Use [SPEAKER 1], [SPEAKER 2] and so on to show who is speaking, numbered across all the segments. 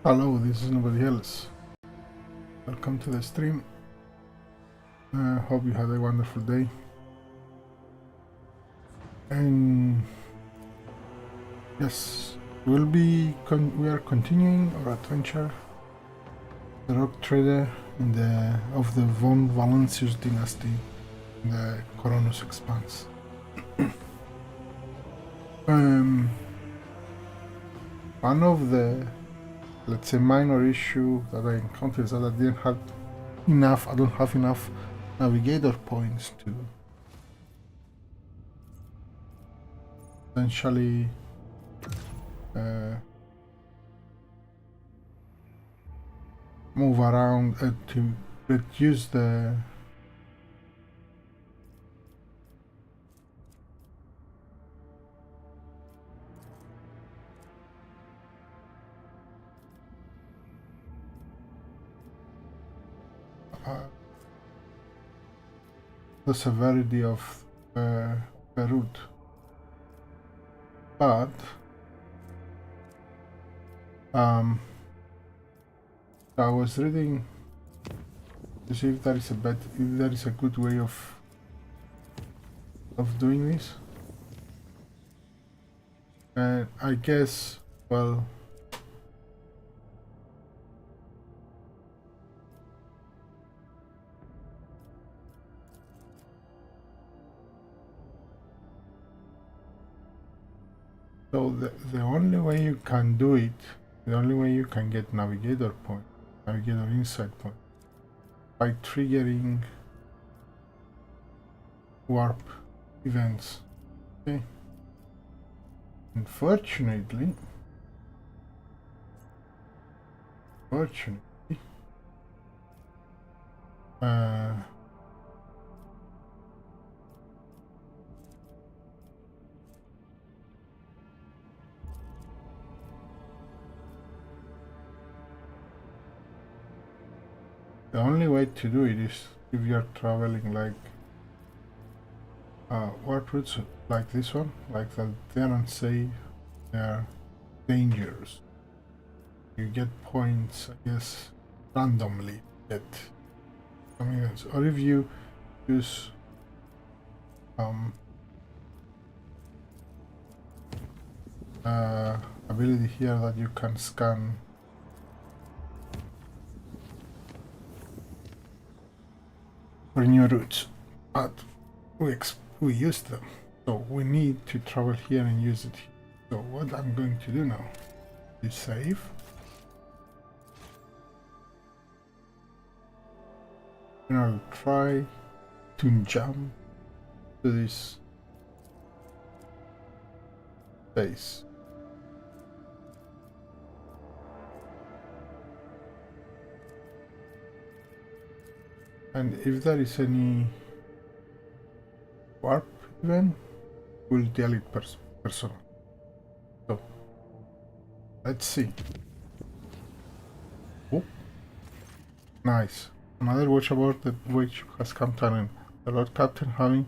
[SPEAKER 1] Hello, this is nobody else. Welcome to the stream. Hope you had a wonderful day. And yes, we are continuing our adventure, the Rock Trader of the Von Valancius dynasty in the Koronus Expanse. One of the, let's say, minor issue that I encountered is that I don't have enough navigator points to essentially move around to reduce the severity of the route, but I was reading to see if there is a good way of doing this, and I guess, well, so the only way you can do it, the only way you can get navigator insight point, by triggering warp events. Okay. Unfortunately, the only way to do it is if you're traveling like warp routes like this one, like that they don't say they're dangerous. You get points, I guess, randomly get some events. Or if you use ability here that you can scan for new routes, but we used them, so we need to travel here and use it here. So what I'm going to do now is save, and I'll try to jump to this base. And if there is any warp event, we'll deal it personal. So let's see. Oh, nice. Another watch aboard the voyage has come to an end. The Lord Captain, having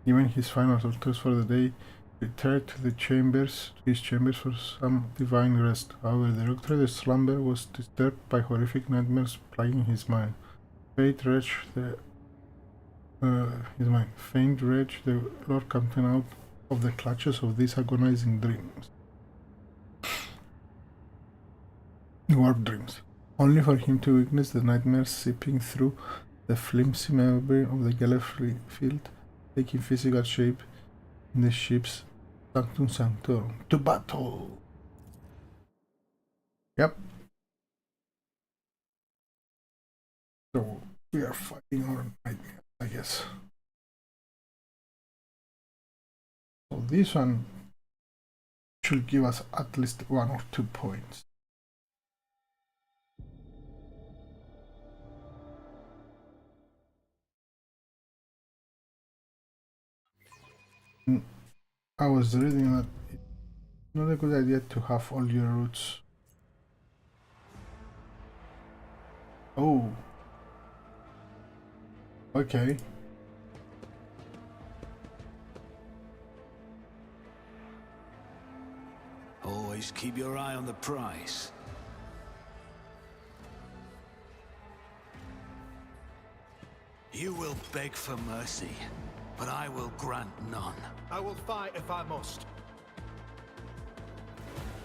[SPEAKER 1] given his final orders for the day, retired to his chambers for some divine rest. However, the Rock Trader's slumber was disturbed by horrific nightmares plaguing his mind. Faint wretch, the Lord Captain out of the clutches of these agonizing dreams. Warp dreams. Only for him to witness the nightmares seeping through the flimsy membrane of the Gallifrey field, taking physical shape in the ship's Sanctum Sanctorum. To battle! Yep. So we are fighting our nightmares, I guess. So this one should give us at least 1 or 2 points. I was reading that it's not a good idea to have all your routes. Oh. Okay.
[SPEAKER 2] Always keep your eye on the prize. You will beg for mercy, but I will grant none.
[SPEAKER 3] I will fight if I must.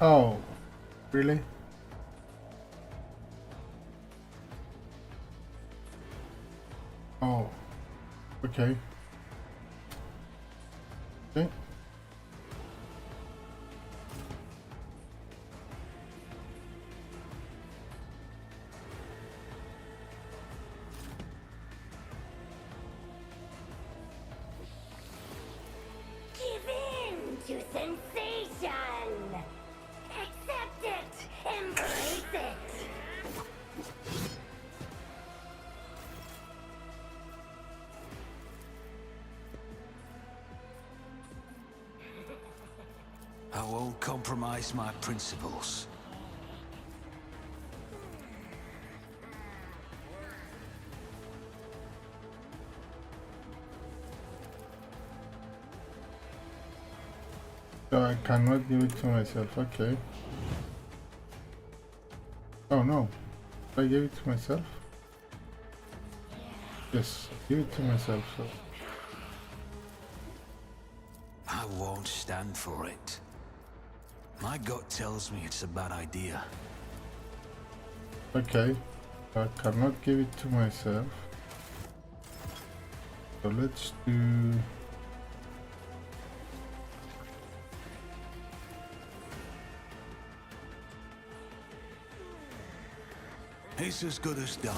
[SPEAKER 1] Oh, really? Oh, okay. Okay.
[SPEAKER 4] Give in to sensation! Accept it! Embrace it!
[SPEAKER 2] I won't compromise my principles.
[SPEAKER 1] So I cannot give it to myself, okay. Oh no, I gave it to myself? Yes, give it to myself, so.
[SPEAKER 2] I won't stand for it. My gut tells me it's a bad idea.
[SPEAKER 1] Okay, I cannot give it to myself. So let's do...
[SPEAKER 2] It's as good as done.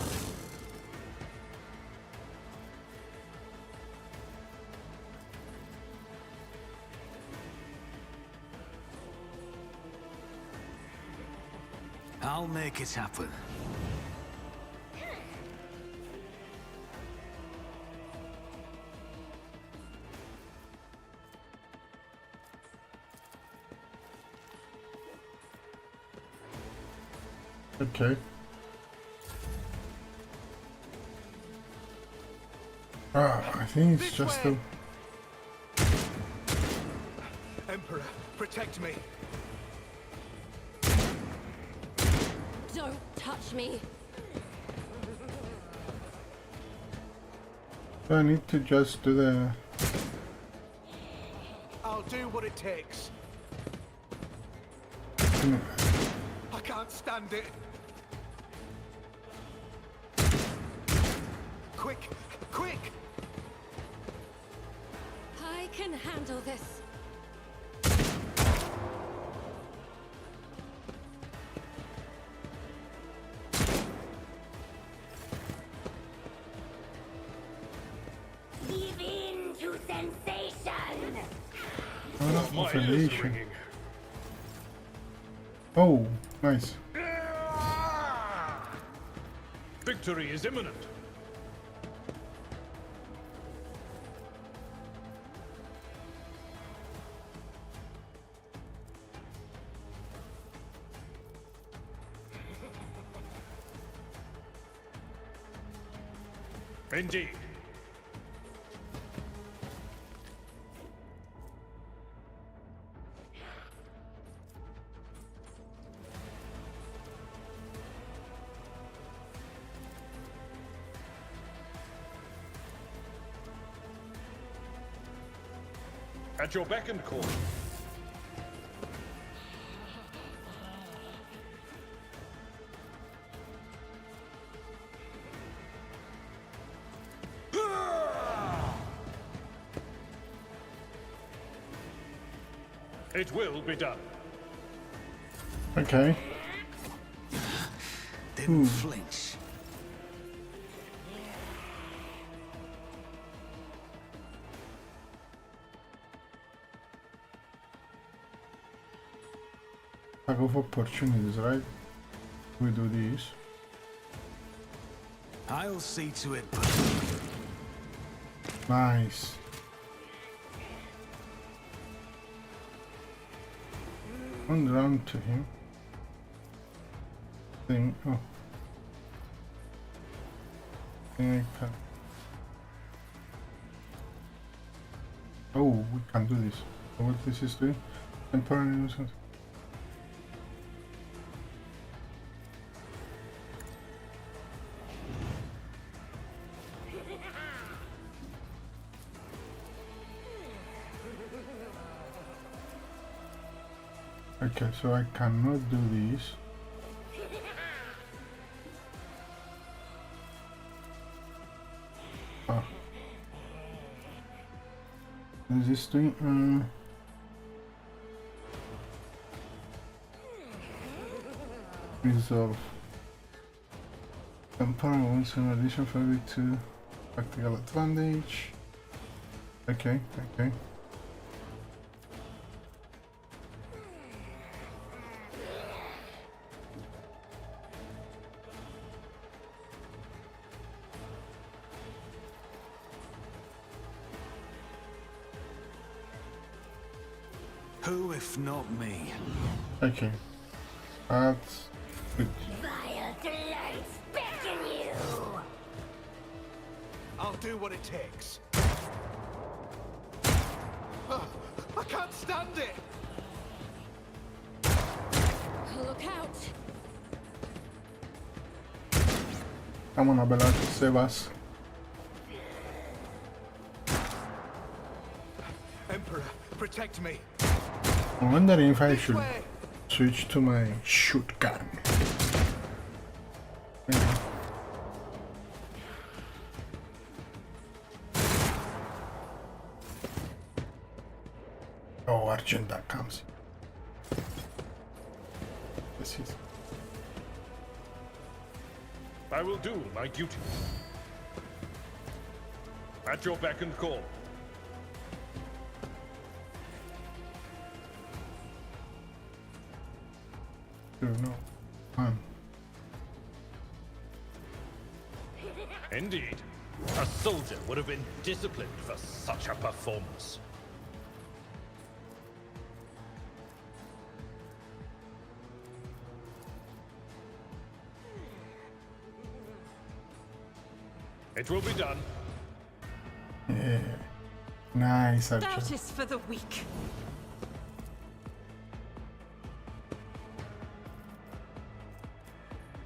[SPEAKER 2] I'll make it happen.
[SPEAKER 1] Okay. I think it's just a...
[SPEAKER 3] Emperor, protect me.
[SPEAKER 4] Don't touch me!
[SPEAKER 1] I need to just do the...
[SPEAKER 3] I'll do what it takes. I can't stand it. Quick, quick!
[SPEAKER 4] I can handle this. Give in to sensation!
[SPEAKER 1] Oh, sensation. Oh, nice.
[SPEAKER 5] Victory is imminent. Indeed. At your beck and call. It will be done.
[SPEAKER 1] Okay.
[SPEAKER 2] Didn't flinch.
[SPEAKER 1] I go for opportunities, right? We do these.
[SPEAKER 2] I'll see to it.
[SPEAKER 1] Nice. One round to him. Thing. Oh. Thing I can. Oh, we can do this. So what this is doing? Temporary nuisance. Okay, so I cannot do this. Ah. Is this doing? Resolve. Emperor wants an addition for every 2 practical advantage. Okay, okay.
[SPEAKER 2] Who if not me?
[SPEAKER 1] Okay. That's good.
[SPEAKER 4] Vile delights beckon you.
[SPEAKER 3] I'll do what it takes. I can't stand it!
[SPEAKER 4] Look out.
[SPEAKER 1] Come on, Abelard, save us.
[SPEAKER 3] Emperor, protect me.
[SPEAKER 1] I'm wondering if I
[SPEAKER 3] This
[SPEAKER 1] should
[SPEAKER 3] way!
[SPEAKER 1] switch to my shoot gun. Maybe. Oh, Argent that comes. This is.
[SPEAKER 5] I will do my duty. At your beck and call.
[SPEAKER 1] No. Fine.
[SPEAKER 5] Indeed. A soldier would have been disciplined for such a performance. It will be done.
[SPEAKER 1] Yeah. Nice, Argent.
[SPEAKER 6] That is for the weak.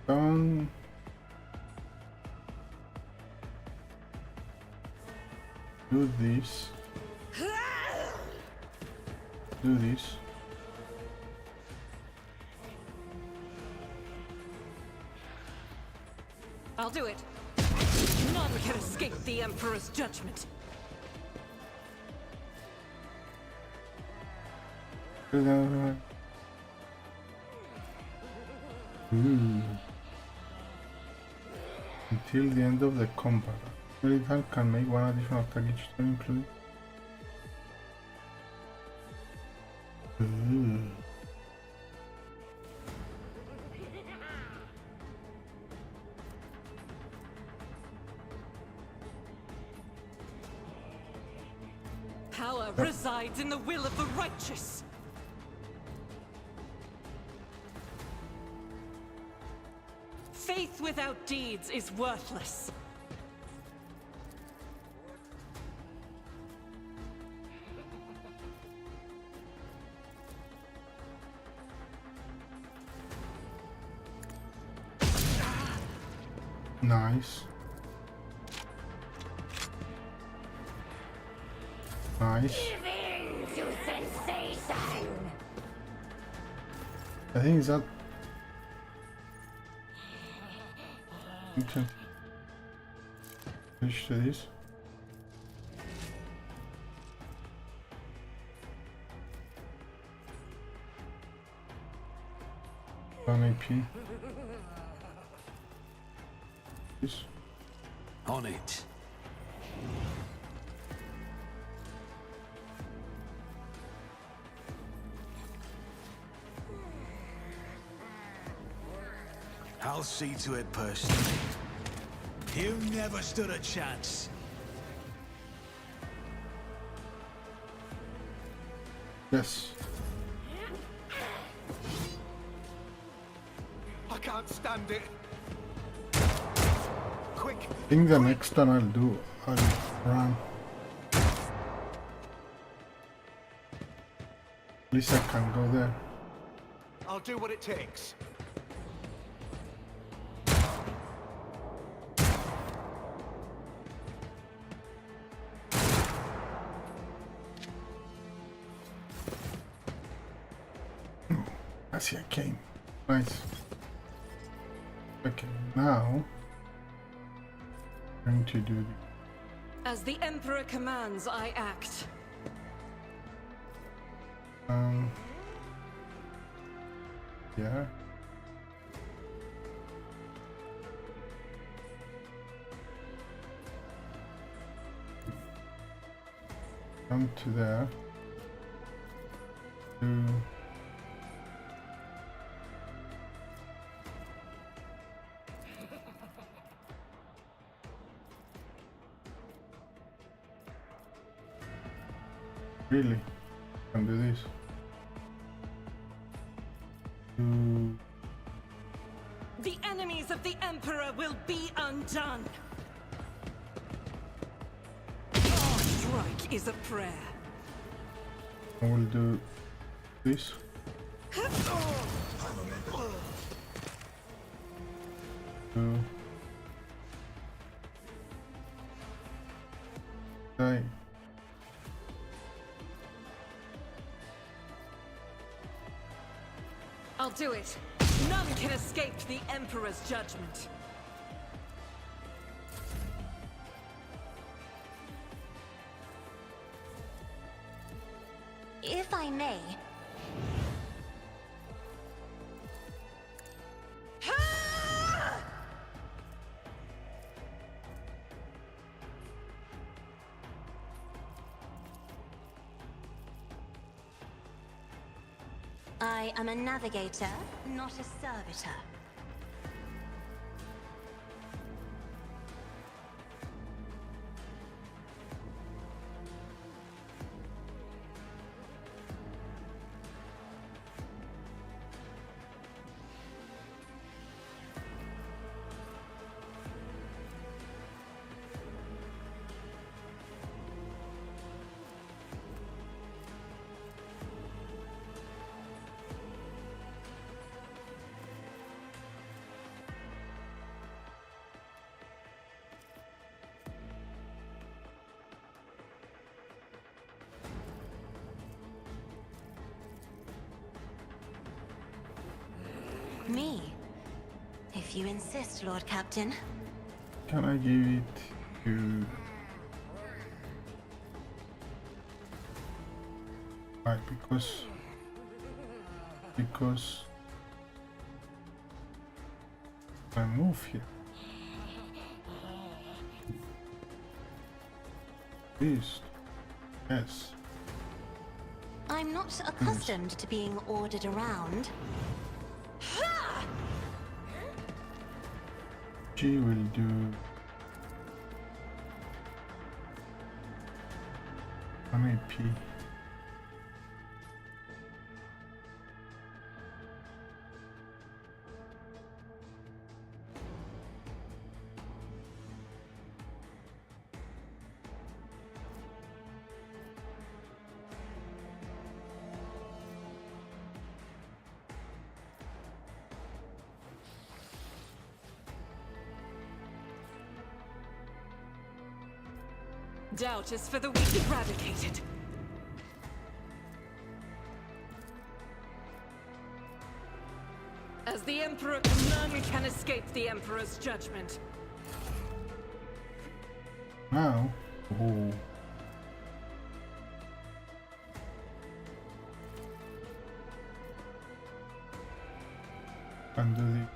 [SPEAKER 1] Don't. Do this. Do this.
[SPEAKER 6] I'll do it. None can escape the Emperor's judgment.
[SPEAKER 1] Until the end of the combat. Heretical can make one additional attack each turn, including.
[SPEAKER 6] Power resides in the will of the righteous. Faith without deeds is worthless.
[SPEAKER 1] Nice. Nice.
[SPEAKER 4] Give in to sensation.
[SPEAKER 1] I think is that. Okay. Switch to this. One AP. This.
[SPEAKER 2] On it. I'll see to it personally. You never stood a chance.
[SPEAKER 1] Yes.
[SPEAKER 3] I can't stand it. Quick!
[SPEAKER 1] I think the next turn I'll run. At least I can go there.
[SPEAKER 3] I'll do what it takes.
[SPEAKER 1] I see I came. Nice. Okay, now I'm going to do the
[SPEAKER 6] As the Emperor commands, I act.
[SPEAKER 1] yeah. Come to there. To really can do this. To
[SPEAKER 6] The enemies of the Emperor will be undone. Our strike is a prayer.
[SPEAKER 1] I will do this. To die.
[SPEAKER 6] I'll do it. None can escape the Emperor's judgment.
[SPEAKER 4] If I may, I am a navigator, not a servitor. Me, if you insist, Lord Captain.
[SPEAKER 1] Can I give it to... Right, because I move here. Beast. Yes.
[SPEAKER 4] I'm not accustomed to being ordered around.
[SPEAKER 1] She will do 1 AP.
[SPEAKER 6] Doubt is for the weak eradicated. As the Emperor, none can escape the Emperor's judgment.
[SPEAKER 1] Now, oh, and do the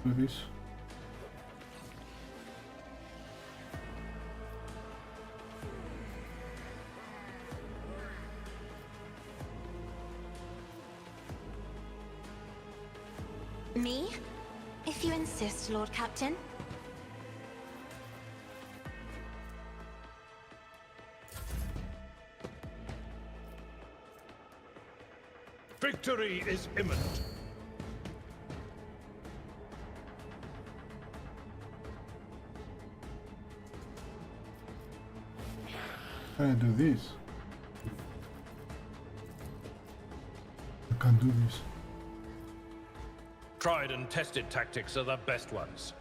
[SPEAKER 1] do this.
[SPEAKER 4] Me? If you insist, Lord Captain.
[SPEAKER 5] Victory is imminent.
[SPEAKER 1] Can I do this? I can do this.
[SPEAKER 5] Tried and tested tactics are the best ones.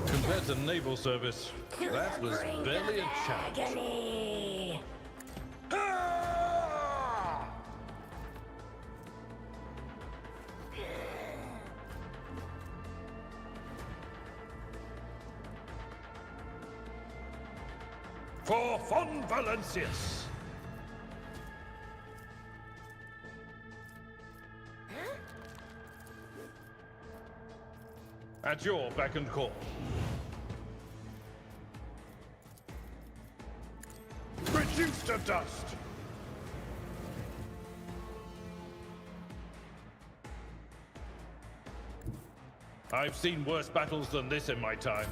[SPEAKER 5] Compared to naval service, that was barely a challenge. For Von Valencius! At your beck and call. Reduced to dust! I've seen worse battles than this in my time.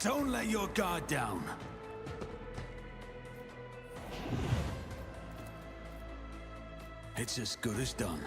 [SPEAKER 2] Don't let your guard down. It's as good as done.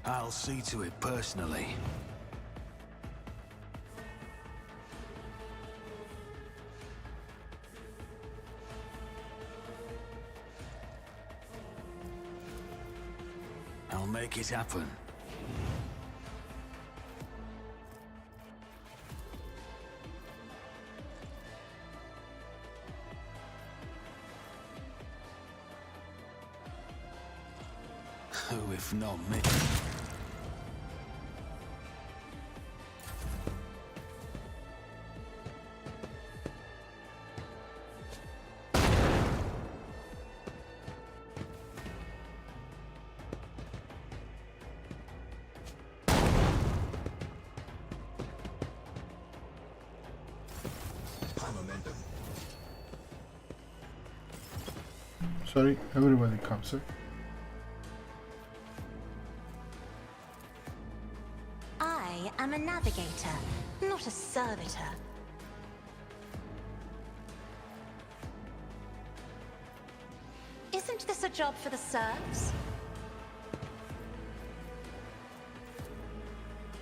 [SPEAKER 2] I'll see to it personally. I'll make it happen. Who if not me?
[SPEAKER 1] Sorry, everybody comes, eh?
[SPEAKER 4] I am a navigator, not a servitor. Isn't this a job for the serfs?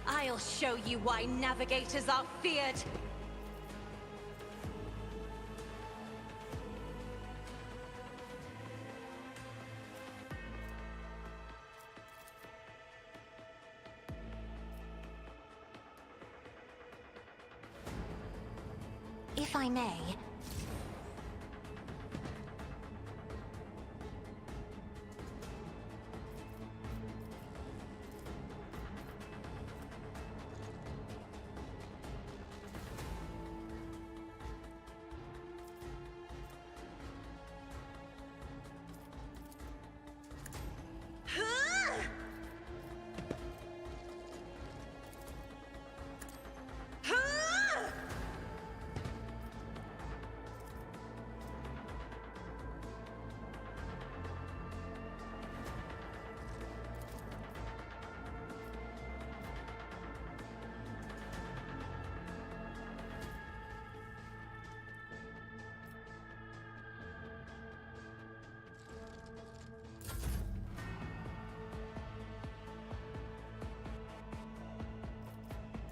[SPEAKER 4] I'll show you why navigators are feared. If I may.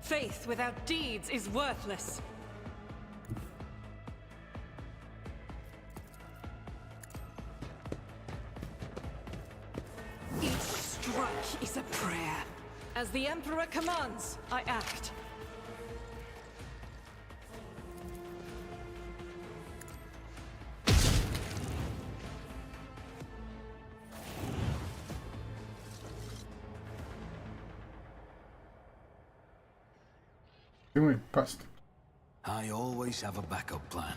[SPEAKER 6] Faith without deeds is worthless. Each strike is a prayer. As the Emperor commands, I act.
[SPEAKER 1] Anyway, past it.
[SPEAKER 2] I always have a backup plan.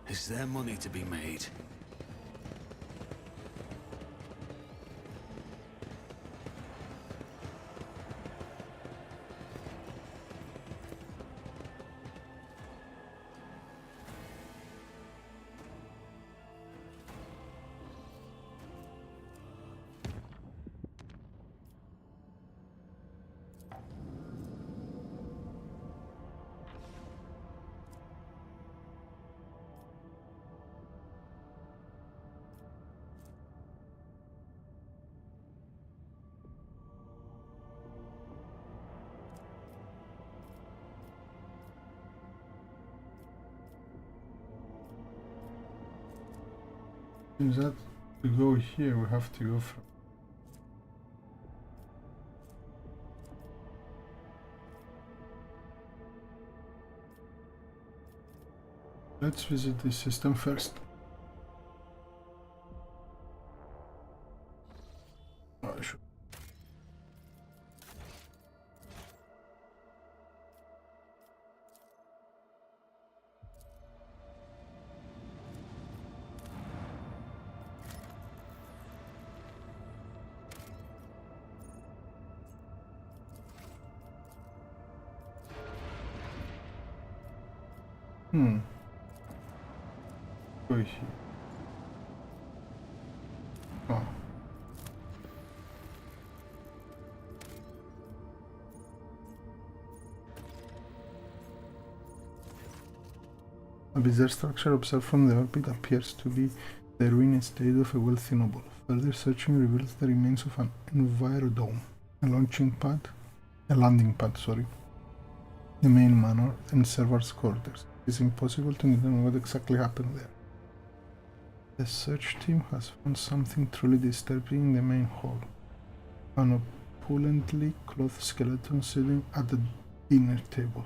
[SPEAKER 2] Is there money to be made?
[SPEAKER 1] Seems that to go here, we have to go from. Let's visit this system first. Oh, sure. Go here. Oh. A bizarre structure observed from the orbit appears to be the ruined estate of a wealthy noble. Further searching reveals the remains of an envirodome, a landing pad, the main manor, and servants' quarters. It is impossible to determine what exactly happened there. The search team has found something truly disturbing in the main hall. An opulently clothed skeleton sitting at the dinner table.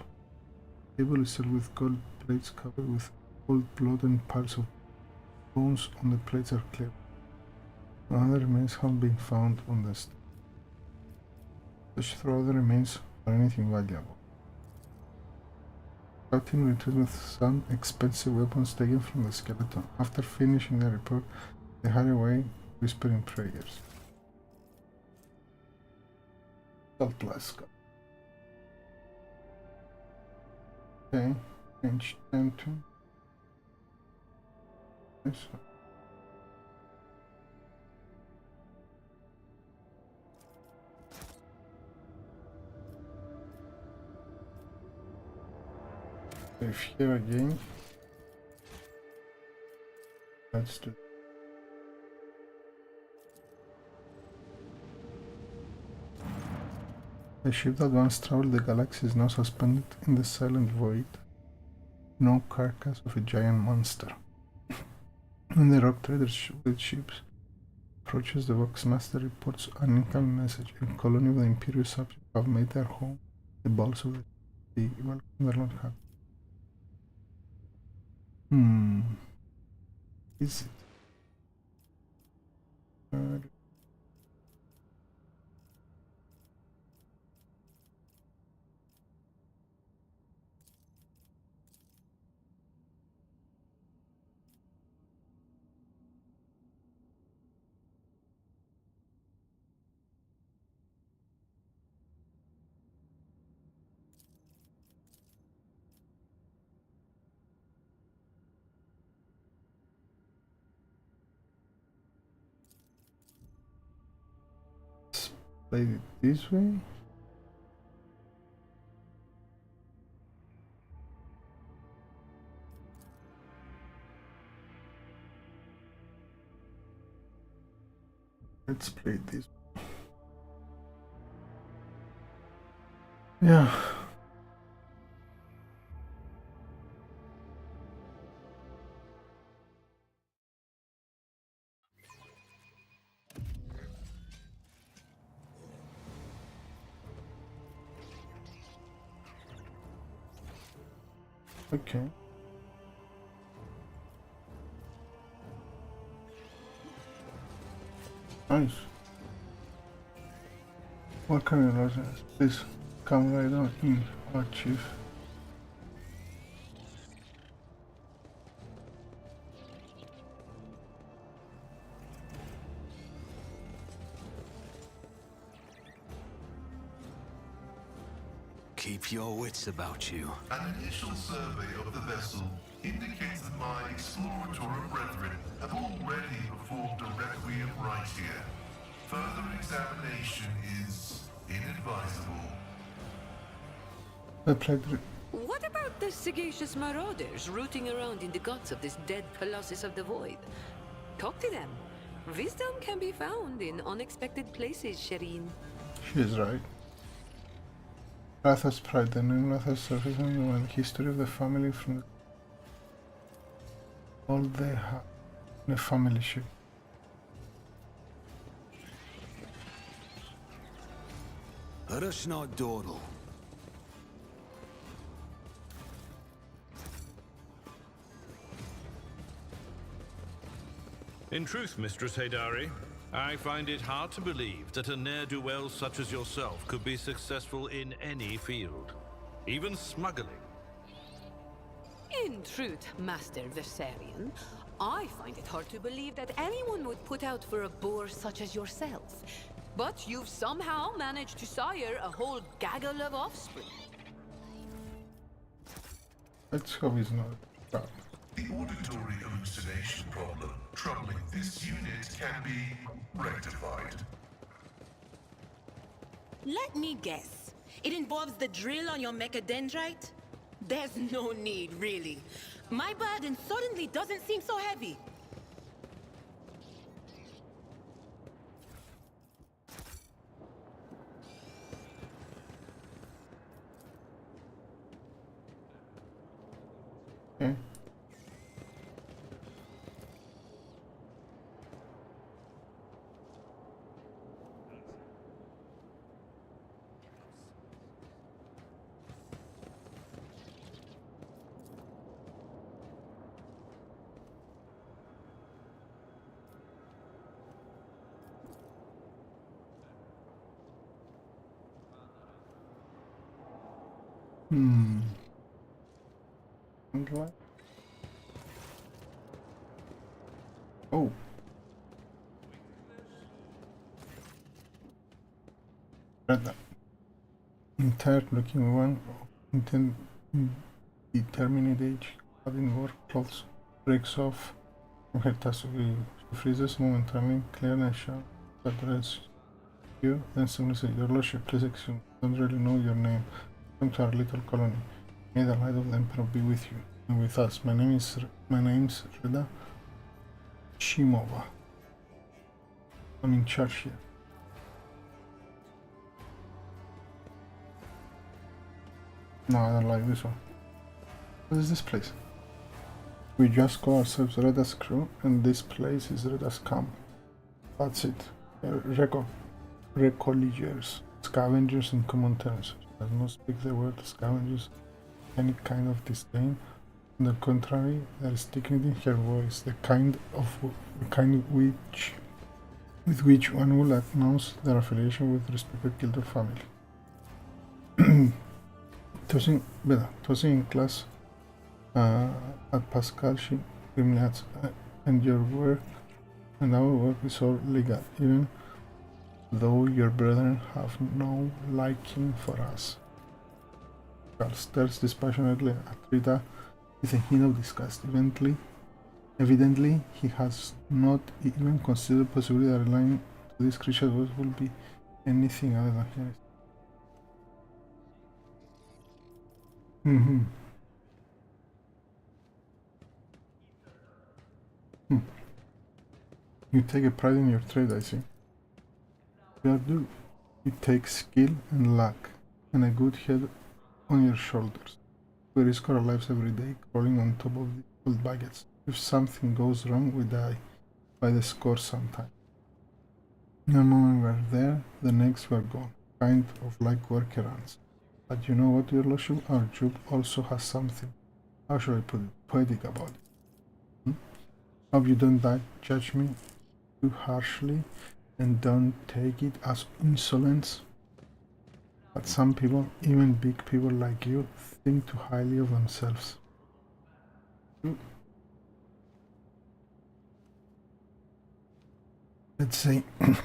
[SPEAKER 1] The table is served with gold plates covered with old blood, and piles of bones on the plates are clear. No other remains have been found on the stage. Search through other remains for anything valuable. The team returns with some expensive weapons taken from the skeleton. After finishing their report, they hurry away, whispering prayers. Saltlaska. Okay, change time to. Yes. If here again, let's do. The ship that once traveled the galaxy is now suspended in the silent void. No carcass of a giant monster. When the rock trader's with ships approaches, the Voxmaster reports an incoming message. A colony of the Imperial subjects have made their home the balls of the sea. Welcome their Lord Happy. Is it? Play it this way. Let's play it this way. Yeah. Okay. Nice. What can you lose? Please come right on in, our chief.
[SPEAKER 2] Keep your wits about you.
[SPEAKER 7] An initial survey of the vessel indicates that my exploratory brethren have already performed a requiem rite here. Further examination is inadvisable.
[SPEAKER 1] I played
[SPEAKER 6] What about the sagacious marauders rooting around in the guts of this dead colossus of the void? Talk to them. Wisdom can be found in unexpected places, Shireen.
[SPEAKER 1] She is right. Ratha's pride, the name Ratha's surfacing and the history of the family from all they have in a family ship.
[SPEAKER 2] Let us not dawdle.
[SPEAKER 5] In truth, Mistress Haydari, I find it hard to believe that a ne'er-do-well such as yourself could be successful in any field, even smuggling.
[SPEAKER 6] In truth, Master Versarian, I find it hard to believe that anyone would put out for a boar such as yourself. But you've somehow managed to sire a whole gaggle of offspring.
[SPEAKER 1] Let's hope it's not bad.
[SPEAKER 7] The auditory hallucination problem troubling this unit can be rectified.
[SPEAKER 8] Let me guess. It involves the drill on your mechadendrite? There's no need, really. My burden suddenly doesn't seem so heavy.
[SPEAKER 1] Okay. Like. Oh. Read that. Entire looking one determined age, having work clothes, breaks off from her task. She freezes momentarily, clear and sharp, address you, then simply say, Your Lordship, please excuse me, I don't really know your name. Come to our little colony. May the light of the Emperor be with you and with us. My name's Reda Shimova. I'm in charge here. No, I don't like this one. What is this place? We just call ourselves Reda's crew, and this place is Reda's camp. That's it. Recolligers, scavengers in common terms. She does not speak the word scavengers any kind of disdain. On the contrary, there is dignity in her voice, the kind with which one will announce their affiliation with respective guild or family. Tossing in class at Pascal, she grimly adds, and your work and our work is all legal, even though your brethren have no liking for us. Carl stares dispassionately at Rita with a hint of disgust. Evidently, he has not even considered the possibility that relying to this creature's voice will be anything other than his. You take a pride in your trade, I see. You do. It takes skill and luck. and a good head on your shoulders. We risk our lives every day crawling on top of the old baggage. If something goes wrong, we die by the score sometime. The moment we're there, the next we're gone. Kind of like workarounds. But you know what, your lordship? Our job also has something, how should I put it, poetic about it. Hope you don't judge me too harshly and don't take it as insolence. But some people, even big people like you, think too highly of themselves. Let's say I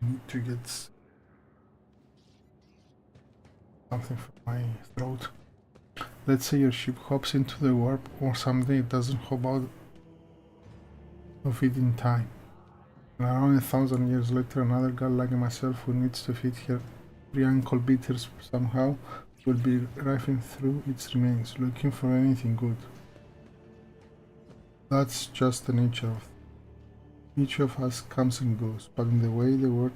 [SPEAKER 1] need to get something for my throat. Let's say your ship hops into the warp or someday it doesn't hop out of it in time. And around 1,000 years later, another girl like myself who needs to feed her 3 ankle beaters somehow will be rifling through its remains, looking for anything good. That's just the nature of it. Each of us comes and goes, but in the way the world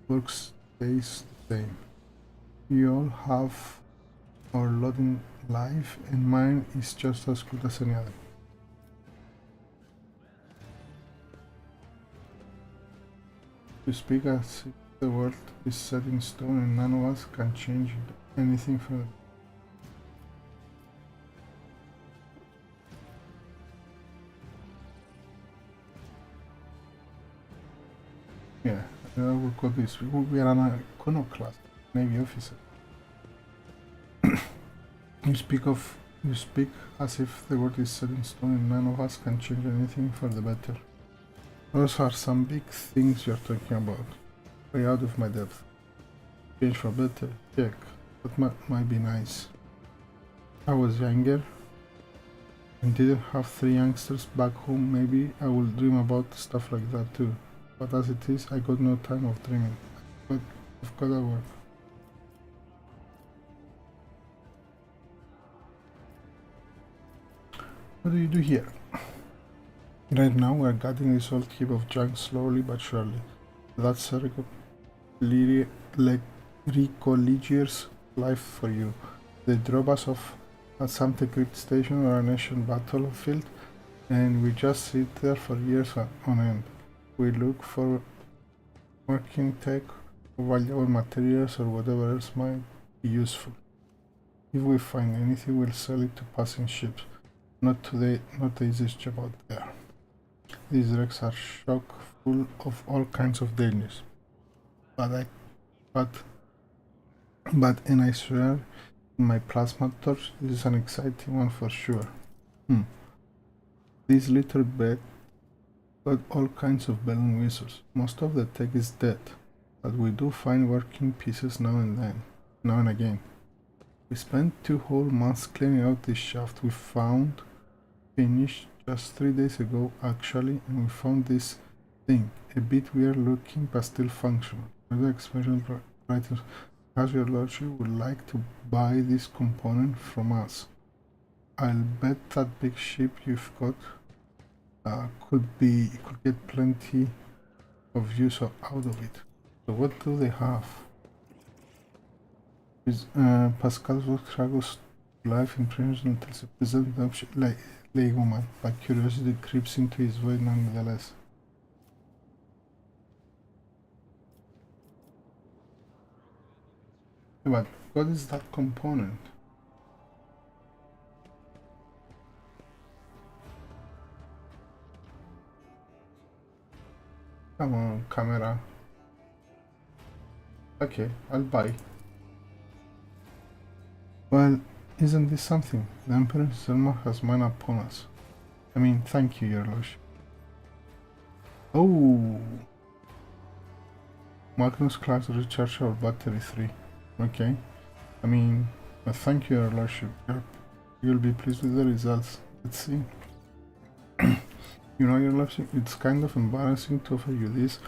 [SPEAKER 1] works stays the same. We all have our lot in life, and mine is just as good as any other. To speak as if the world is set in stone and none of us can change anything for them. Yeah, we've got this. We are an iconoclast, Navy officer. You speak as if the world is set in stone and none of us can change anything for the better. Those are some big things you're talking about. Way out of my depth. Change for better? Heck, that might be nice. I was younger and didn't have 3 youngsters back home. Maybe I will dream about stuff like that too. But as it is, I got no time of dreaming. But I've got to work. What do you do here? Right now we're guarding this old heap of junk slowly but surely. That's a religious life for you. They drop us off at some decrypt station or an ancient battlefield and we just sit there for years on end. We look for working tech or valuable materials or whatever else might be useful. If we find anything, we'll sell it to passing ships. Not the easiest job out there. These wrecks are chock full of all kinds of dangers. But and I swear, in my plasma torch, this is an exciting one for sure. This little bed got all kinds of bells and whistles. Most of the tech is dead, but we do find working pieces now and again. We spent 2 whole months cleaning out this shaft. We found finished just 3 days ago actually, and we found this thing, a bit weird looking but still functional. Another expansion writers, as your lordship would like to buy this component from us. I'll bet that big ship you've got could get plenty of use out of it. So what do they have? Is Pascal's work struggles life in prison until the present option like woman, but curiosity creeps into his void nonetheless. But what is that component? Come on, camera. Okay, I'll buy. Well, isn't this something? The Emperor Selma has mine upon us. I mean, thank you, your lordship. Oh! Magnus class rechargeable battery 3. Okay. I mean, thank you, your lordship. You'll be pleased with the results. Let's see. You know, your lordship, it's kind of embarrassing to offer you this,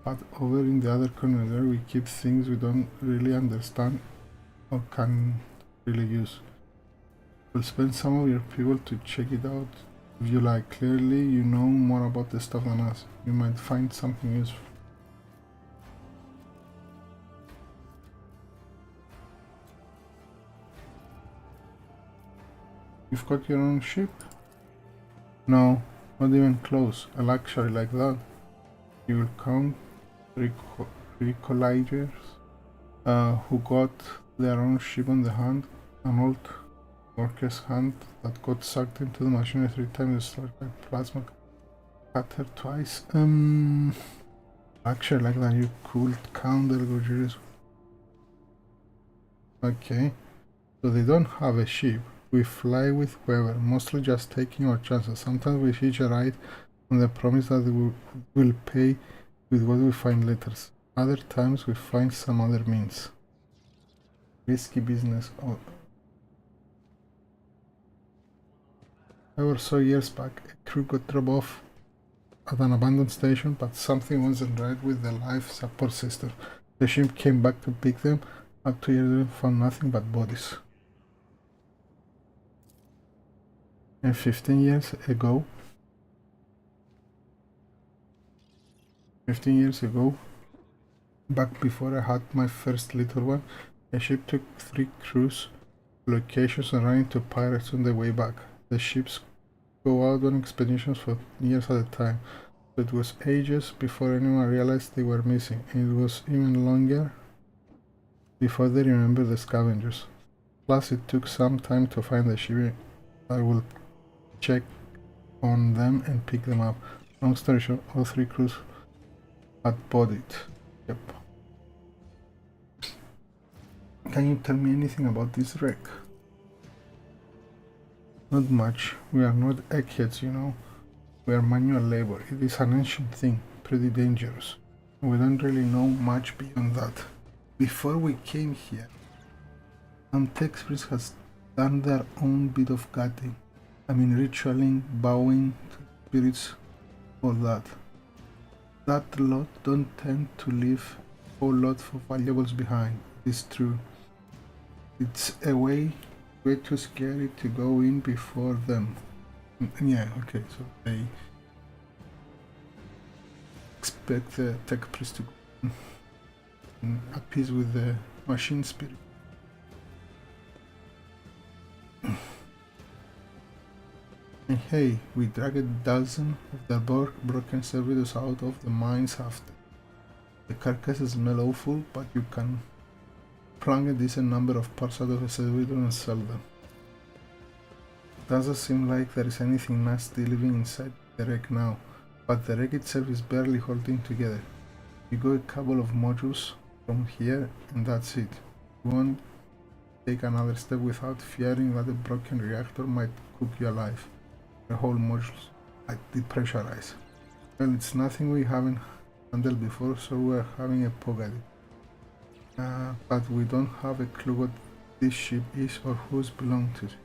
[SPEAKER 1] but over in the other corner there we keep things we don't really understand or can really use. We'll spend some of your people to check it out. If you like, clearly you know more about the stuff than us. You might find something useful. You've got your own ship? No, not even close. A luxury like that. You will count colligers who got their own ship on the hand, an old worker's hand that got sucked into the machinery 3 times, destroyed by plasma cutter twice. Luxury like that, you could count the luxuries. Okay, so they don't have a ship. We fly with whoever, mostly just taking our chances. Sometimes we hitch a ride on the promise that we will pay with what we find later. Other times we find some other means. Risky business. However, so years back, a crew got dropped off at an abandoned station, but something wasn't right with the life support system. The ship came back to pick them up 2 years ago, found nothing but bodies. And 15 years ago, back before I had my first little one, a ship took 3 crews locations and ran into pirates on the way back. The ships go out on expeditions for years at a time, so it was ages before anyone realized they were missing, and it was even longer before they remembered the scavengers. Plus, it took some time to find the ship. I will check on them and pick them up. Long story short, all 3 crews had bodied. Yep. Can you tell me anything about this wreck? Not much. We are not eggheads, you know. We are manual labor. It is an ancient thing, pretty dangerous. We don't really know much beyond that. Before we came here, some tech priests has done their own bit of gutting. I mean, ritualing, bowing to spirits, all that. That lot don't tend to leave a whole lot of valuables behind. It's true. It's a way too scary to go in before them. Yeah, okay, so they expect the tech priest to go and appease with the machine spirit. And hey, we dragged a dozen of the broken servitors out of the mines after. The carcasses smell awful, but you can plunk a decent number of parts out of a servitor and sell them. Doesn't seem like there is anything nasty living inside the wreck now, but the wreck itself is barely holding together. You go a couple of modules from here and that's it. You won't take another step without fearing that a broken reactor might cook you alive. The whole modules might depressurize. Well, it's nothing we haven't handled before, so we're having a poke at it. But we don't have a clue what this ship is or who's belonged to it.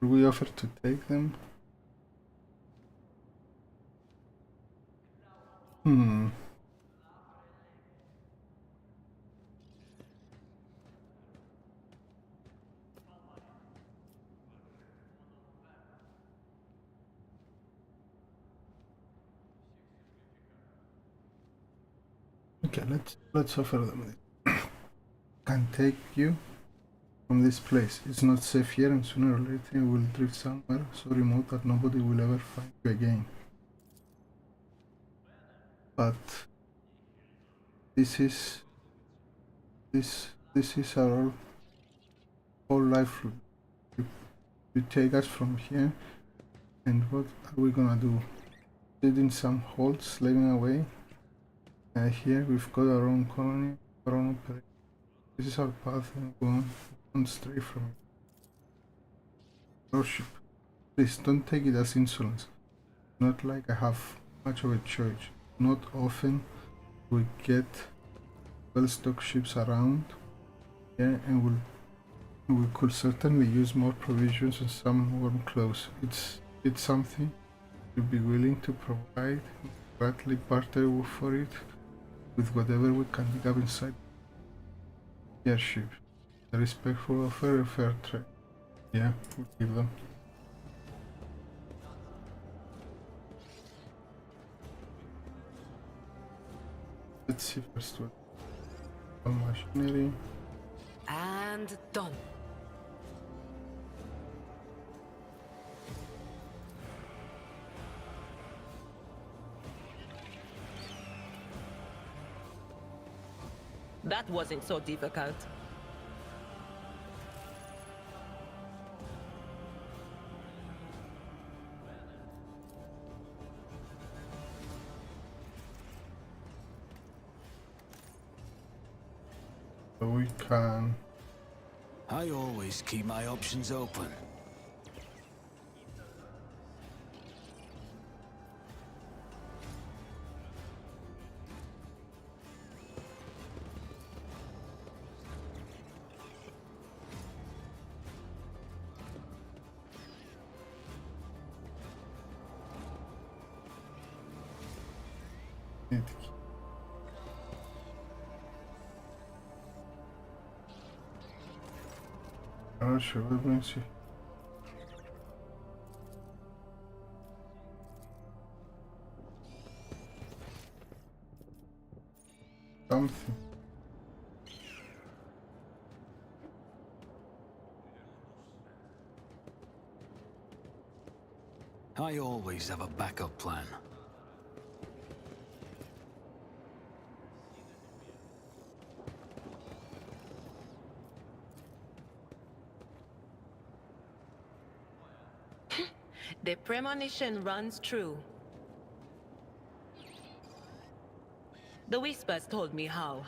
[SPEAKER 1] Will we offer to take them? Okay, let's offer them this. Can take you from this place. It's not safe here, and sooner or later you will drift somewhere so remote that nobody will ever find you again. But this is our whole life. You take us from here, and what are we gonna do? Sit in some hold, slaving away? Here we've got our own colony, our own operation. This is our path, and go on stray from it. Worship. Please don't take it as insolence. Not like I have much of a choice. Not often we get well-stocked ships around here, and we could certainly use more provisions and some warm clothes. It's something we'd be willing to provide, gladly barter for it with whatever we can dig up inside. airship. The respectful of a fair trade. Yeah, we'll give them. Let's see first what. All machinery.
[SPEAKER 6] And done.
[SPEAKER 8] That wasn't so difficult.
[SPEAKER 1] So we can.
[SPEAKER 2] I always keep my options open.
[SPEAKER 1] I'm not sure what brings you. Something.
[SPEAKER 2] I always have a backup plan.
[SPEAKER 8] The premonition runs true. The whispers told me how.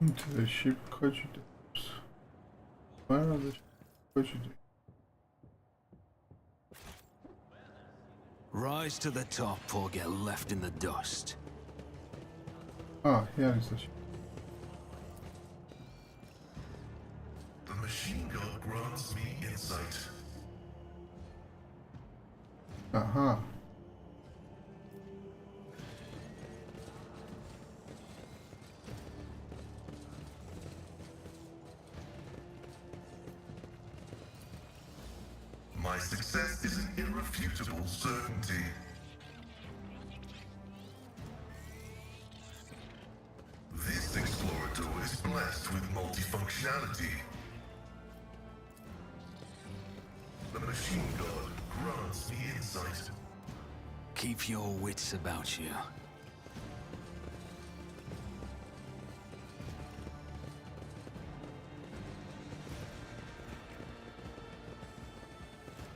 [SPEAKER 1] Into the ship cogitators. Where are the cogitators?
[SPEAKER 2] Rise to the top or get left in the dust.
[SPEAKER 1] Ah, here is the ship.
[SPEAKER 7] The machine god grants me insight.
[SPEAKER 1] Aha.
[SPEAKER 7] My success is an irrefutable certainty. This explorator is blessed with multifunctionality. The machine god grants me insight.
[SPEAKER 2] Keep your wits about you.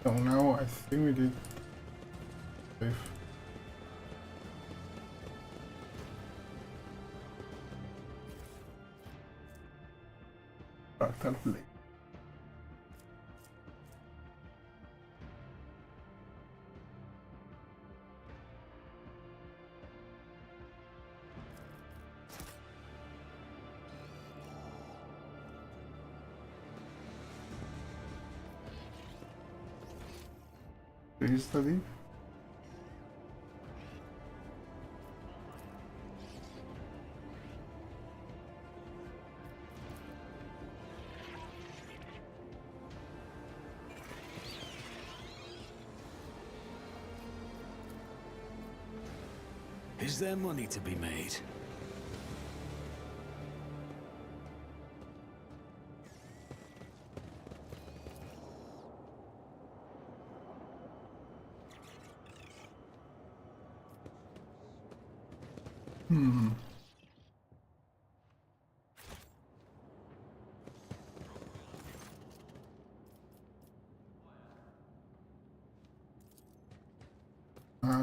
[SPEAKER 1] So now I think we did safe. Fractal blade. Is that it?
[SPEAKER 2] Is there money to be made?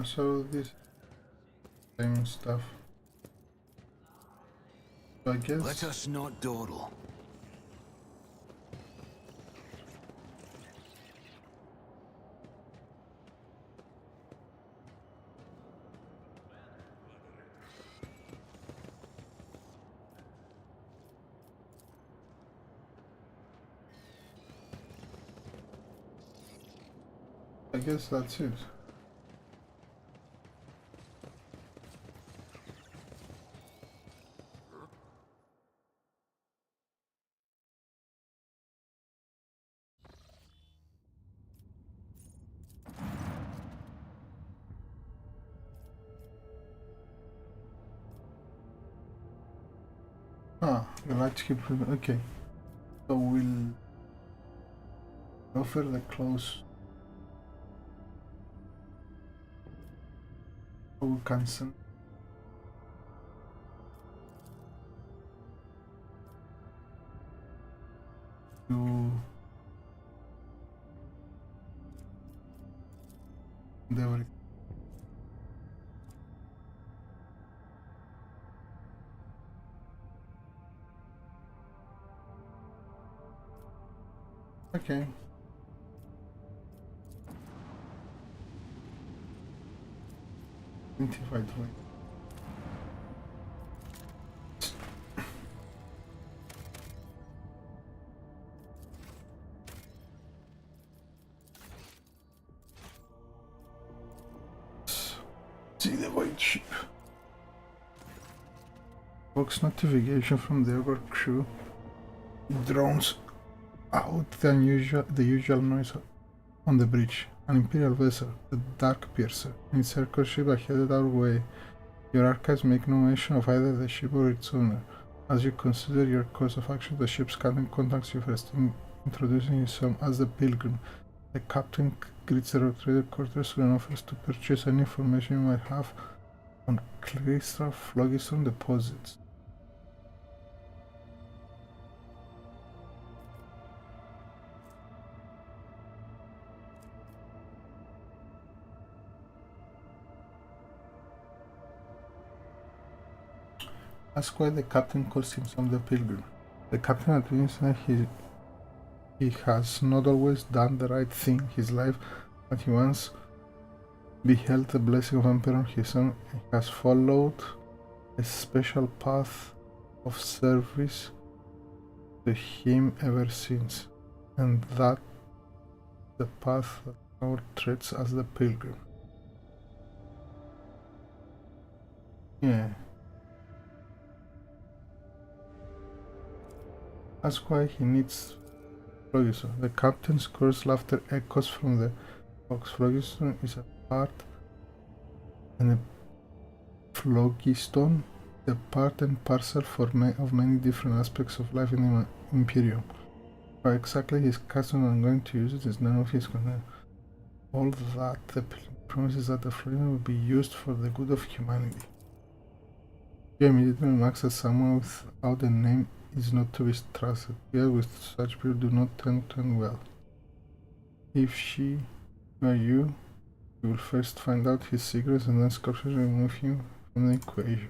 [SPEAKER 1] So this same stuff. So I guess.
[SPEAKER 2] Let us not dawdle.
[SPEAKER 1] guess that's it. Ah, the lights keep... Okay. So we'll offer the close. We'll cancel. To the... Okay. Identified way. See the white ship. Box notification from the other crew. Drones out the usual noise on the bridge. An Imperial vessel, the Dark Piercer, and its circle ship are headed our way. Your archives make no mention of either the ship or its owner. As you consider your course of action, the ship's captain contacts you first, introducing himself as the Pilgrim. The captain greets the trader courteously and offers to purchase any information you might have on crystal phlogiston deposits. Ask why the captain calls himself the Pilgrim. The captain admits that he has not always done the right thing in his life, but he once beheld the blessing of Emperor on his son and has followed a special path of service to him ever since, and that the path that now treads as the Pilgrim. Yeah. Ask why he needs phlogiston. The captain's coarse laughter echoes from the box. Phlogiston is a part and a phlogiston, the part and parcel of many different aspects of life in the Imperium. How exactly his custom and going to use it is none of his concern. All that the Pilgrim promises that the phlogiston will be used for the good of humanity. He immediately remarks that someone without a name is not to be trusted. Here with such people do not tend to end well. If she were you will first find out his secrets and then sculptures remove him from the equation.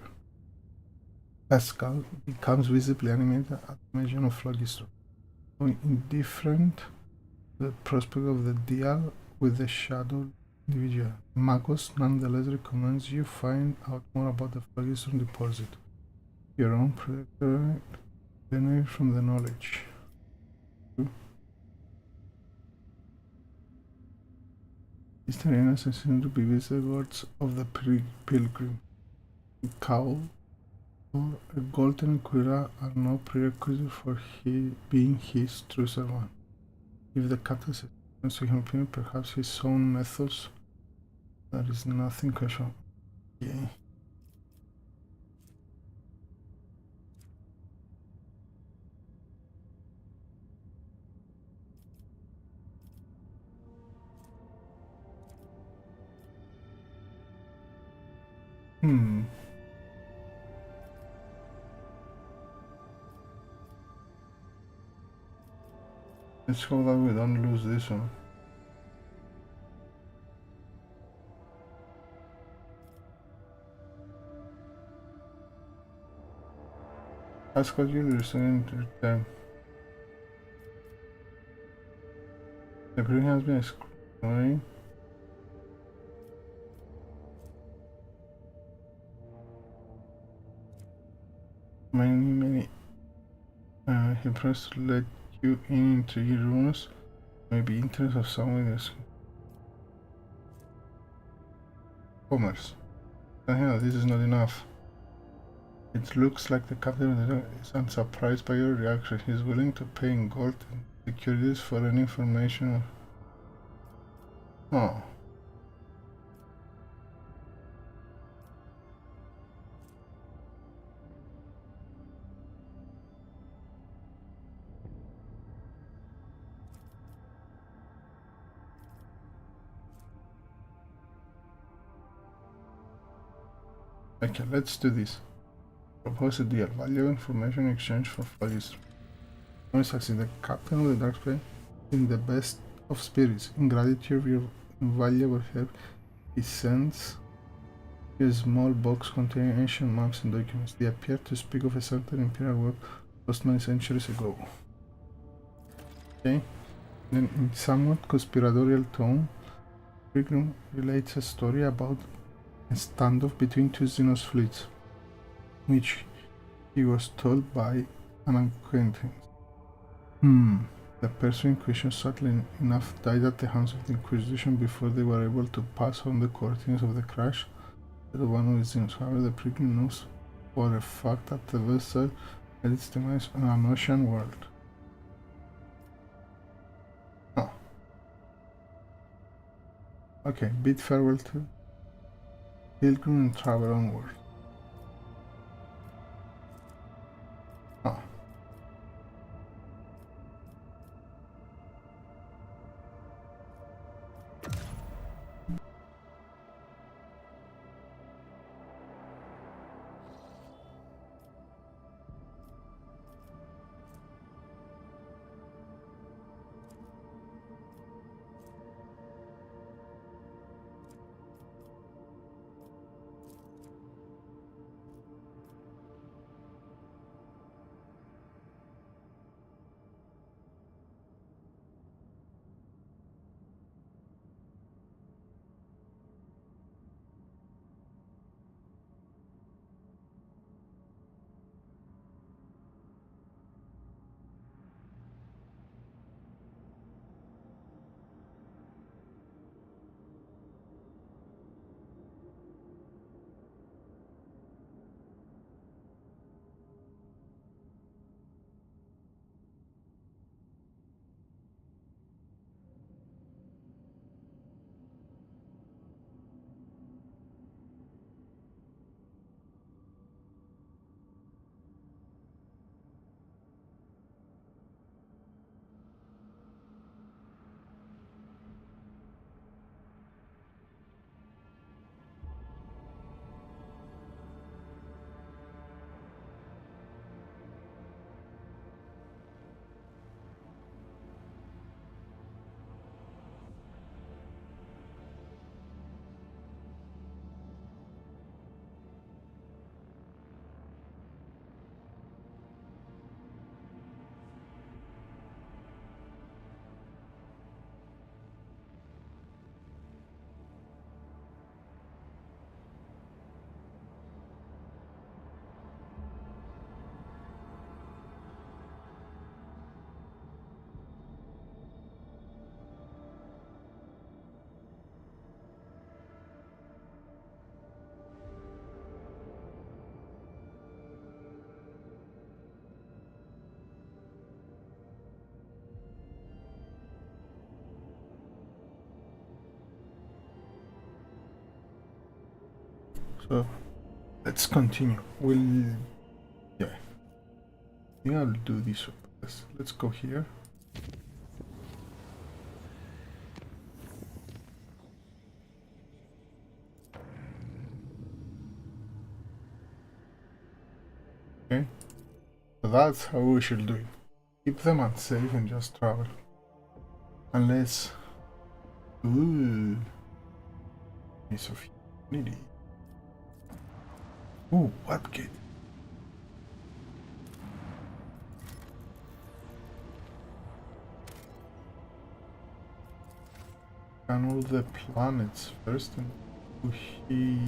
[SPEAKER 1] Pascal becomes visibly animated at the mention of phlogiston, indifferent to the prospect of the deal with the shadow individual. Magos nonetheless recommends you find out more about the phlogiston deposit. Your own predictor generate from the knowledge. These arenas seem to be visitors of the Pilgrim. A cowl or a golden cuirass are no prerequisite for being his true servant. If the captain says to him, perhaps his own methods, there is nothing questionable. Yeah. Let's hope that we don't lose this one. Ask what you listen to them. The crew has been exploring. Many. He promised to let you in intrigue rumors. Maybe interest of someone else. commerce. Hell, this is not enough. It looks like the captain is unsurprised by your reaction. He's willing to pay in gold and securities for any information. Oh. Okay, let's do this. Propose a deal. Valuable information in exchange for values. When succeed, the captain of the dark side in the best of spirits. In gratitude for your invaluable help, he sends you a small box containing ancient maps and documents. They appear to speak of a certain Imperial world lost many centuries ago. Okay. Then in somewhat conspiratorial tone, Imperium relates a story about a standoff between two xenos fleets, which he was told by an acquaintance. The person in question, sadly enough, died at the hands of the Inquisition before they were able to pass on the coordinates of the crash to one of his xenos. However, the prickly knows for a fact that the vessel had its demise on an ocean world. Oh. Okay, bid farewell to Pilgrim and travel onward. Oh. So let's continue. Yeah, I'll do this. Let's go here. Okay, so that's how we should do it. Keep them unsafe and just travel. Unless, piece of humanity. Ooh, what gate? Scan all the planets first and he...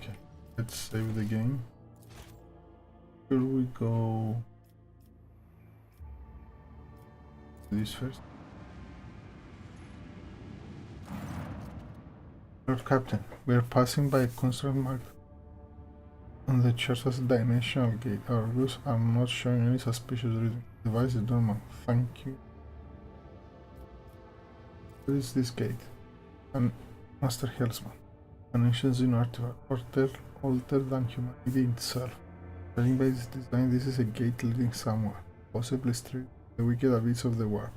[SPEAKER 1] Okay, let's save the game. Should we go this first? Lord Captain, we are passing by a construct marked on the church as dimensional gate. Our rules are not showing any suspicious reading. The device is normal. Thank you. What is this gate? An Master Hellsman. An ancient xeno artifact, older than humanity itself. Judging by its design, this is a gate leading somewhere, possibly straight to the wicked abyss of the warp.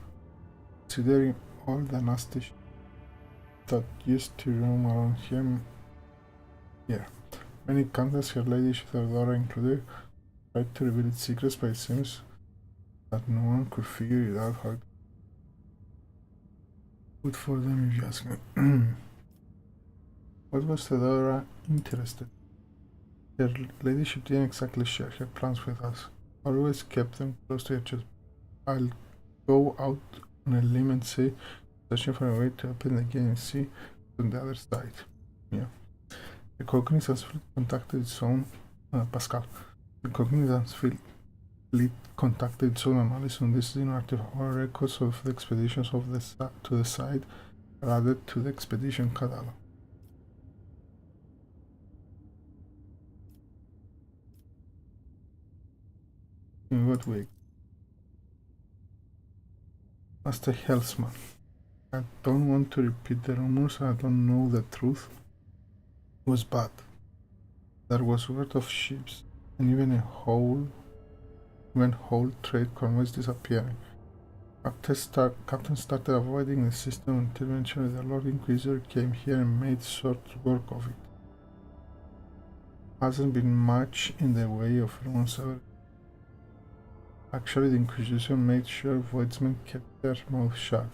[SPEAKER 1] Considering all the nasty shit that used to roam around here. Many countries, Her Lady Theodora included, tried to reveal its secrets, but it seems that no one could figure it out how. Good for them, if you ask me. What was Theodora interested in? Her ladyship didn't exactly share her plans with us. Always kept them close to her chest. I'll go out on a limb and say, searching for a way to open the gate and see on the other side. Yeah. The Cognizance fleet contacted its own Pascal. The Cognizance fleet contacted its own analysis on this xeno artifact. All records of the expeditions to the site are added to the expedition catalog. In what way? Master Hellsman. I don't want to repeat the rumors. I don't know the truth. It was bad. There was word of ships, and even whole trade convoys disappearing. Captain started avoiding the system until eventually the Lord Inquisitor came here and made short work of it. Hasn't been much in the way of rumors ever. Actually, the Inquisition made sure Voidsmen kept their mouth shut.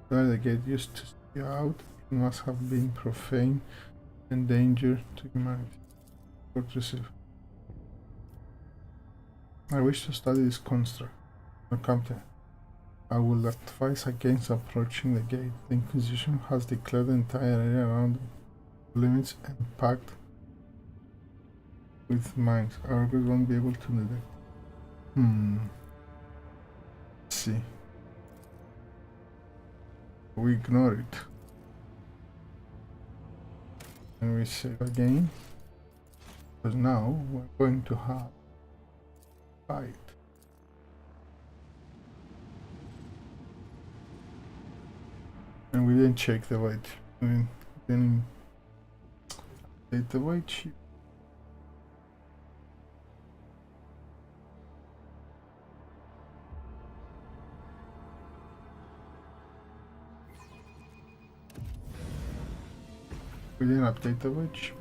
[SPEAKER 1] Where the gate used to spew out, it must have been profane and danger to humanity. Receive. I wish to study this construct. Captain, I will advise against approaching the gate. The Inquisition has declared the entire area around the limits and packed with mines. Our guys won't be able to detect. Let's see. We ignore it. And we save again. Because now we're going to have fight. And we didn't check the weight. We didn't update the weight sheet. We didn't update the weight sheet.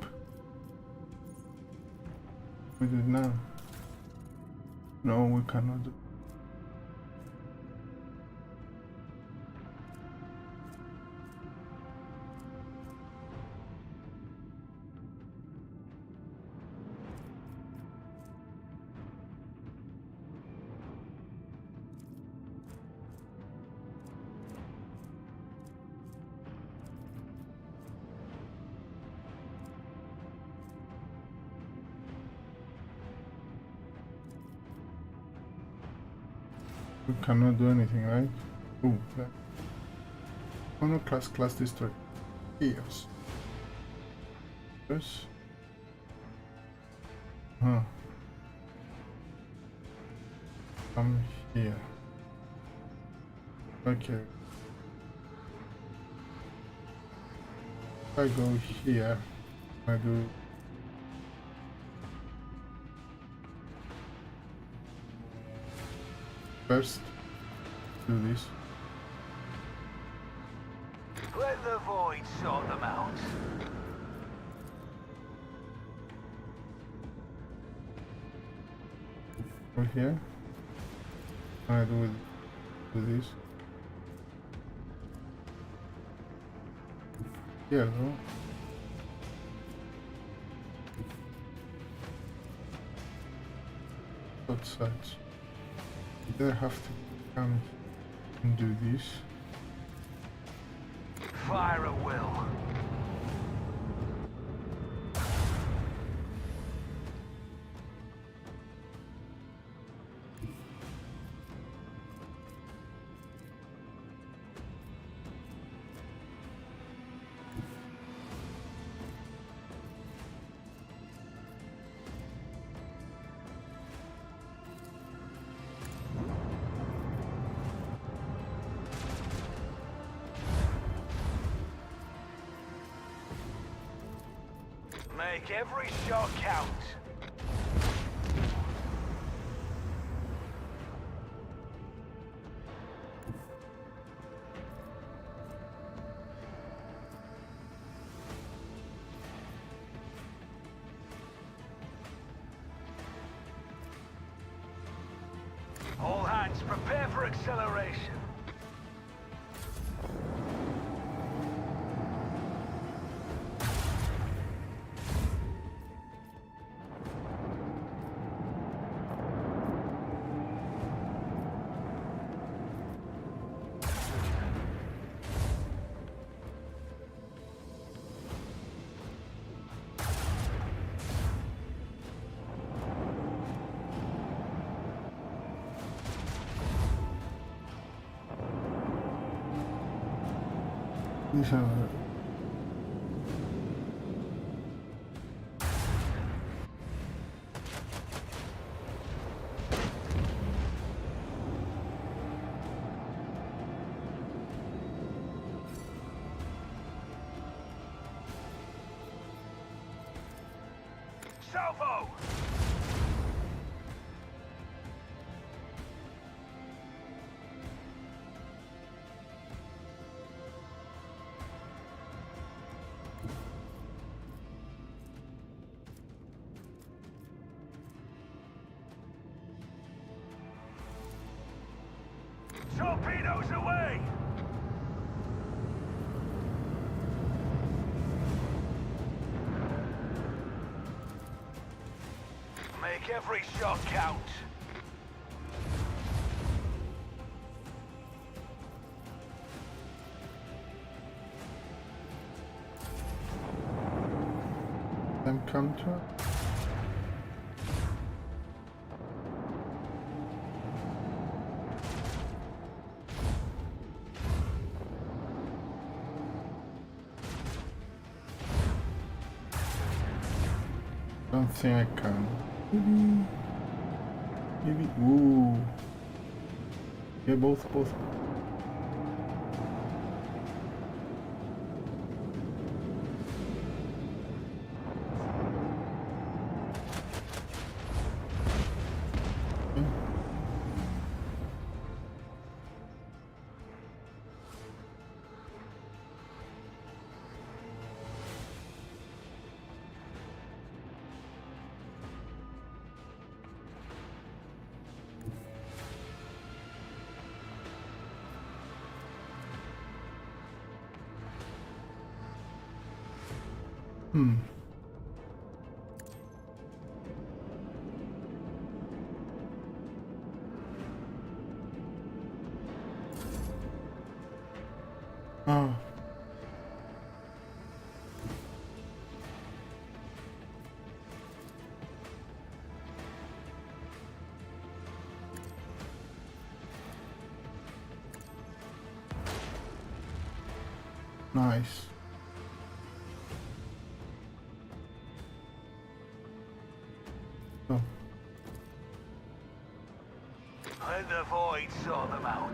[SPEAKER 1] We did now. No, we cannot do. We cannot do anything, right? Oh, that. Honor class destroyed. Chaos. Yes. Huh. Come here. Okay. If I go here, I do. First, do this.
[SPEAKER 3] Let the void sort them out.
[SPEAKER 1] Over here. I do this. Here, though. Both sides. Either have to come and do this.
[SPEAKER 3] Fire at will. Make every shot count. All hands, prepare for acceleration.
[SPEAKER 1] These are
[SPEAKER 3] Salvo! Torpedoes away! Make every shot count.
[SPEAKER 1] them counter. Don't think I can. Maybe. Ooh. Yeah, both. Oh. Nice. Oh.
[SPEAKER 3] Let the void sort them out.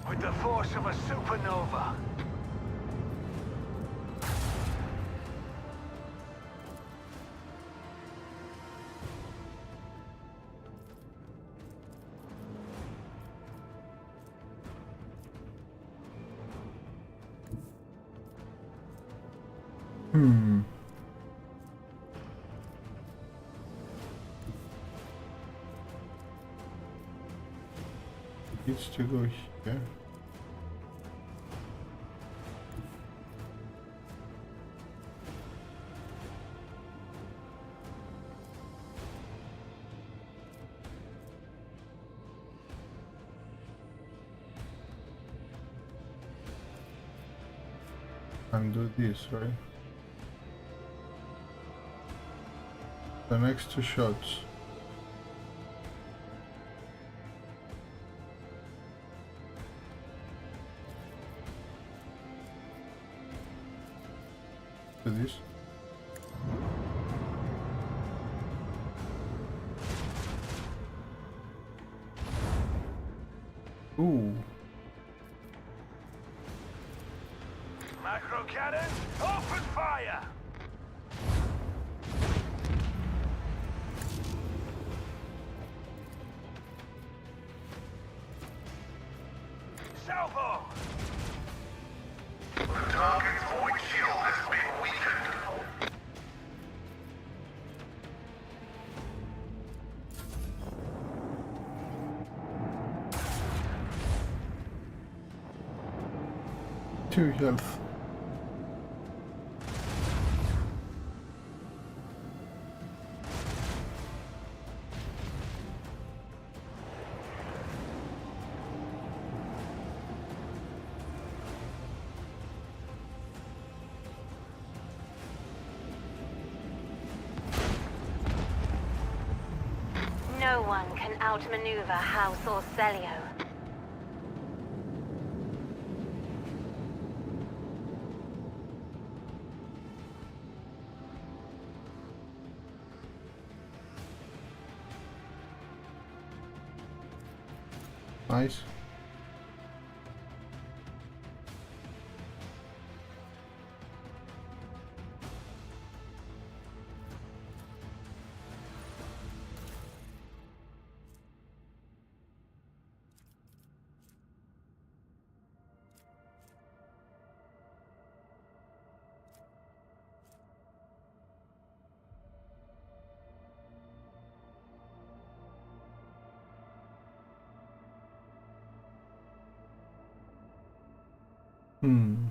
[SPEAKER 3] With the force of a supernova.
[SPEAKER 1] Needs to go here. And do this, right? The next two shots. Do this. Ooh.
[SPEAKER 3] Macro cannon, open fire! Salvo!
[SPEAKER 7] The target's void shield has been weakened.
[SPEAKER 1] Two health.
[SPEAKER 4] No one can outmaneuver House Orcelio.
[SPEAKER 1] Nice. Hmm.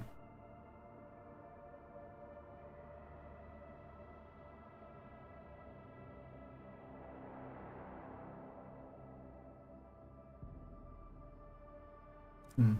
[SPEAKER 1] Hmm.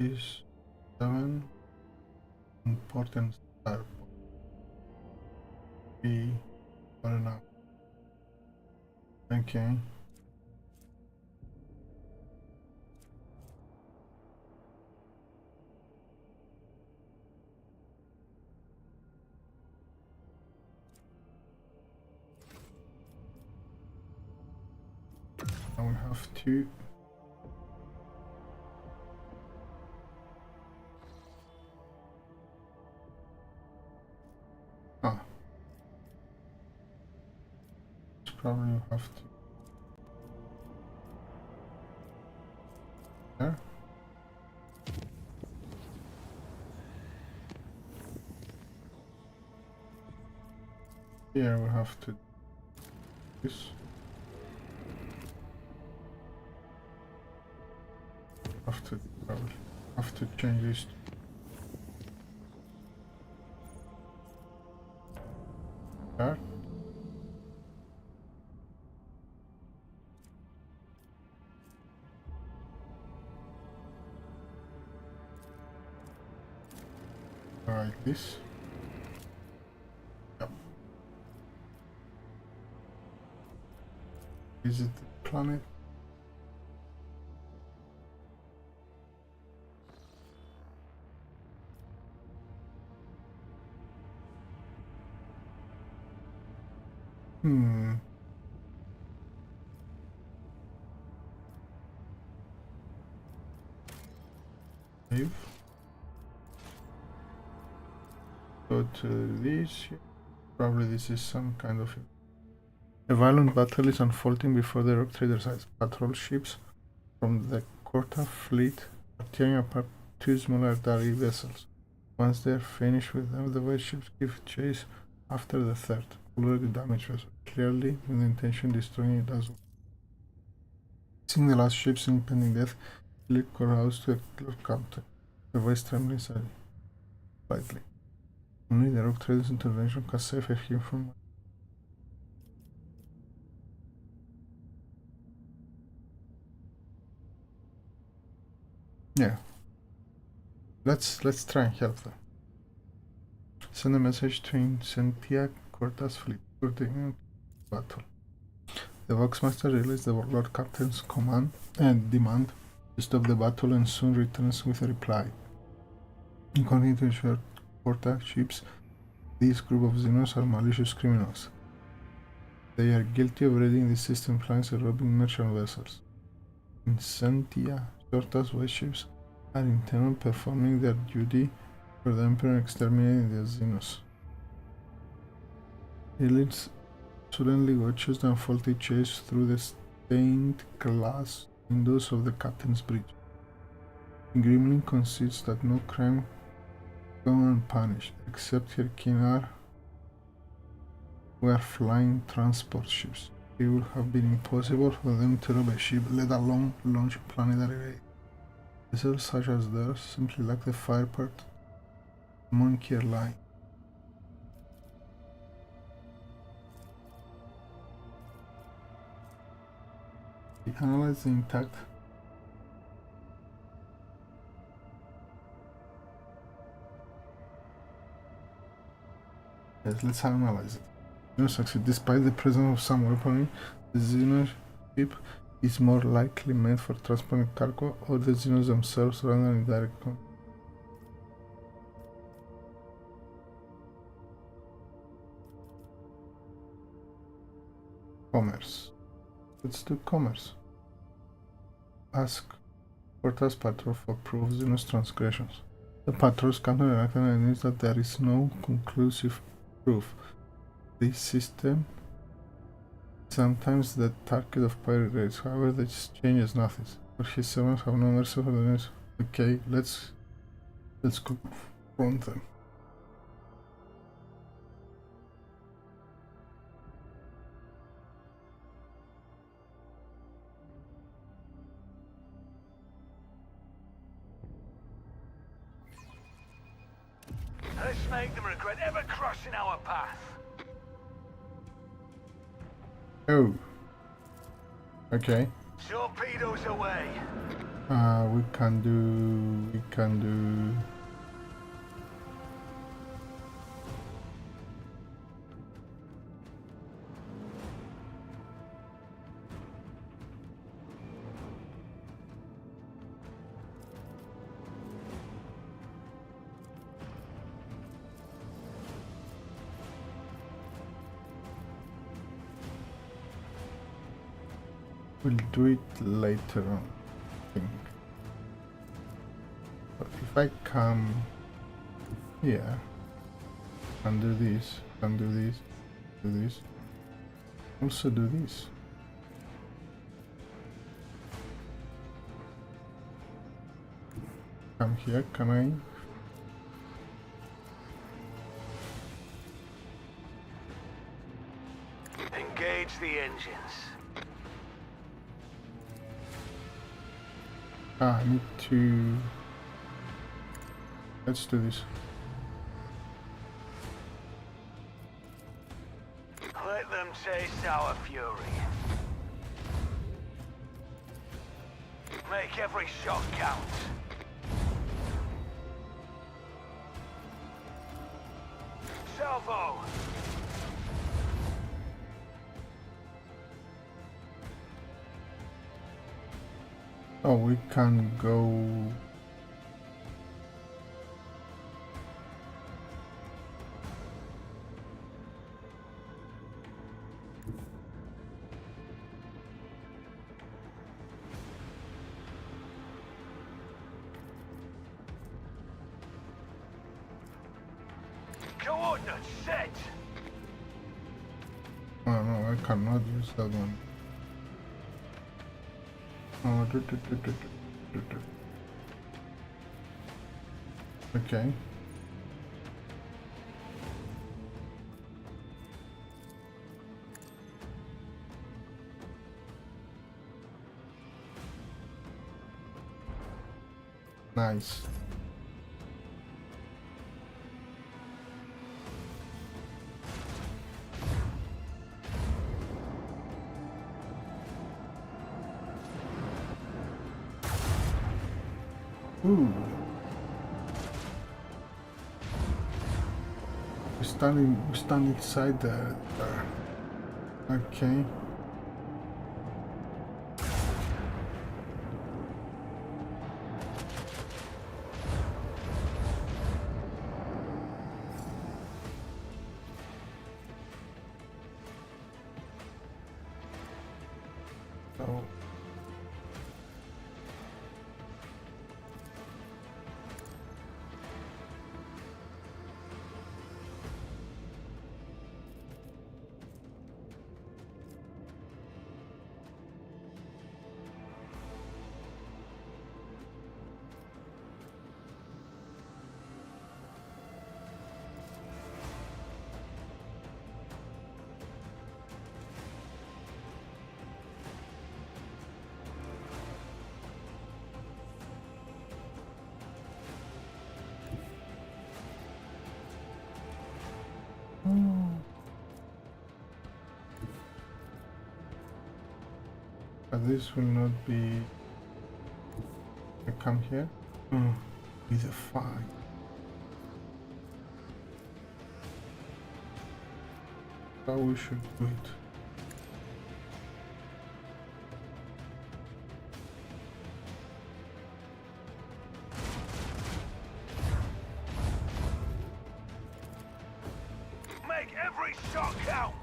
[SPEAKER 1] Is 7 important star be for now. Okay. Now we have two. Ah. Probably have to. There. Here we have to do this. Probably have to change this. There. Like this. Yep. Visit the planet. Hmm. Save. Go to this. Probably this is some kind of a violent battle is unfolding before the rock traders' eyes. Patrol ships from the Corta fleet are tearing apart two smaller Dari vessels. Once they're finished with them, the white ships give chase after the third, already damaged vessel, clearly with the intention of destroying it as well. Seeing the last ship's impending death, Philip roused to a close captain, the voice trembling slightly. Only the rock traders' intervention can save him from. Yeah. Let's try and help them. Send a message to Incentia Cortas Fleet for the battle. The Voxmaster relays the Lord Captain's command and demand to stop the battle and soon returns with a reply. According to short Porta ships, this group of xenos are malicious criminals. They are guilty of raiding the system flanks and robbing merchant vessels. Incentia Shorta's warships are intent on performing their duty for the Emperor and exterminating the xenos. Elites suddenly watches the unfolding chase through the stained glass windows of the captain's bridge. Grimly concedes that no crime go unpunished, except her keen were flying transport ships. It would have been impossible for them to rob a ship, let alone launch a planetary raid. Vessels such as theirs simply lack the firepower to monkey line. We analyze the intact Yes, let's analyze it. No succeed. Despite the presence of some weaponry, the xenos ship is more likely meant for transporting cargo or the xenos themselves rather than direct combat. Commerce. Let's do commerce. Ask Porta's patrol for proof of xenos transgressions. The patrol's captain recognizes that there is no conclusive proof. This system is sometimes the target of pirate raids, however this changes nothing. For his servants have no mercy for the news. Okay, let's confront them.
[SPEAKER 3] Let's make them regret ever crossing our path.
[SPEAKER 1] Oh. Okay.
[SPEAKER 3] Torpedoes away.
[SPEAKER 1] We can do. We'll do it later on, I think. But if I come here and do this, and do this, do this, also do this. Come here, can I?
[SPEAKER 3] Engage the engines.
[SPEAKER 1] I need to. Let's do this.
[SPEAKER 3] Let them taste our fury. Make every shot count. Salvo!
[SPEAKER 1] Oh, we can go.
[SPEAKER 3] Coordinates set!
[SPEAKER 1] Oh no, I cannot use that one. Oh, okay. Nice. Ooh. We stand inside there. Okay. So but this will not be. I come here with a fire. How we should do it.
[SPEAKER 3] Make every shot count!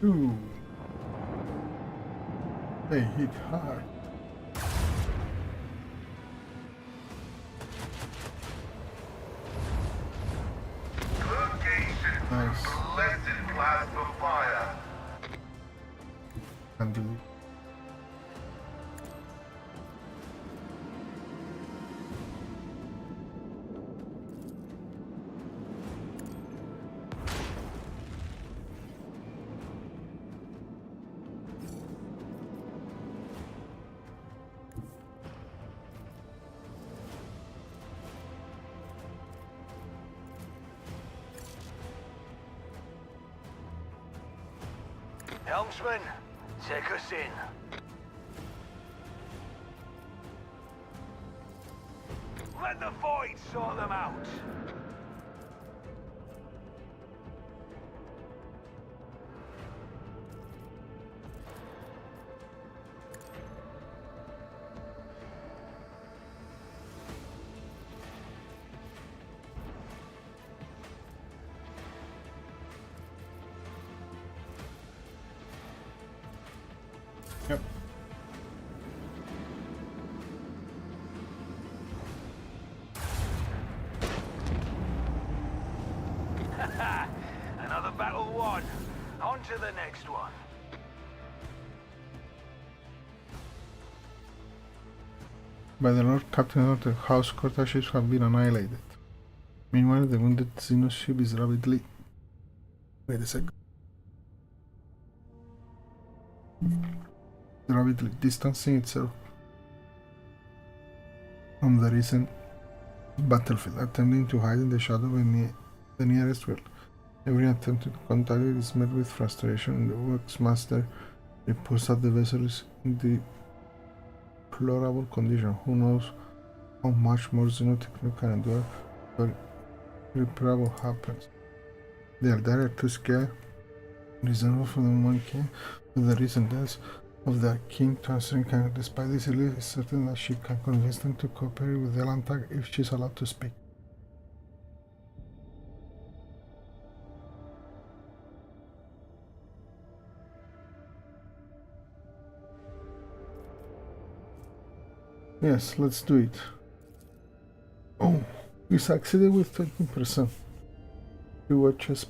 [SPEAKER 1] Ooh. They hit hard.
[SPEAKER 7] Location.
[SPEAKER 1] Nice.
[SPEAKER 7] Blessed plasma fire.
[SPEAKER 1] Can do it.
[SPEAKER 3] Helmsman, take us in. Let the void sort them out.
[SPEAKER 1] Yep.
[SPEAKER 3] Another battle won. On to the next one.
[SPEAKER 1] By the Lord Captain of the House, Corta ships have been annihilated. Meanwhile, the wounded xenos ship is rapidly... Wait a second. Rapidly distancing itself from the recent battlefield, attempting to hide in the shadow of the nearest world. Every attempted contact is met with frustration, and the works master reports that the vessel is in deplorable condition. Who knows how much more xenotechnic can endure before irreparable happens. They are directly scared, resentful for the monkey with the recent deaths of their king transferring Kang. Despite this, it is certain that she can convince them to cooperate with the Lantag if she is allowed to speak. Yes, let's do it. Oh, we succeeded with 13%. 2 watches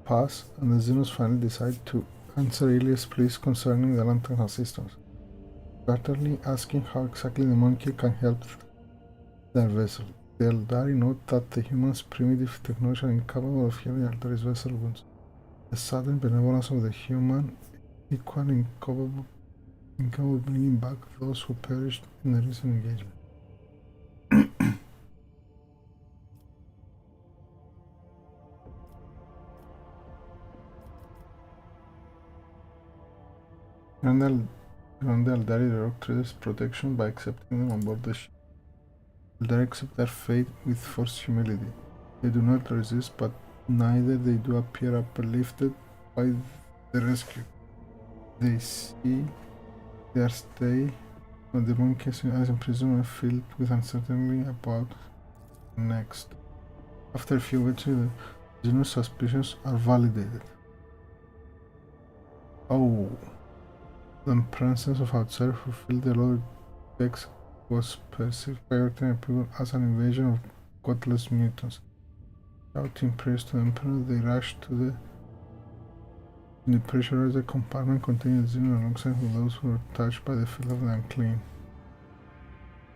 [SPEAKER 1] pass and the Xenos finally decide to answer Ilias' pleas concerning the lantern assistance, flatteringly asking how exactly the monkey can help their vessel. The Eldari note that the humans' primitive technology are incapable of healing Eldari's vessel wounds. The sudden benevolence of the human equally incapable of bringing back those who perished in the recent engagement. Grand Eldari direct traders protection by accepting them on board the ship. Eldari accept their fate with forced humility. They do not resist, but neither they do appear uplifted by the rescue. They see their stay on the monkey as imprisonment filled with uncertainty about next. After a few weeks, the xenos suspicions are validated. Oh, the presence of outsiders who filled the lower decks was perceived by ordinary people as an invasion of godless mutants. Shouting praise to the Emperor, they rushed to the pressurized compartment containing the xenos alongside those who were touched by the feel of the unclean.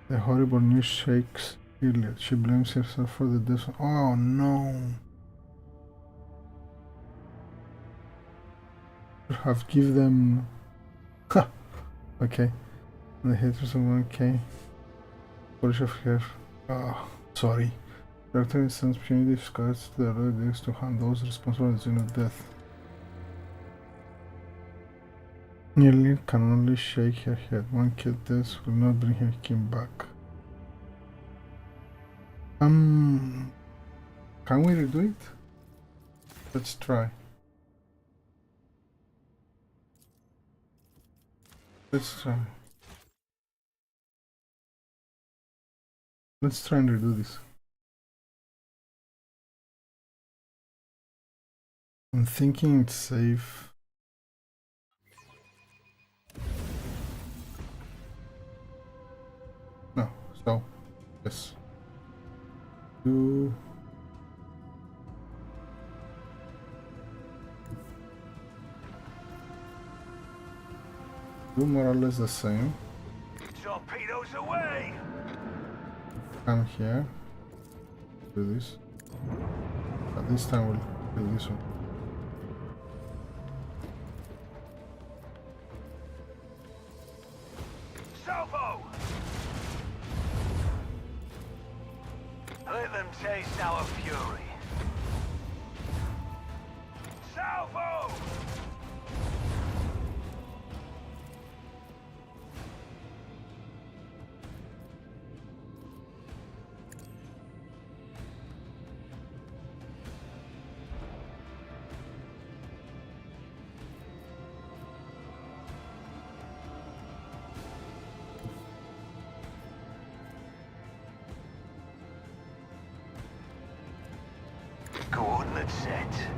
[SPEAKER 1] The horrible news shakes Iliad. She blames herself for the death. Oh no! Have give them. Okay. The haters of 1K. Polish of hair. Oh, sorry. Director sends punitive scars to the royal decks to hunt those responsible for the xeno death. Iliad can only shake her head. 1K deaths will not bring her king back. Can we redo it? Let's try. Let's try. Let's try and redo this. I'm thinking it's safe. No, so yes. Do more or less the same.
[SPEAKER 3] Torpedoes away!
[SPEAKER 1] Come here. Do this. But this time we'll kill this one.
[SPEAKER 3] Salvo! Let them taste our fury. Salvo! Coordinates set.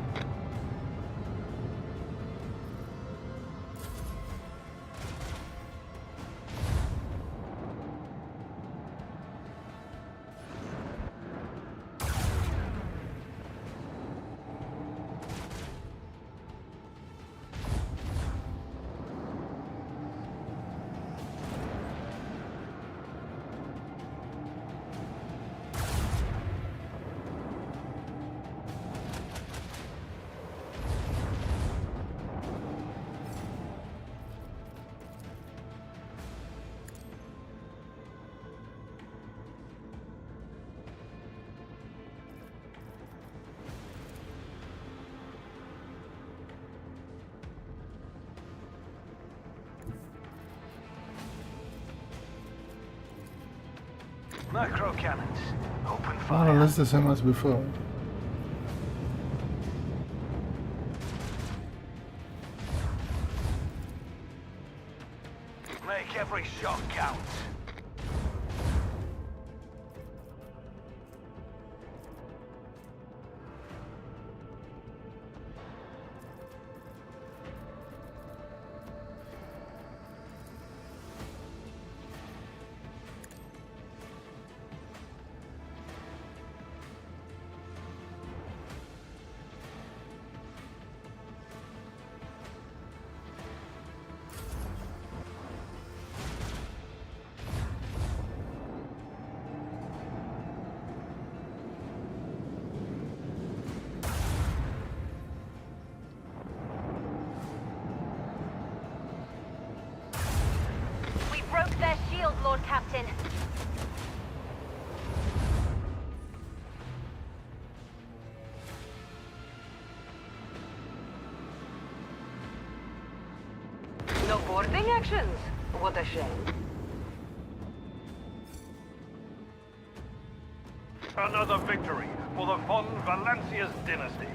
[SPEAKER 3] Micro cannons. Open
[SPEAKER 1] More
[SPEAKER 3] fire.
[SPEAKER 1] or less the same as before.
[SPEAKER 3] Make every shot count.
[SPEAKER 6] Sporting actions? What a shame.
[SPEAKER 3] Another victory for the von Valancia's dynasty.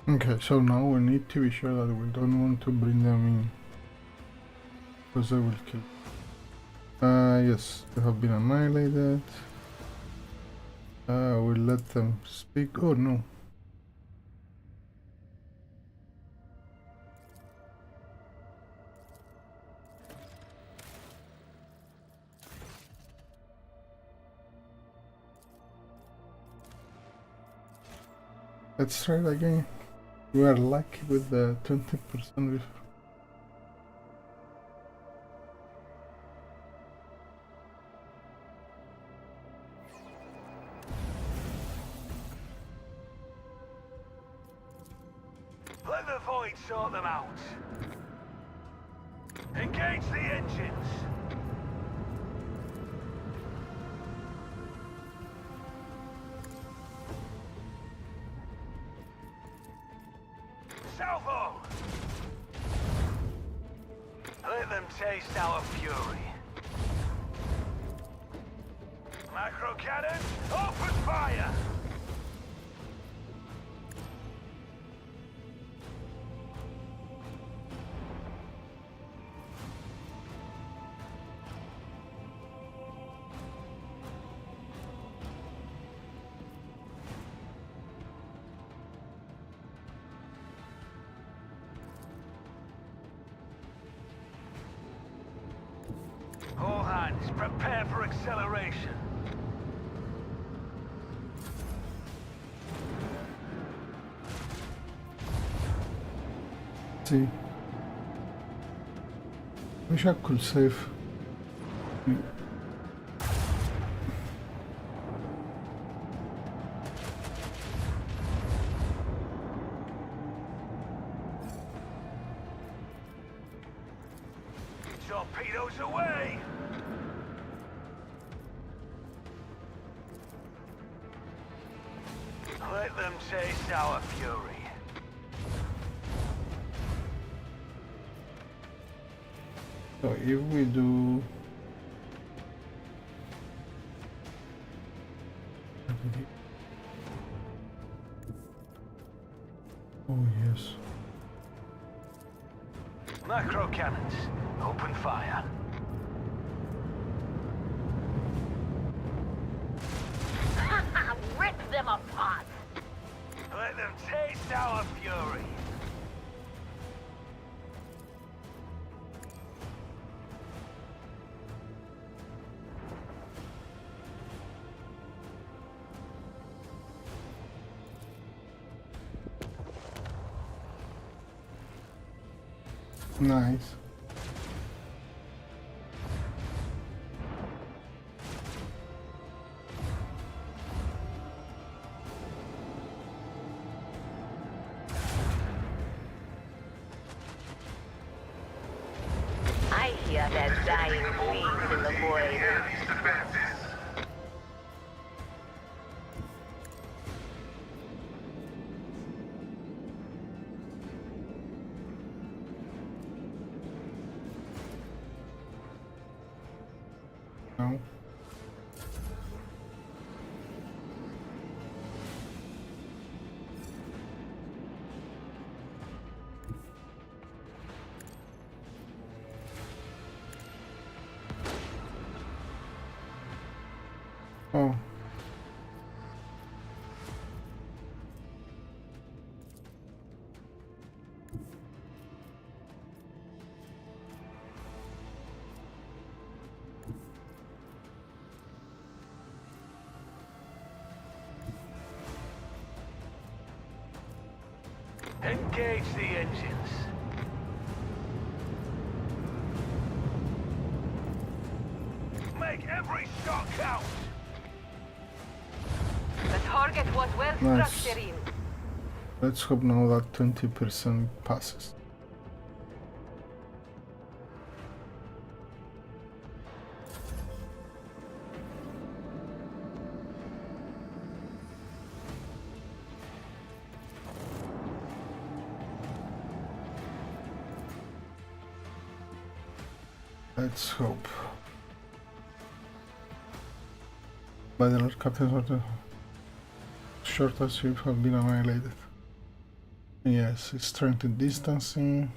[SPEAKER 1] Okay, so now we need to be sure that we don't want to bring them in, because they will kill. Yes, they have been annihilated. We'll let them speak. Oh no. Let's try it again. We are lucky with the 20%
[SPEAKER 3] Let the void sort them out. Engage the engines. Salvo! Let them taste our fury. Macro cannon, open fire! All hands, prepare for acceleration.
[SPEAKER 1] See. Wish I could save.
[SPEAKER 3] Torpedoes away! Let them taste our fury.
[SPEAKER 1] So if we do oh yes.
[SPEAKER 3] Macro cannons, open fire.
[SPEAKER 8] Rip them apart!
[SPEAKER 3] Let them taste our fury.
[SPEAKER 1] Nice.
[SPEAKER 8] I hear that dying breeze in the void.
[SPEAKER 7] Enemy's defenses.
[SPEAKER 1] No. Oh.
[SPEAKER 3] Engage the engines. Make every shot count.
[SPEAKER 6] The target was well
[SPEAKER 1] Nice.
[SPEAKER 6] struck, Serene.
[SPEAKER 1] Let's hope now that 20% passes. Let's hope. By the Lord Captain's order, shortest ships have been annihilated. Yes, it's trying to distancing.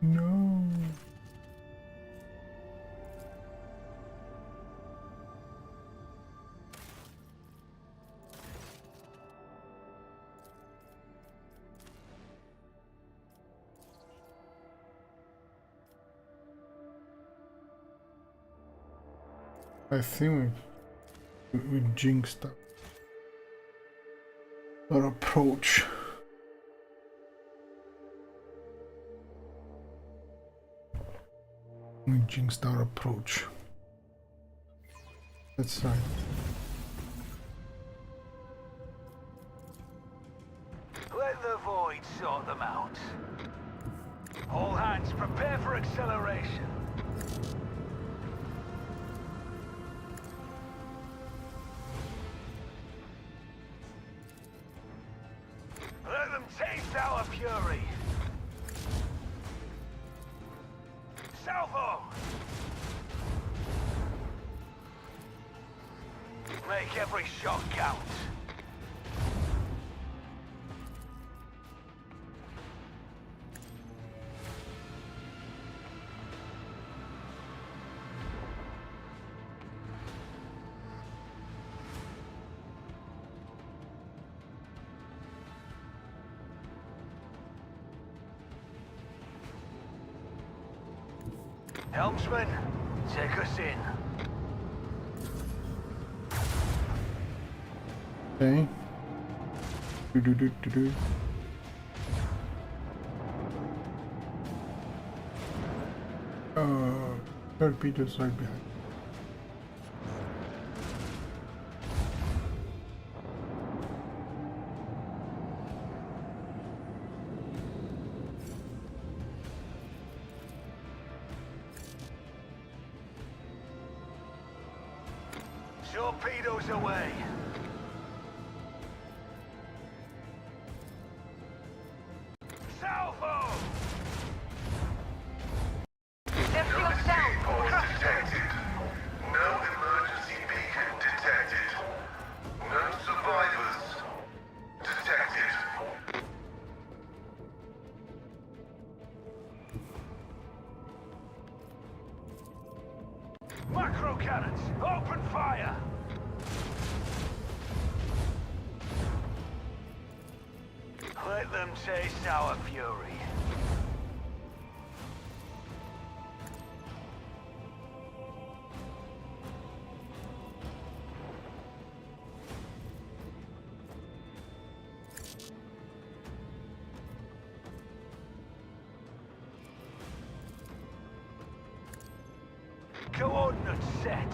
[SPEAKER 1] No. I think we jinxed our approach. We jinxed our approach. That's right.
[SPEAKER 3] Let the void sort them out. All hands prepare for acceleration. Let them taste our fury. Salvo! Make every shot count. Helmsman, take us in.
[SPEAKER 1] Okay. Do. Torpedoes right behind.
[SPEAKER 3] Torpedoes away. Salvo!
[SPEAKER 7] Escape pods detected. No emergency beacon detected. No survivors detected.
[SPEAKER 3] Macro cannons, open fire! Let them taste our fury. Coordinates set.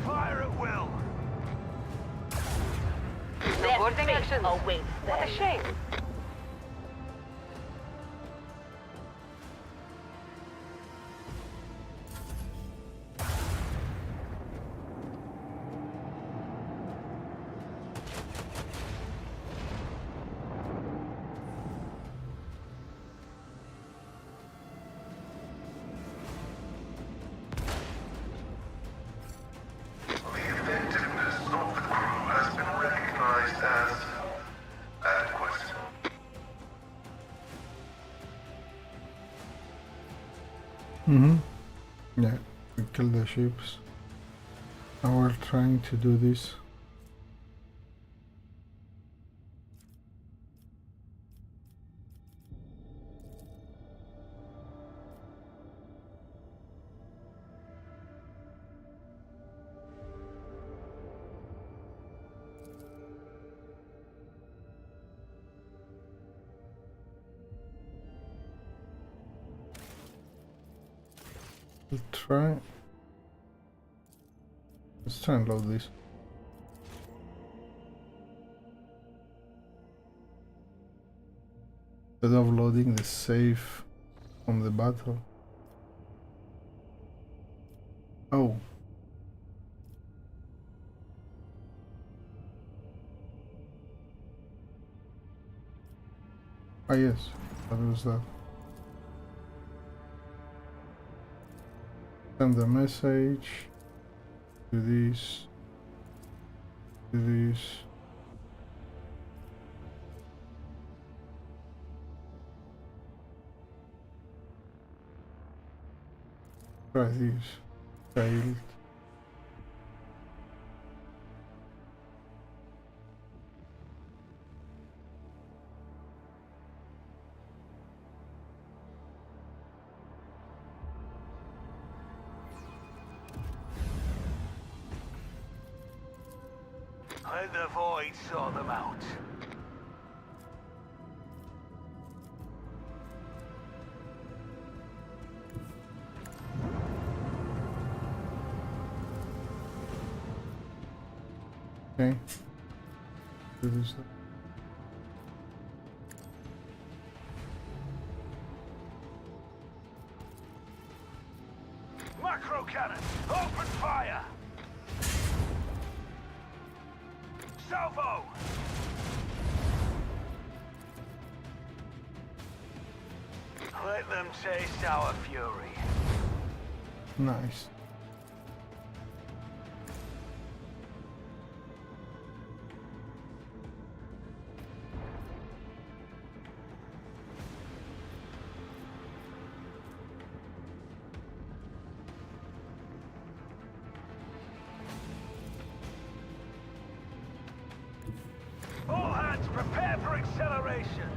[SPEAKER 3] Fire at will.
[SPEAKER 9] Reporting action. Oh wait, what a shame.
[SPEAKER 7] The effectiveness of the crew has been recognized as adequate.
[SPEAKER 1] Yeah, we killed the ships. Now we're trying to do this. We'll try. Let's try and load this. Instead of loading the save from the battle. Oh. Ah yes, what was that? Send the message. Do this. Do this. Try this. Failed.
[SPEAKER 3] Let the void sort them out.
[SPEAKER 1] Okay. Do this.
[SPEAKER 3] Macro cannon, open fire! Salvo! Let them taste our fury.
[SPEAKER 1] Nice.
[SPEAKER 3] All hands prepare for acceleration.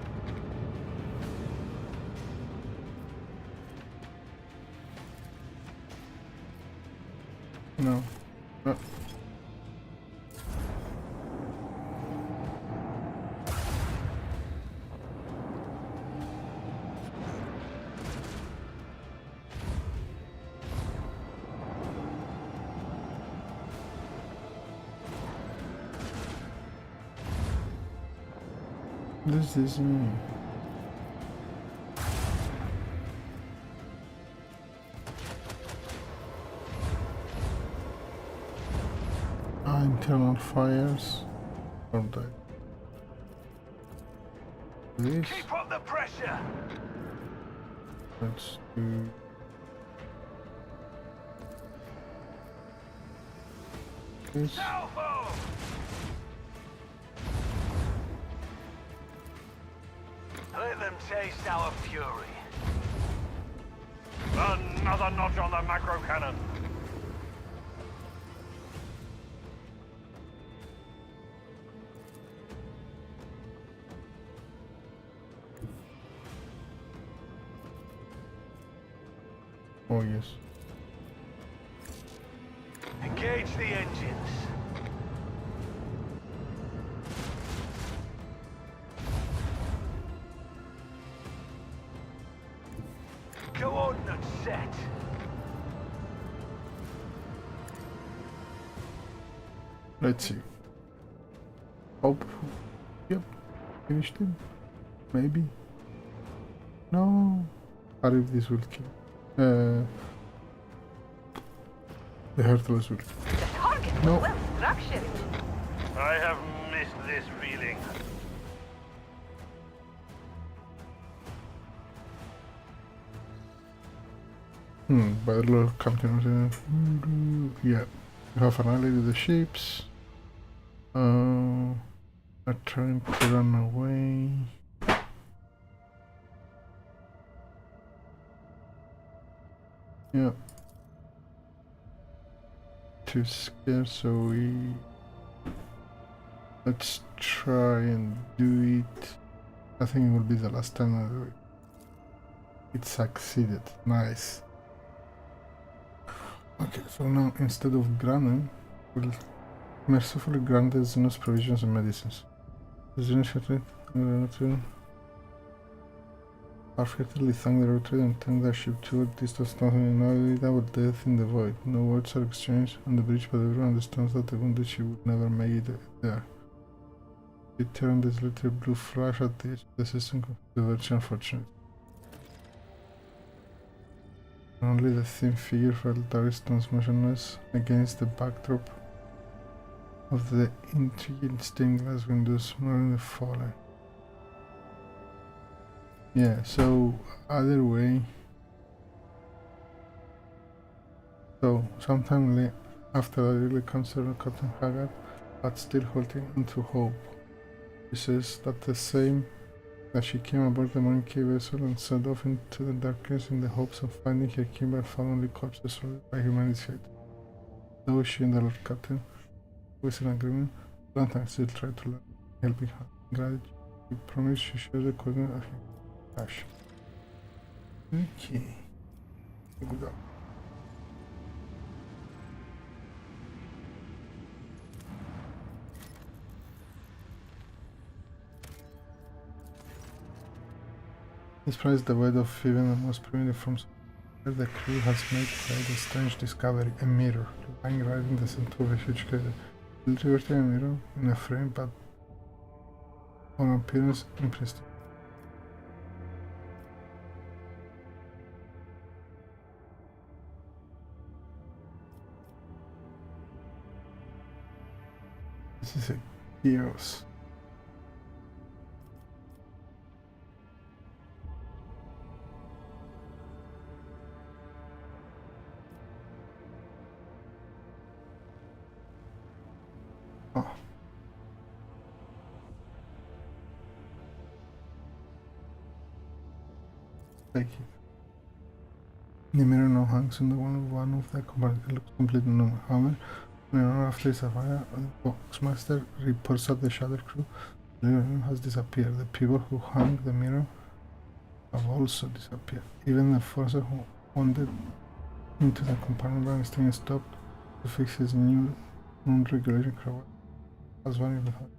[SPEAKER 1] No. This is me. Internal fires. Or die. This.
[SPEAKER 3] Keep up the pressure.
[SPEAKER 1] Let's do. This.
[SPEAKER 3] Salvo! Let them taste our fury. Another notch on the macro cannon.
[SPEAKER 1] Oh yes.
[SPEAKER 3] Engage the engines. Coordinates set.
[SPEAKER 1] Let's see. Hope. Yep. Finished him. Maybe. No. Or if this will kill. The heretical will.
[SPEAKER 9] The target was
[SPEAKER 1] No.
[SPEAKER 9] well structured.
[SPEAKER 3] I have missed this feeling.
[SPEAKER 1] By the Lord Captain. Yeah. We have annihilated the ships. Are trying to run away. Yeah. Too scared, so we... Let's try and do it. I think it will be the last time I do it. It succeeded. Nice. Okay, so now instead of granting, we'll mercifully grant the xenos provisions and medicines. The xenos perfectly thank the retreat and thank their ship toward distance nothing and now our death in the void. No words are exchanged on the bridge, but everyone understands that the wounded ship would never make it there. It turned this little blue flash at the edge of the system, the virtue unfortunate. Only the thin figure felt Daristan's motionless against the backdrop of the intriguing stained glass windows, smothering the fallen. Yeah, so either way, so sometime after I really considered Captain Haggard, but still holding onto hope. She says that the same that she came aboard the monkey vessel and set off into the darkness in the hopes of finding her kimber found only corpses surrounded by humanity. Though she and the Lord Captain was in agreement, Valentine still tried to learn, helping her. In gratitude, she promised she shared the coordinate of her cash. Okay. Good job. Despite the weight of even the most primitive forms of the crew has made quite a strange discovery, a mirror, lying right in the center of a huge crater. Literally a mirror in a frame, but on appearance interesting. This is a chaos. Oh. Take it. The mirror now hangs on the wall of one of the compartments. It looks completely normal. However, an hour after its fire, the Boxmaster reports that the Shadow Crew has disappeared. The people who hung the mirror have also disappeared. Even the forcer who wandered into the compartment by mistake stopped to fix his new non-regulation cravat has vanished without.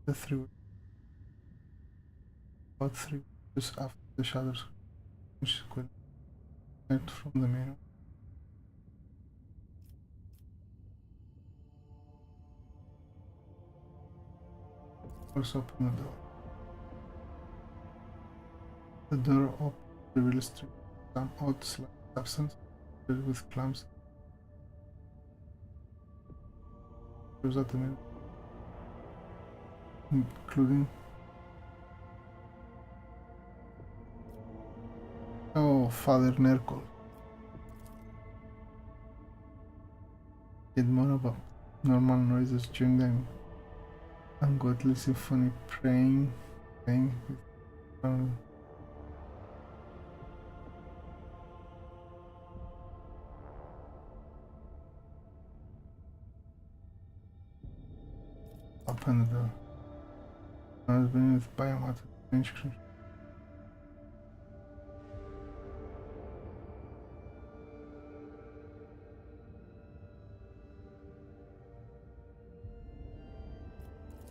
[SPEAKER 1] The about 3 years after the shadows consequently from the mirror. Also open the door. The door opens reveals some odd slime substance filled with clumps. Shows at the mirror, including Father Nerkol. Yet more about normal noises during the ungodly symphony playing with open the door. I was being with biomatter strange creature.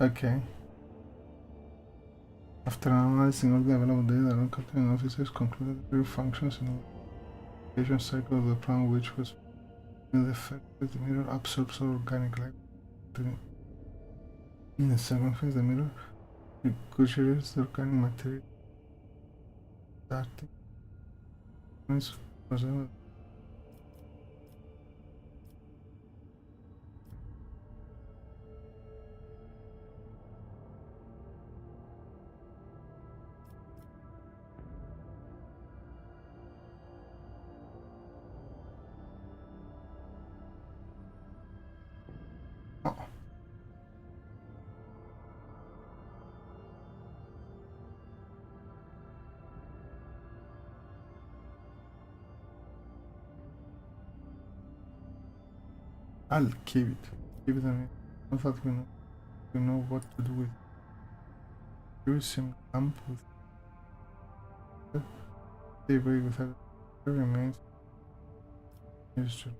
[SPEAKER 1] Okay. After analyzing all the available data, the Captain and officers concluded the very functions in the creation cycle of the plant, which was the effect that the mirror absorbs all organic life. In the second phase, the mirror regurgitates the organic material, starting was I'll keep it. Keep it. I thought we know what to do with it. Use some lamp with stay away with it. It remains useful.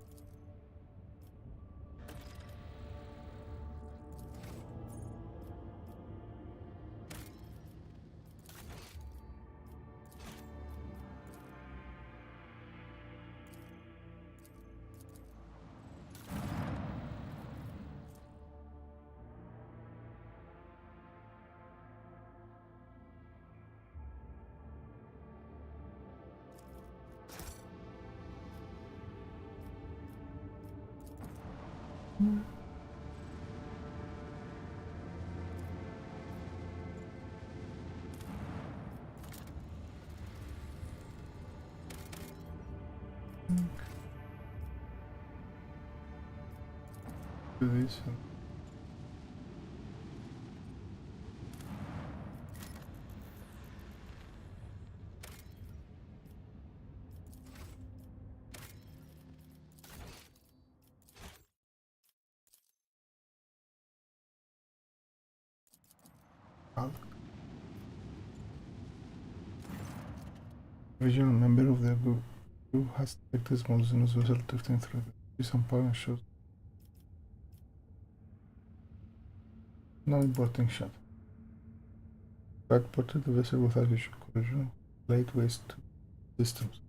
[SPEAKER 1] Do this. Original member of the group has detected small xenos vessel drifting through the some point and shows no importing shot. But ported the vessel with unusual collision late waste systems,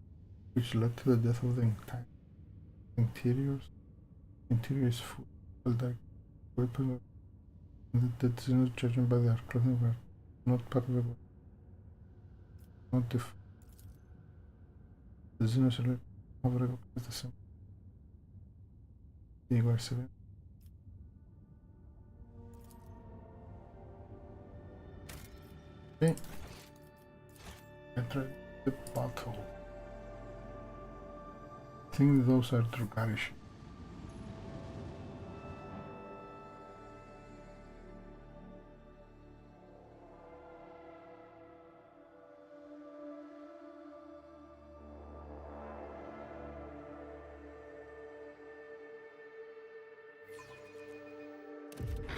[SPEAKER 1] which led to the death of the entire interiors. Interior is full like weapon and the dead xenos judged by their clothing were not part of the body. Not the xenos have recognized the same. They were 7. Okay. Enter the battle. I think those are Drugarish.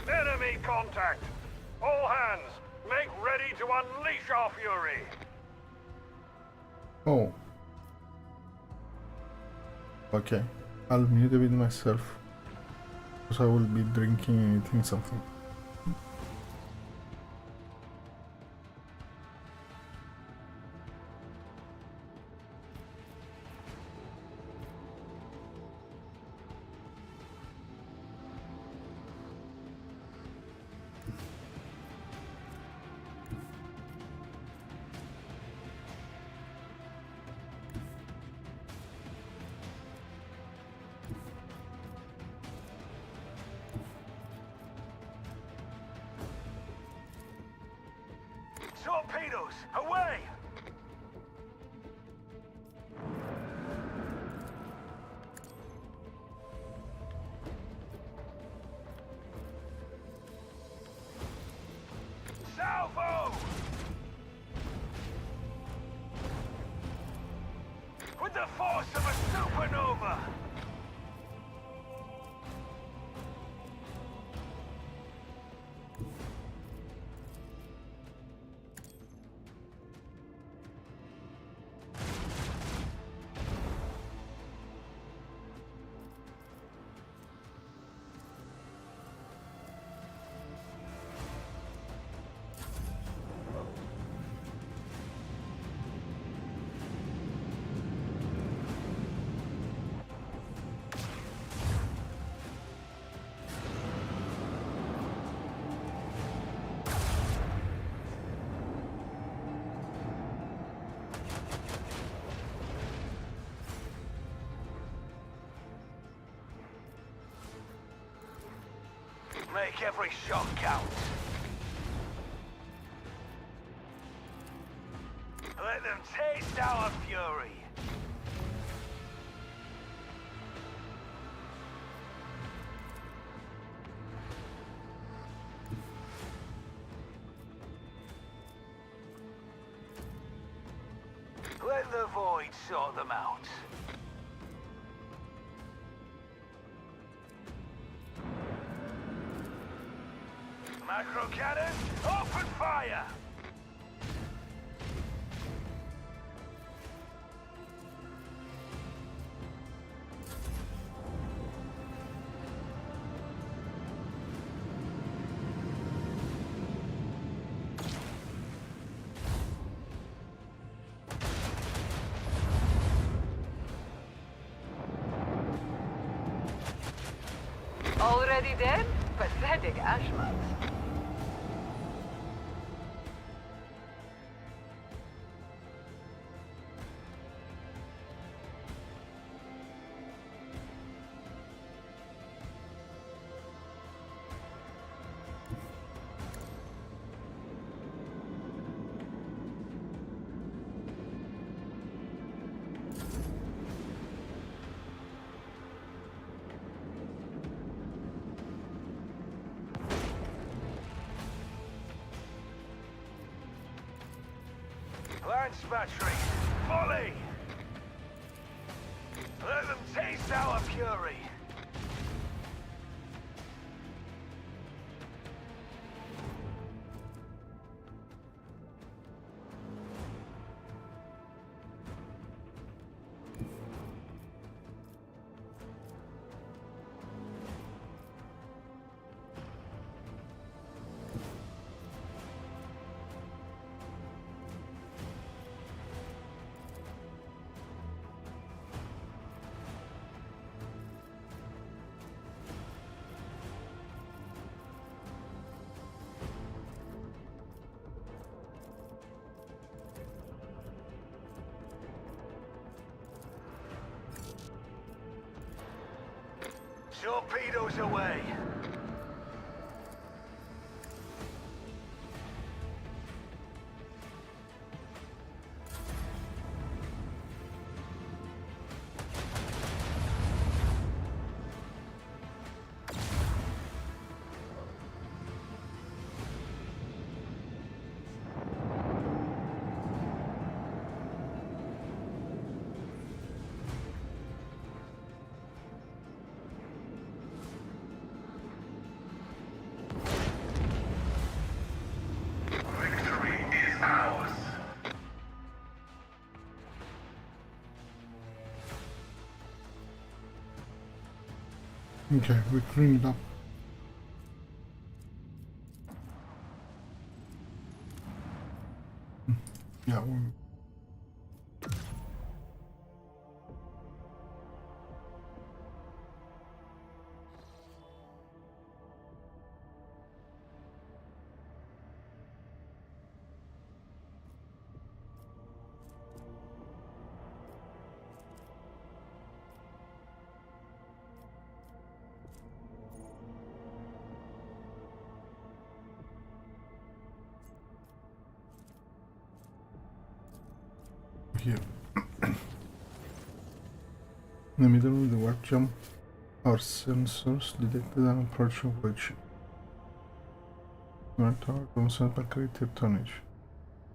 [SPEAKER 3] Enemy contact! All hands, make ready to unleash our fury!
[SPEAKER 1] Oh. Okay. I'll mute a bit myself. Because I will be drinking and eating something.
[SPEAKER 3] Torpedoes, away! Salvo! With the force of a supernova! Make every shot count. Let them taste our fury. Let the void sort them out. Macro cannon, open fire!
[SPEAKER 9] Already dead? Pathetic ashmuts.
[SPEAKER 3] Expanse battery. Volley! Let them taste our fury. Torpedoes away.
[SPEAKER 7] Victory is ours.
[SPEAKER 1] Okay, we clean it up. Yeah, here. In the middle of the warp jump, our sensors detected an approaching void ship. Our tower concerned by greater tonnage,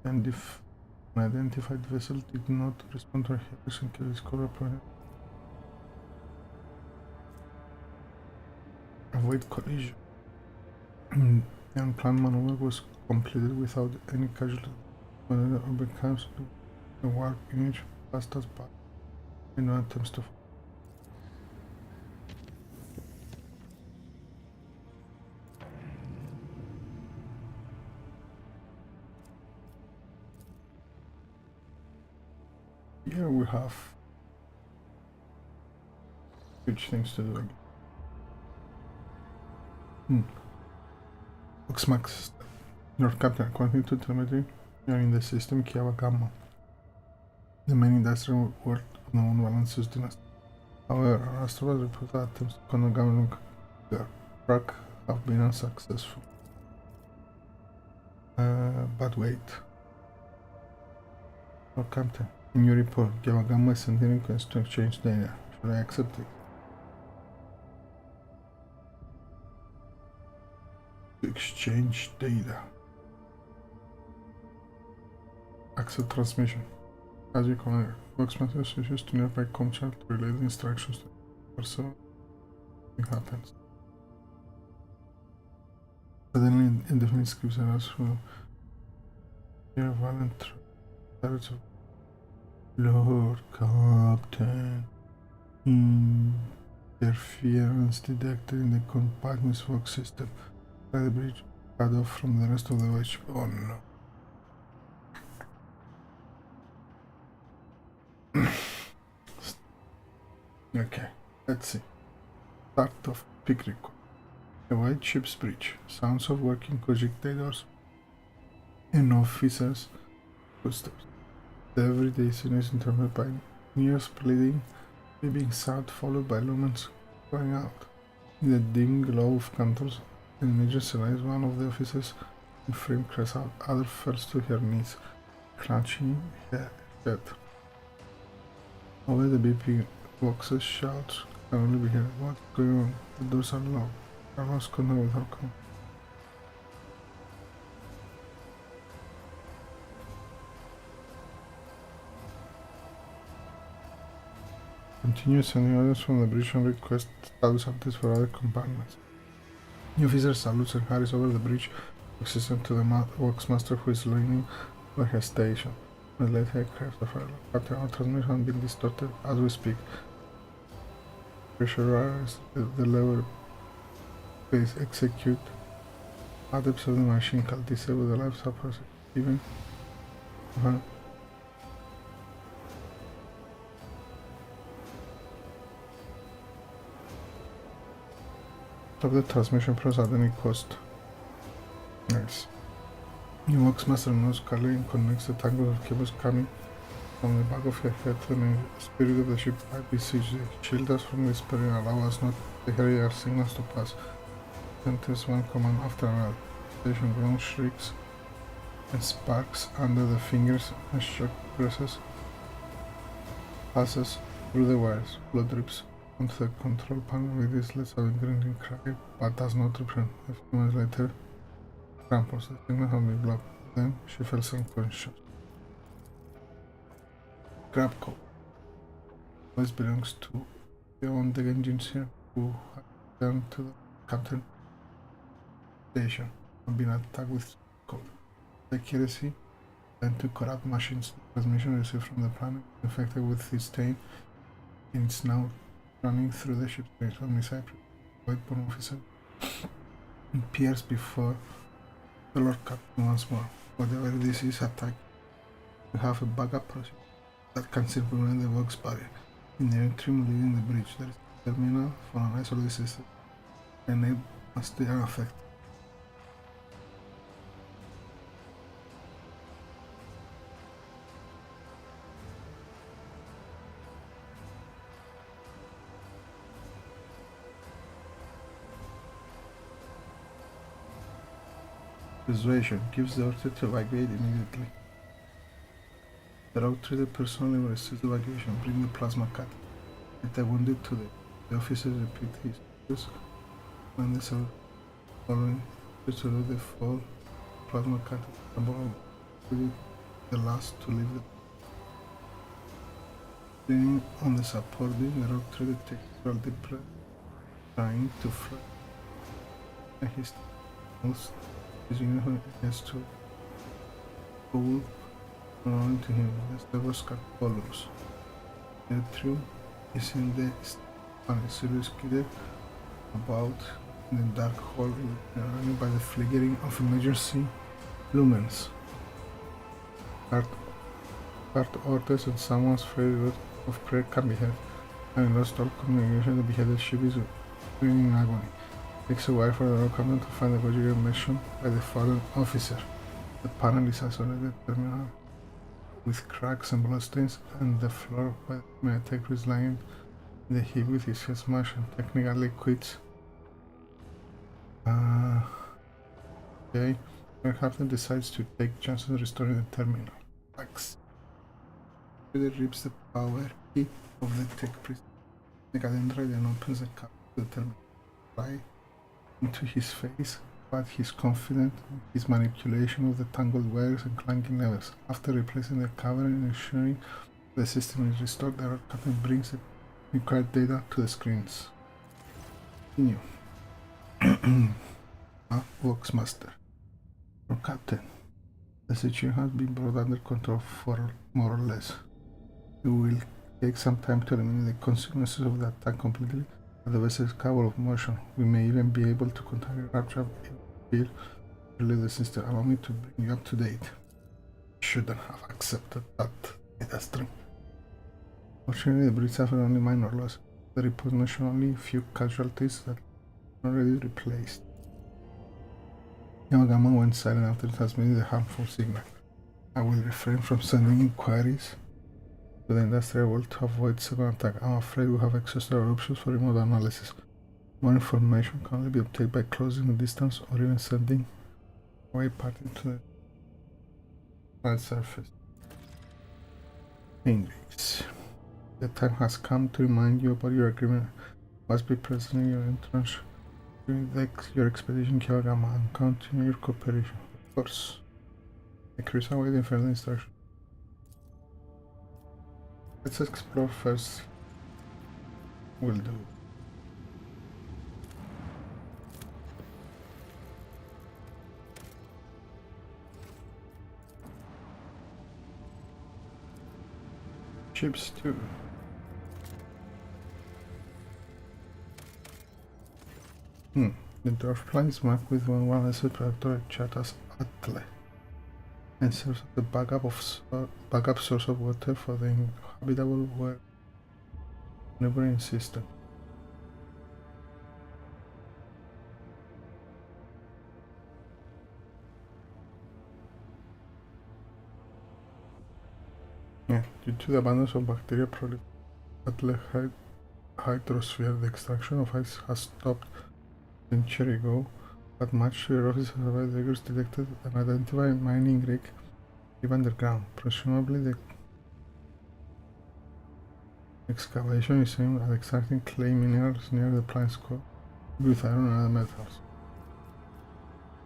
[SPEAKER 1] and if an identified vessel did not respond to our hails and kill its core opponent, avoid collision. The unplanned maneuver was completed without any casualties. When it becomes the warp image passed us by, and no attempts to. Here we have huge things to do again. Oxmax, your captain, according to telemetry, you are in the system Kiava Gamma, the main industrial world of the Moon Balances dynasty. However, our astrologers report that attempts to contact government track have been unsuccessful. But wait. Your captain, in your report, Kiava Gamma is sending requests to exchange data. Should I accept it? To exchange data. Accept transmission. As you command, Voxmaster switches to nearby com channel to relay the instructions to the person. Nothing happens. Suddenly, indefinite scripts are asked for your violent threats of Lord Captain. Interference detected in the compactness Vox system. By the bridge cut off from the rest of the voyage. Oh no. Okay, let's see. Start of peak record. A white ship's bridge. Sounds of working projectors and officers' footsteps. The everyday scene is interrupted by nears bleeding, being sound, followed by lumens going out. In the dim glow of candles, an emergency arrives. One of the officers in frame cries out. Other falls to her knees, clutching her head. Over the beeping boxes, shouts can only be heard. What's going on? The doors are locked. I lost contact with her com. Continue sending orders from the bridge and request status updates for other compartments. The officer salutes and hurries over the bridge, assistant to the worksmaster who is leaning over her station. The late aircraft of our transmission has been distorted as we speak. Pressurize the lever, please execute. Adepts of the machine can disable the life support even. Stop the transmission process at any cost. Nice. The worksmaster knows Carly and connects the tangles of cables coming from the back of her head to the spirit of the ship. I beseech thee, shield us from this peril and allow us not to hear our signals to pass. Enters one command after another. Station groans, shrieks, and sparks under the fingers and shock presses. Passes through the wires. Blood drips onto the control panel with this lets out a grinding cry, but does not return. A few minutes later, cramples. The signal has been blocked. Then she falls unconscious. Grab code. This belongs to the on-deck engineer who had returned to the captain station and been attacked with code. Accuracy then to corrupt machines. The transmission received from the planet infected with this stain and it's now running through the ship's range. Only Cyprus, white-born officer, appears before the Lord Captain once more. Whatever this is, attack. We have a backup procedure that can circumvent the Vox barrier. In the interim leaving the bridge, there is a terminal for an isolated system. The name must stay unaffected. Persuasion gives the order to evacuate immediately. The route trader personally will assist the evacuation. Bring the plasma cut. Get the wounded to the officers repeat his orders. When the cell following to do the fall plasma cut the last to leave the leaning on the support beam. The route trader takes several deep breaths, trying to fly. And his most his uniform has to hold on to him. The servos follows. The trio is in the Sirius Kidder about in the dark hall surrounded by the flickering of emergency lumens. Hard orders and someone's favorite of prayer can be heard. Having lost all communication, the beheaded ship is screaming in agony. Takes a while for the road captain to find the Voyager mentioned by the fallen officer. The panel is isolated terminal with cracks and bloodstains, and the floor where the Meditech is lying in the heap with his head smashed and technically quits. Okay. The captain decides to take chances restoring the terminal. Max. He rips the power key of the tech priest. The Cadendra then opens the cap to the terminal. Right into his face, but he's confident in his manipulation of the tangled wires and clanking levers. After replacing the cover and ensuring the system is restored, the captain brings the required data to the screens. Continue. Worksmaster. Captain, the situation has been brought under control for more or less. It will take some time to eliminate the consequences of the attack completely. At the vessel's capable of motion, we may even be able to contact your rapture in the system. Allow me to bring you up to date. Shouldn't have accepted that data stream. Fortunately, the bridge suffered only minor loss. The report mentioned only few casualties that are already replaced. Yamagama went silent after transmitting the harmful signal. I will refrain from sending inquiries to the industrial world to avoid second attack. I'm afraid we have exhausted our options for remote analysis. More information can only be obtained by closing the distance or even sending away party to the right surface. Hendrix. The time has come to remind you about your agreement. Must be present in your entrance during your expedition Kyogama and continue your cooperation. Of course. The crews are waiting for the instructions. Let's explore first Will do. Ships too. The dwarf planet is marked with one wireless preparatory chart as Atle and serves as the backup source of water for the inhabitable neighboring system. Due to the abundance of bacteria proliferation at the hydrosphere, the extraction of ice has stopped a century ago, but much to your office has survived. Diggers detected an identified mining rig deep underground. Presumably the excavation is aimed at extracting clay minerals near the planet's core with iron and other metals.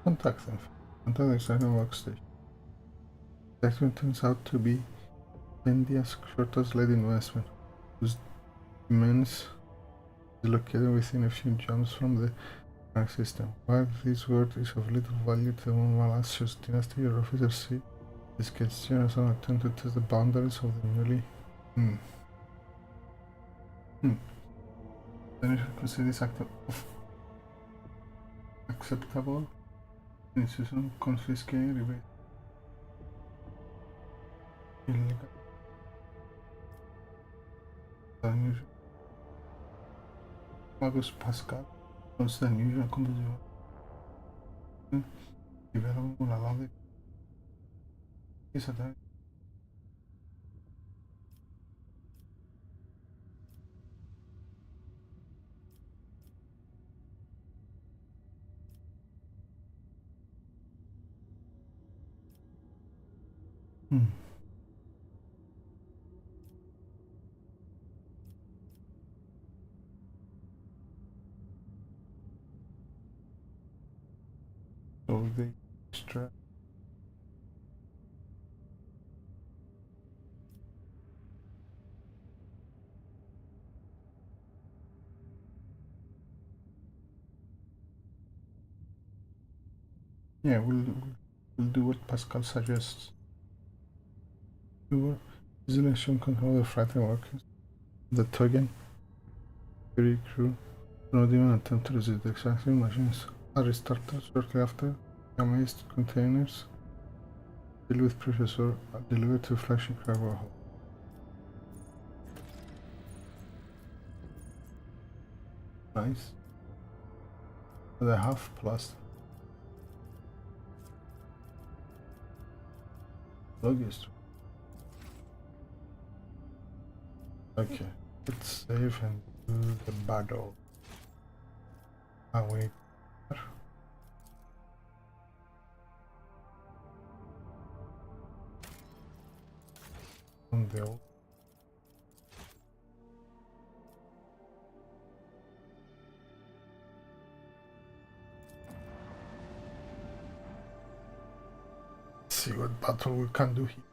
[SPEAKER 1] Contact them. Contact the extraction workstation. The extraction turns out to be India's shortest-led investment, whose immense is located within a few jumps from the rank system. While this word is of little value to the Malasius dynasty, your officers see this gesture as an attempt to test the boundaries of the newly. Then you should consider this act of acceptable institution confiscating rebate. Illegal. Unusual. Magus Pascal was the unusual composition. Development will allow the is a So they extract. Yeah, we'll do what Pascal suggests. Isolation control the frightened workers. The Togen Fury crew do not even attempt to resist the extraction machines are restarted shortly after. Amazed containers filled with precious ore are delivered to flagship cargo hold. Nice. The half plus logist. Okay, let's save and do the battle. Wait. On the old. Let's see what battle we can do here.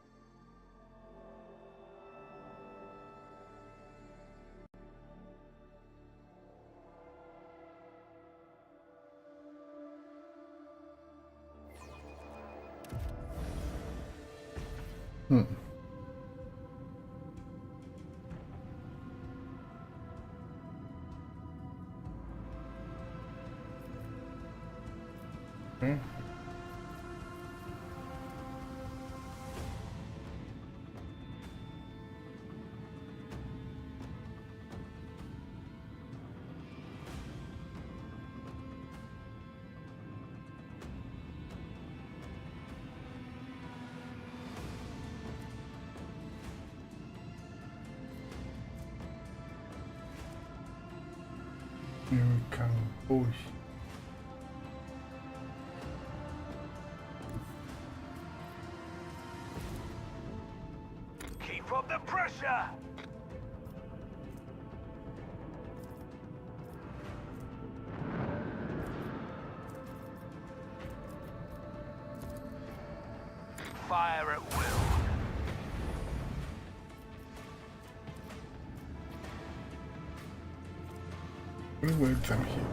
[SPEAKER 1] Here we can push.
[SPEAKER 3] Keep up the pressure! Fire at will.
[SPEAKER 1] We'll wait them here.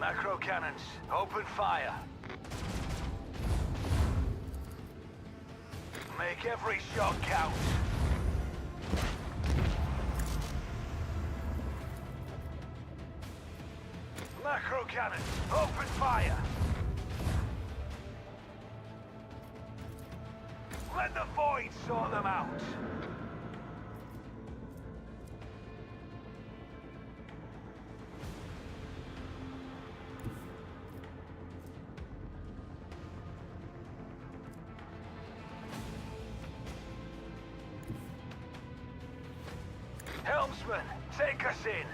[SPEAKER 3] Macro cannons, open fire. Make every shot count. Macro cannons, open fire. Let the void sort them out. Helmsman, take us in.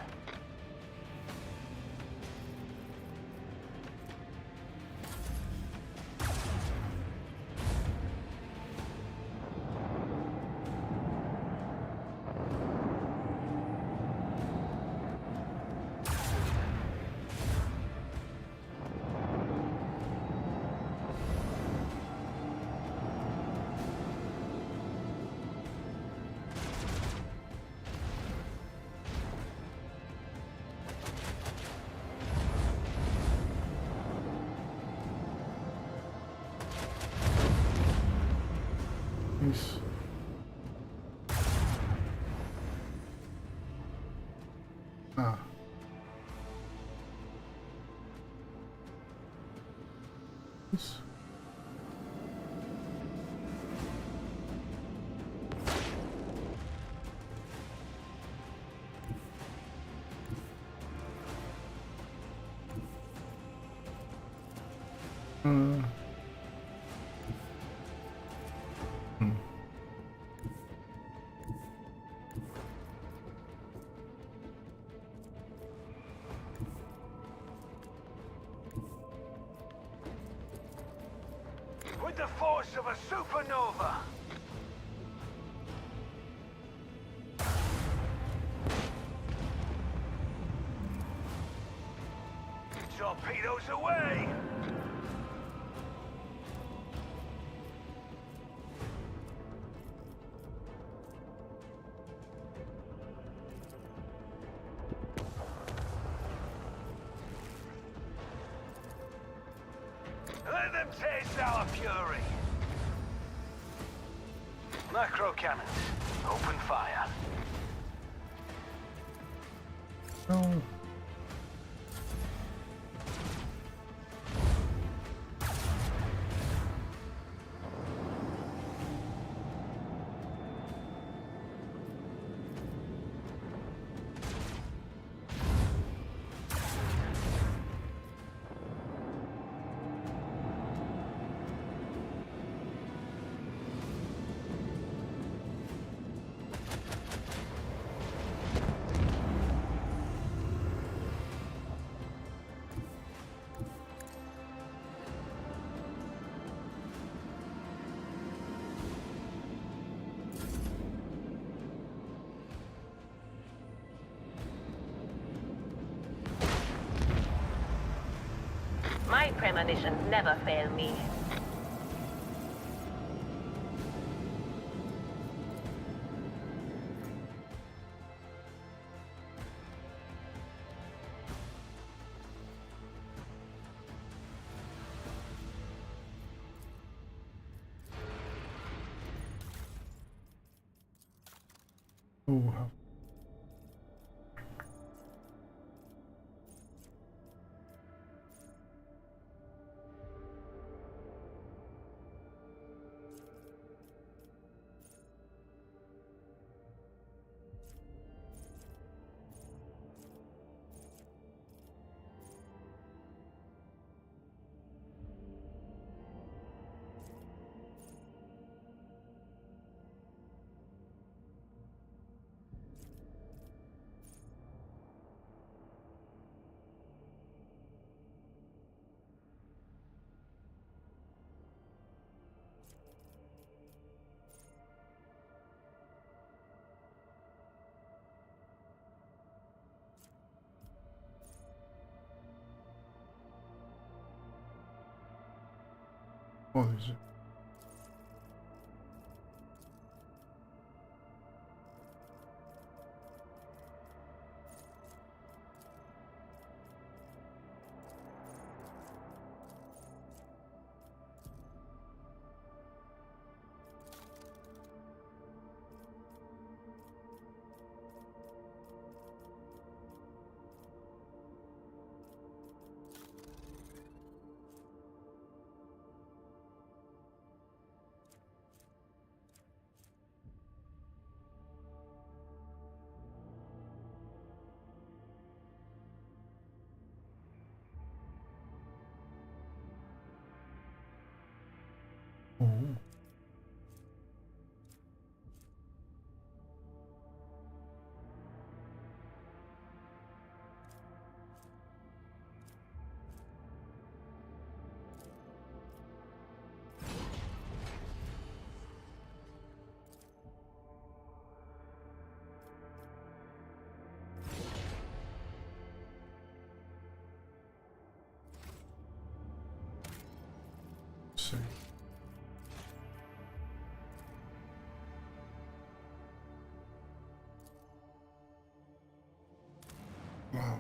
[SPEAKER 1] Nice. Ah. Nice. Hmm.
[SPEAKER 3] With the force of a supernova. Torpedoes away! Let them taste our fury! Macro cannons, open fire.
[SPEAKER 1] No.
[SPEAKER 10] My premonitions never fail me.
[SPEAKER 1] Oh, how what is it? Oh. See. Wow.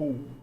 [SPEAKER 1] Oh.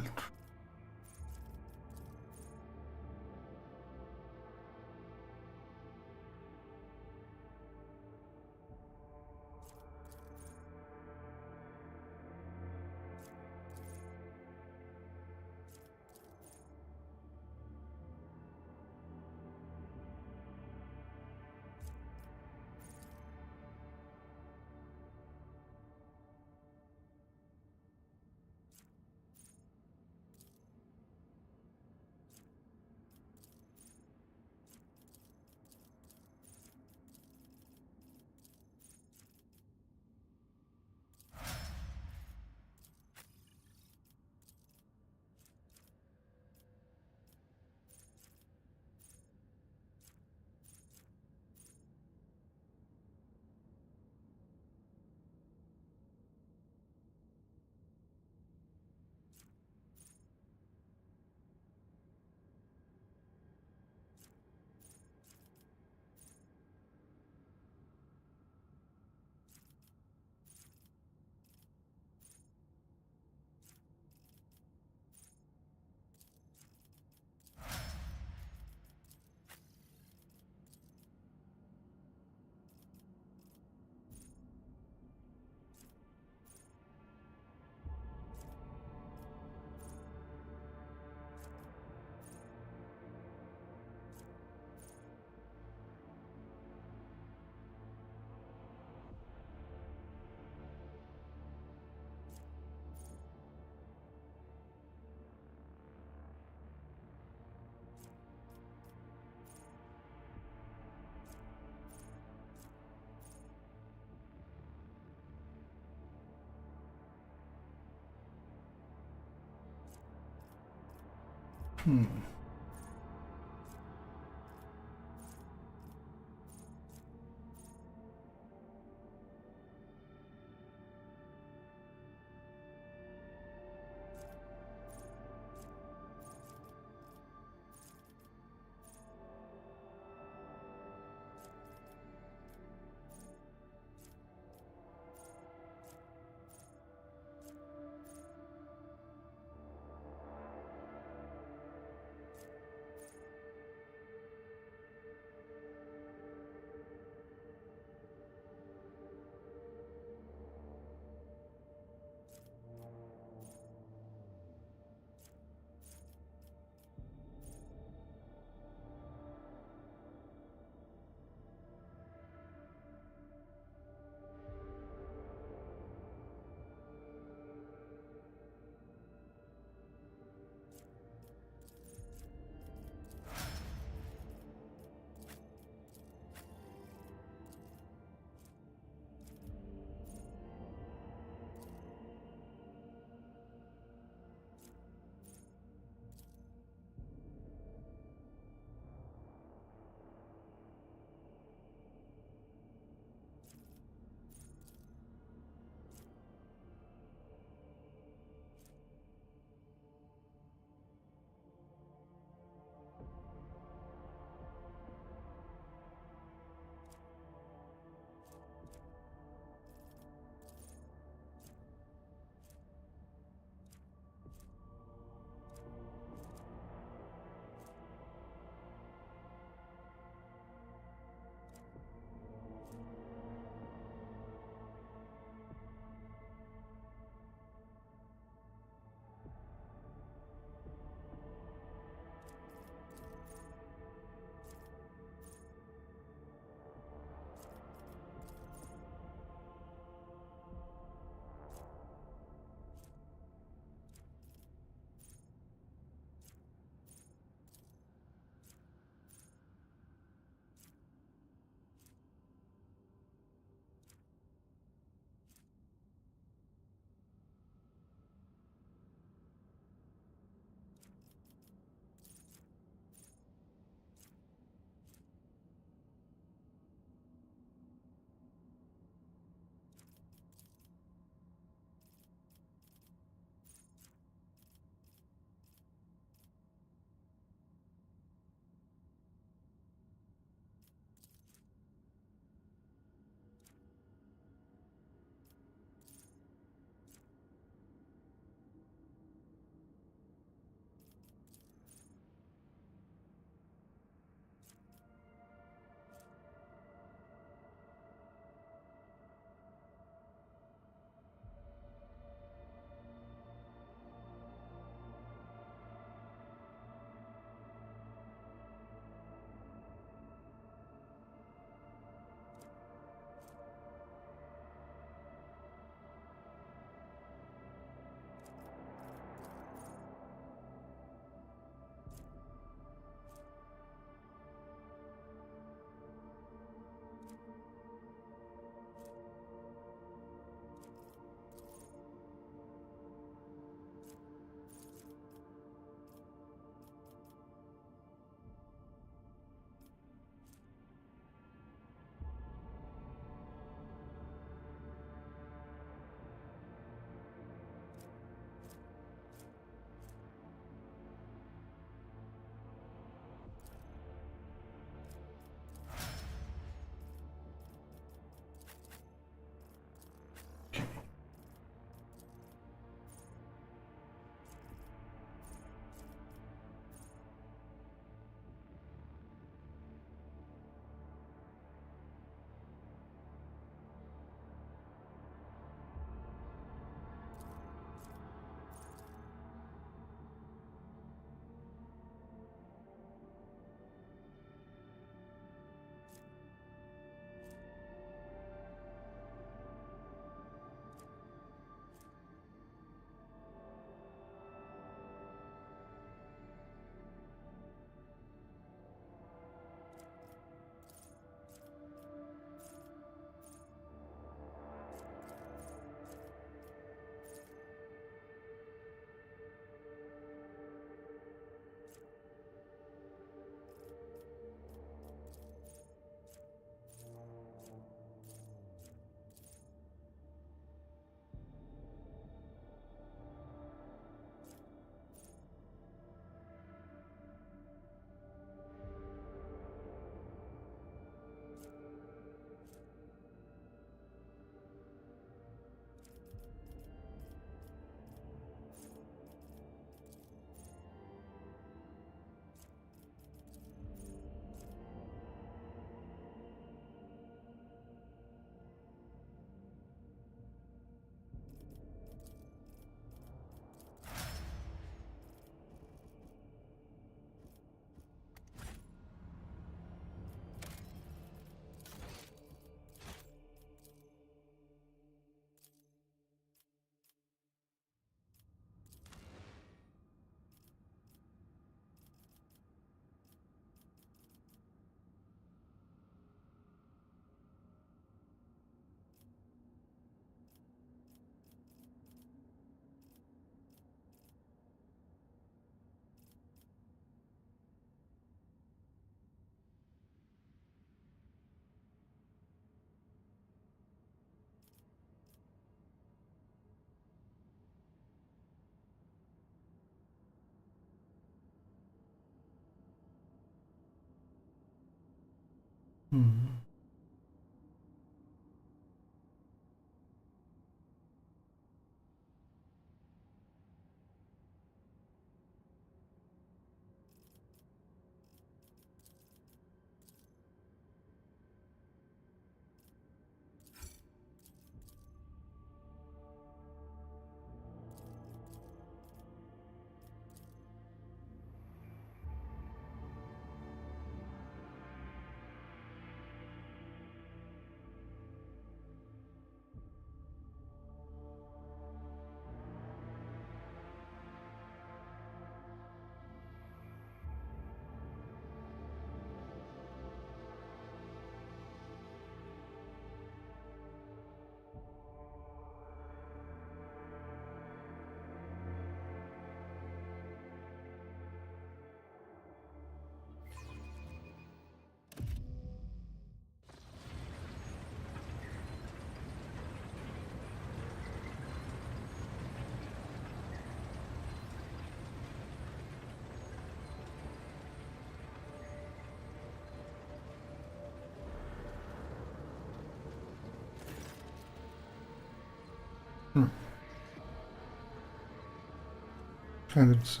[SPEAKER 1] Hendrix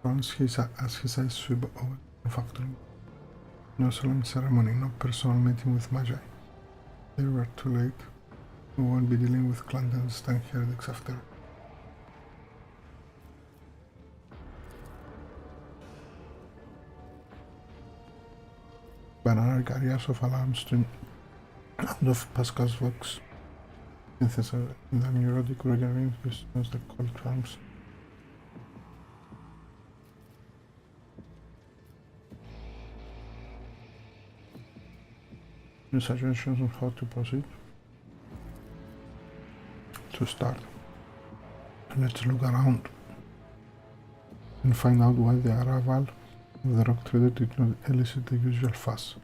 [SPEAKER 1] runs as his eyes sweep over the factory. No solemn ceremony, no personal meeting with Magi. They were too late. We won't be dealing with clandestine heretics after. Banana areas of alarms stream out of Pascal's vox. In the neurotic regains as the cold charms. Any suggestions on how to proceed? To start, let's look around and find out why the arrival of the rock trader did not elicit the usual fuss.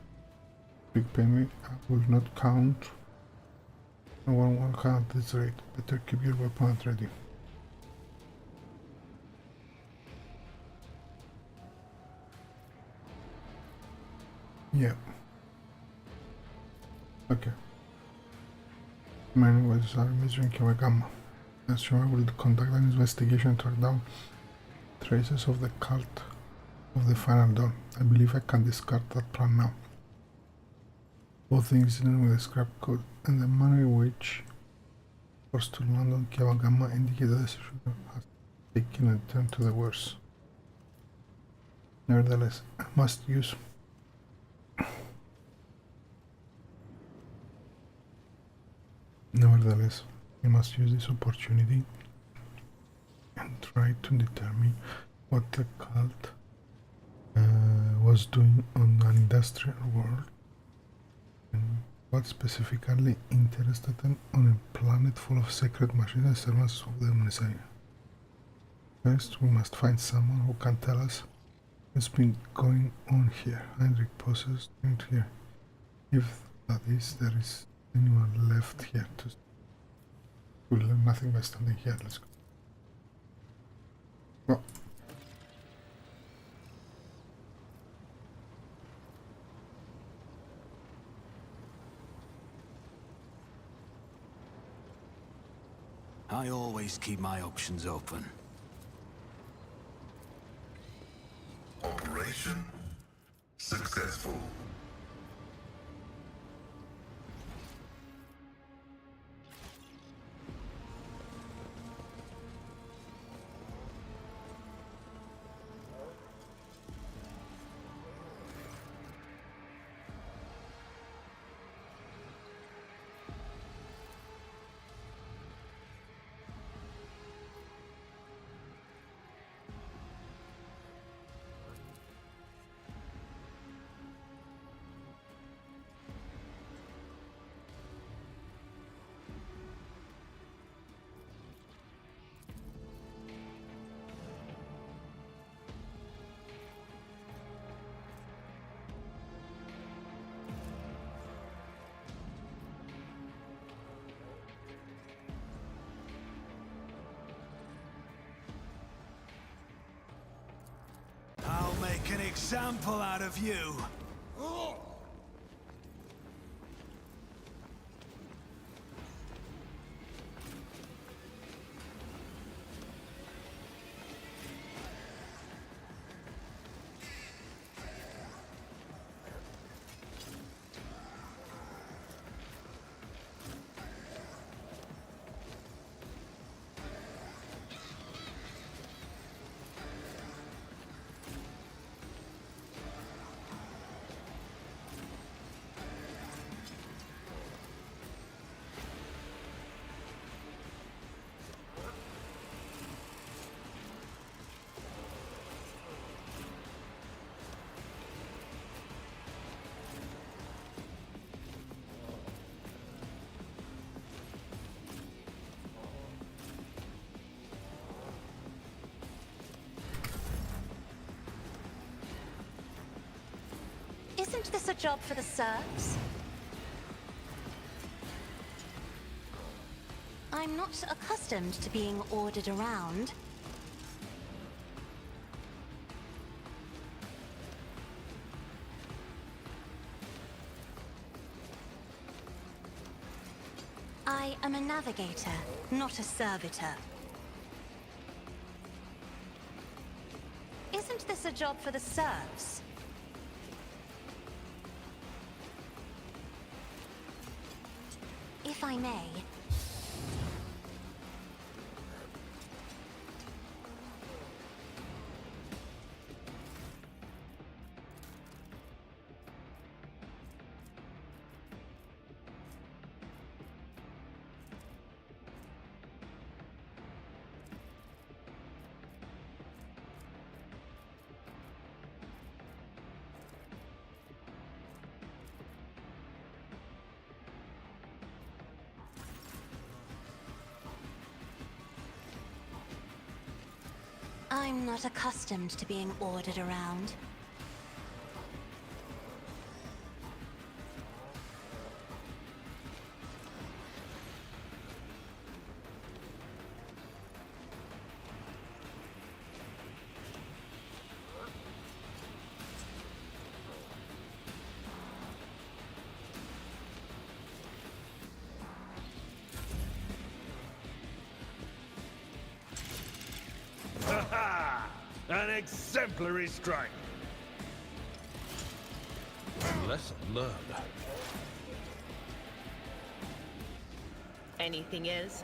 [SPEAKER 1] Big penny will not count. No one will count at this rate. Better keep your weapon at ready. Yeah. Okay. Many ways are measuring Gamma. As sure I will conduct an investigation to track down traces of the cult of the Final Dawn. I believe I can discard that plan now. Both the incident with the scrap code and the manner in which forced to land on Gamma indicate that the situation has taken a turn to the worse. Nevertheless, I must use this opportunity and try to determine what the cult was doing on an industrial world and what specifically interested them on a planet full of sacred machines and servants of the Messiah. First, we must find someone who can tell us what's been going on here. Heinrich pauses here. If that is, there is anyone left here to... We'll learn nothing by standing here. Let's go. Well.
[SPEAKER 2] I always keep my options open.
[SPEAKER 7] Operation successful.
[SPEAKER 3] I'll make an example out of you.
[SPEAKER 4] Isn't this a job for the serfs? I'm not accustomed to being ordered around. I am a navigator, not a servitor. Isn't this a job for the serfs? If I may. I'm not accustomed to being ordered around.
[SPEAKER 5] An exemplary strike. Lesson learned.
[SPEAKER 8] Anything else?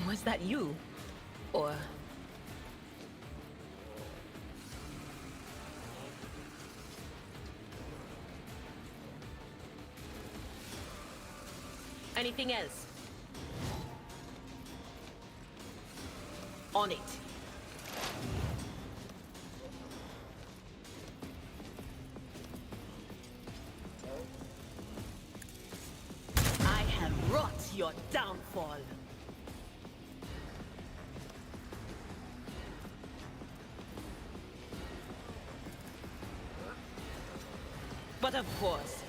[SPEAKER 8] Was that you? Or... anything else? On it. I have wrought your downfall. But of course.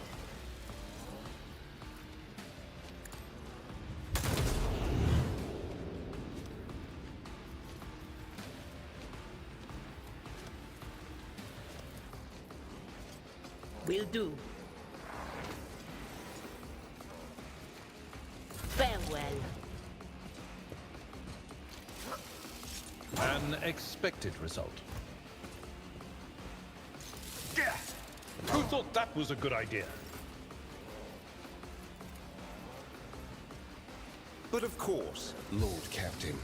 [SPEAKER 8] Will do. Farewell.
[SPEAKER 5] An expected result. Who thought that was a good idea?
[SPEAKER 11] But of course, Lord Captain,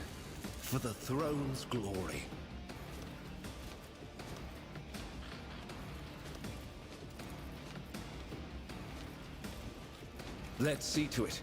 [SPEAKER 11] for the throne's glory. Let's see to it.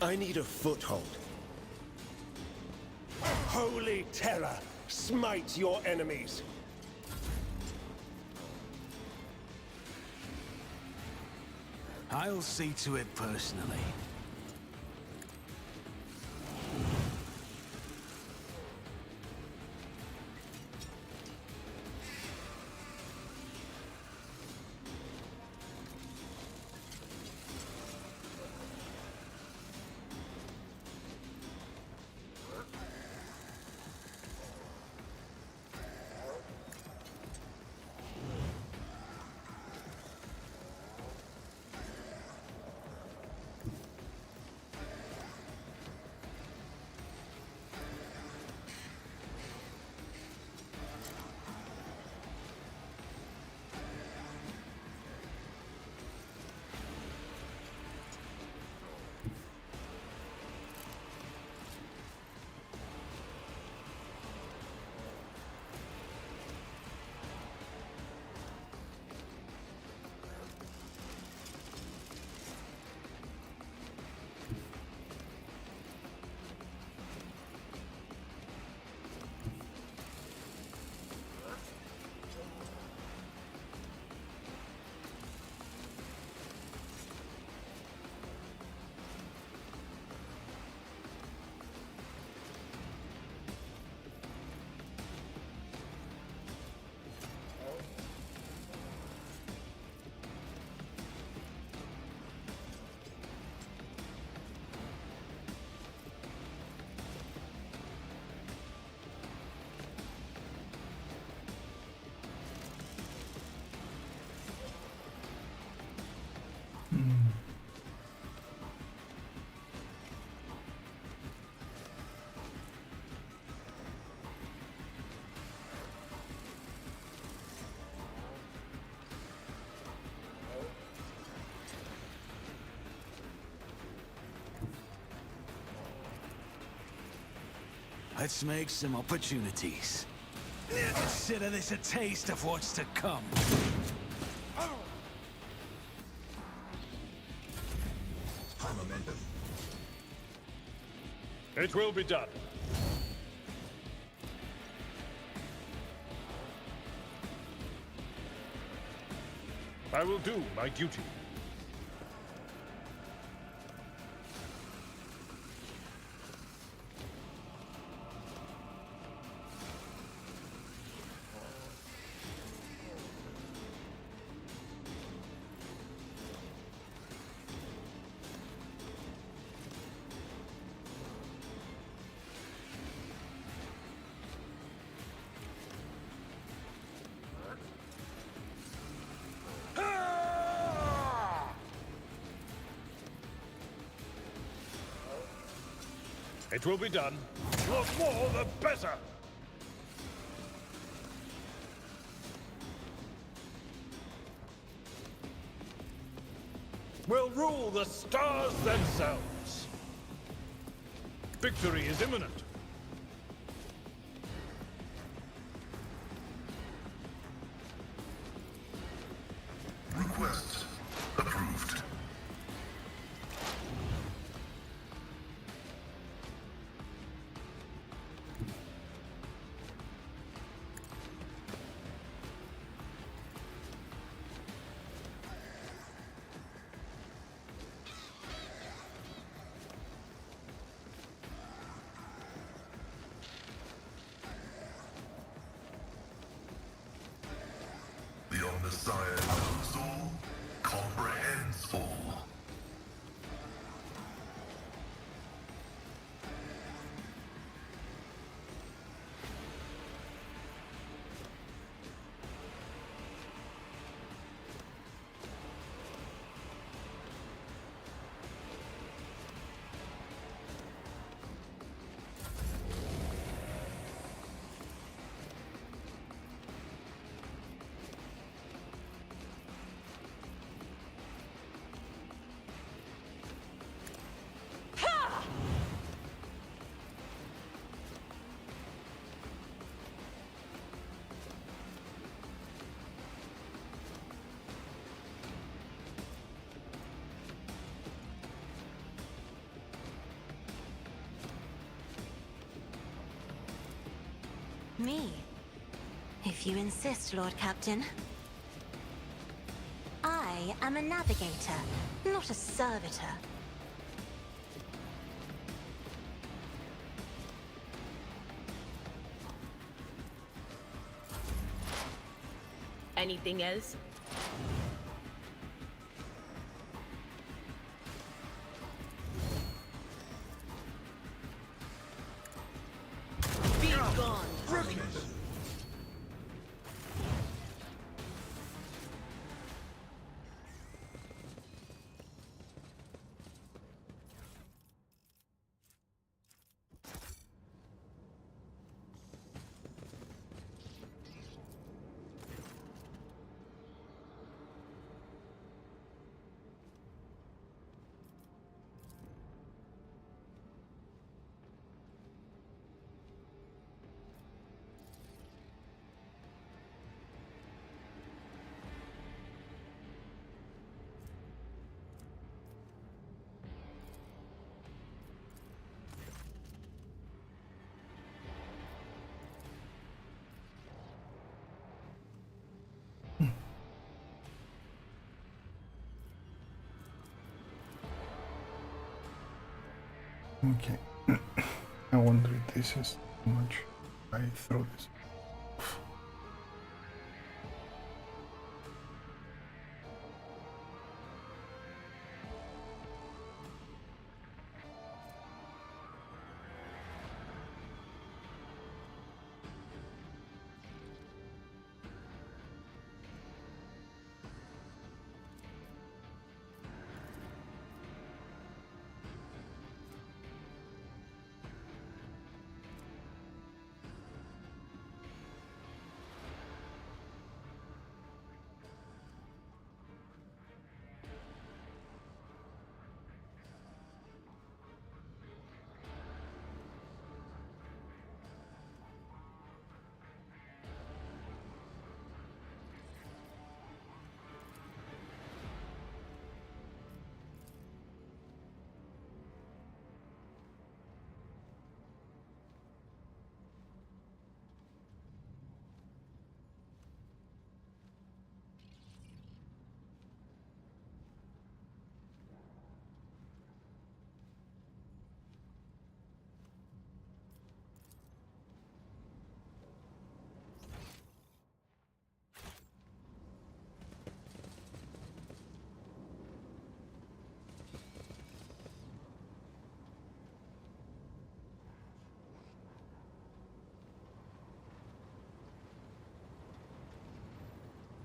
[SPEAKER 11] I need a foothold. Holy terror, smite your enemies.
[SPEAKER 2] I'll see to it personally. Let's make some opportunities. Consider this a taste of what's to come.
[SPEAKER 5] It will be done. I will do my duty. It will be done. The more, the better! We'll rule the stars themselves. Victory is imminent.
[SPEAKER 7] Request approved. The Omnissiah knows all, comprehends all.
[SPEAKER 4] Me? If you insist, Lord Captain. I I am a navigator, not a servitor.
[SPEAKER 8] Anything else? Be gone.
[SPEAKER 1] Okay. I wonder if this is too much. I throw this.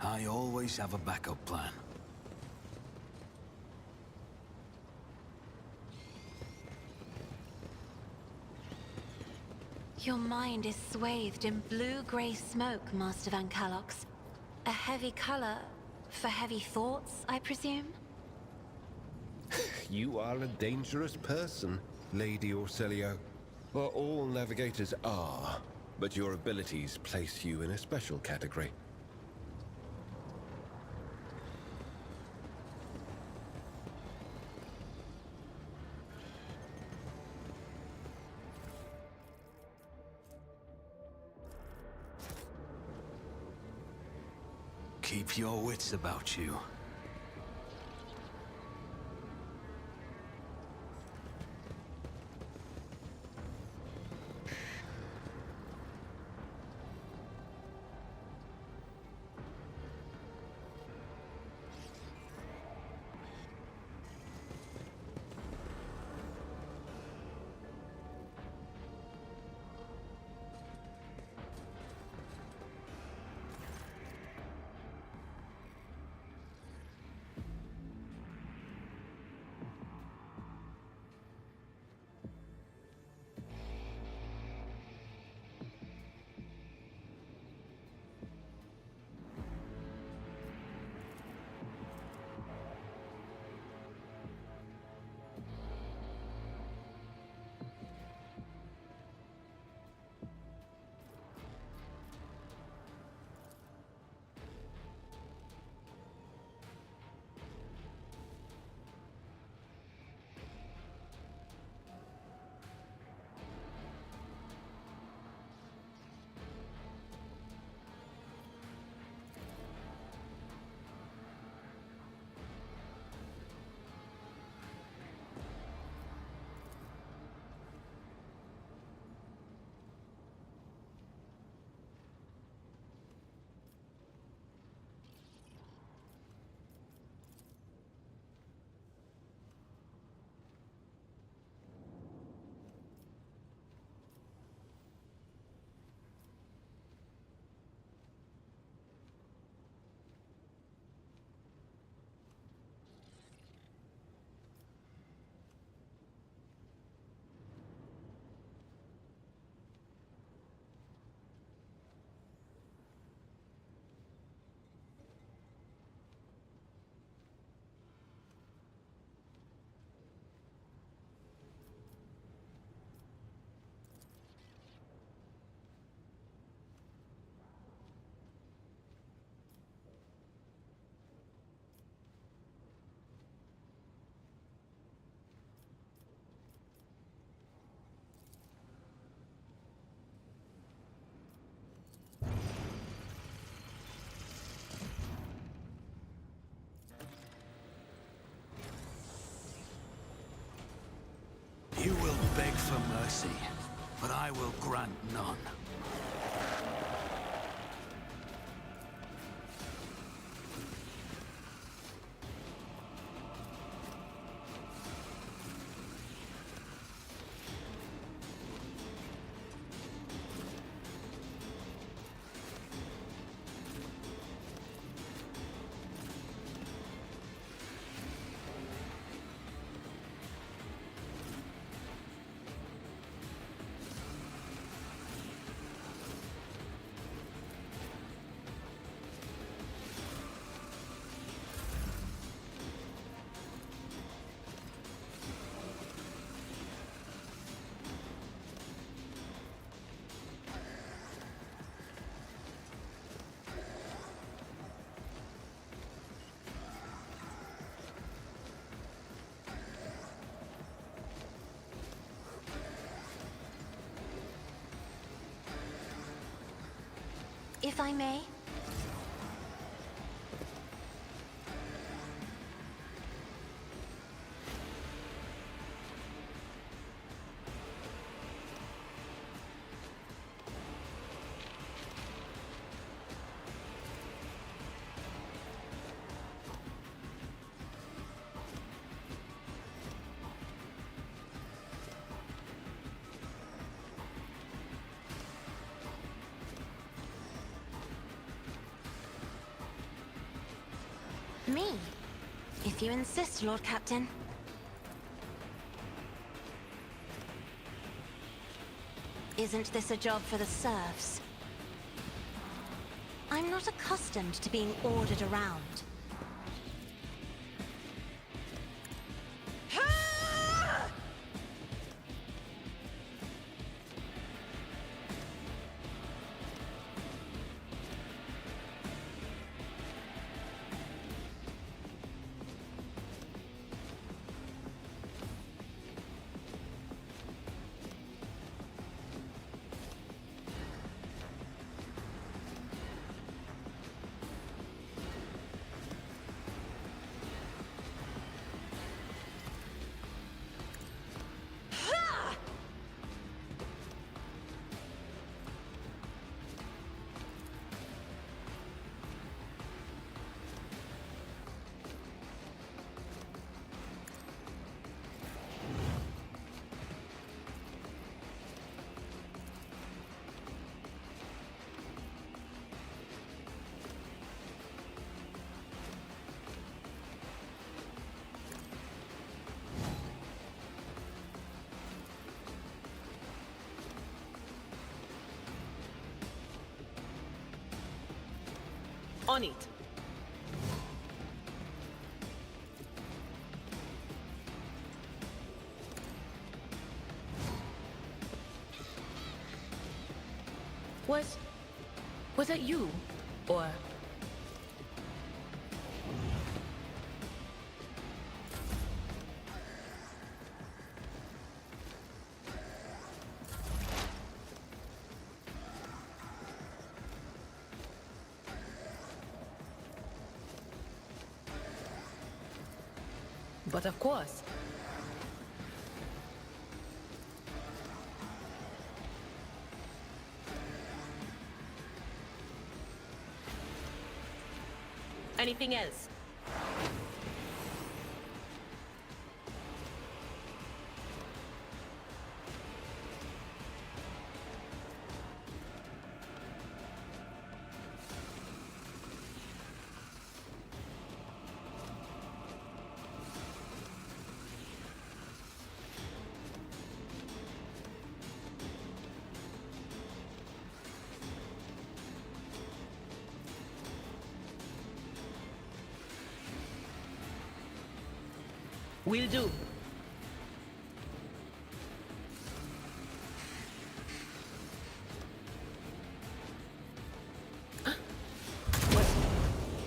[SPEAKER 2] I always have a backup plan.
[SPEAKER 4] Your mind is swathed in blue-grey smoke, Master Van Calox. A heavy color for heavy thoughts, I presume?
[SPEAKER 11] You are a dangerous person, Lady Orselio. Well, all navigators are, but your abilities place you in a special category.
[SPEAKER 2] Keep your wits about you. beg for mercy, but I will grant none.
[SPEAKER 4] If I may? Me? If you insist, Lord Captain. Isn't this a job for the serfs? I'm not accustomed to being ordered around.
[SPEAKER 8] On it. Was that you? Or... But of course. Anything else? Will do.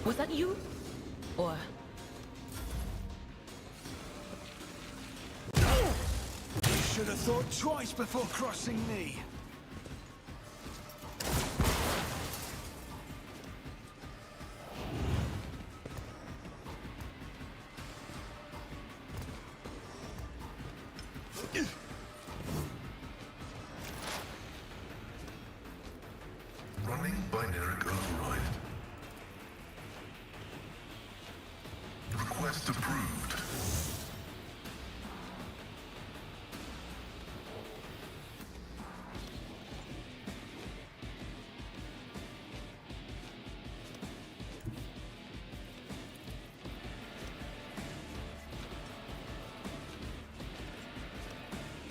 [SPEAKER 8] Was that you? Or...
[SPEAKER 2] You should have thought twice before crossing me.
[SPEAKER 7] Request approved.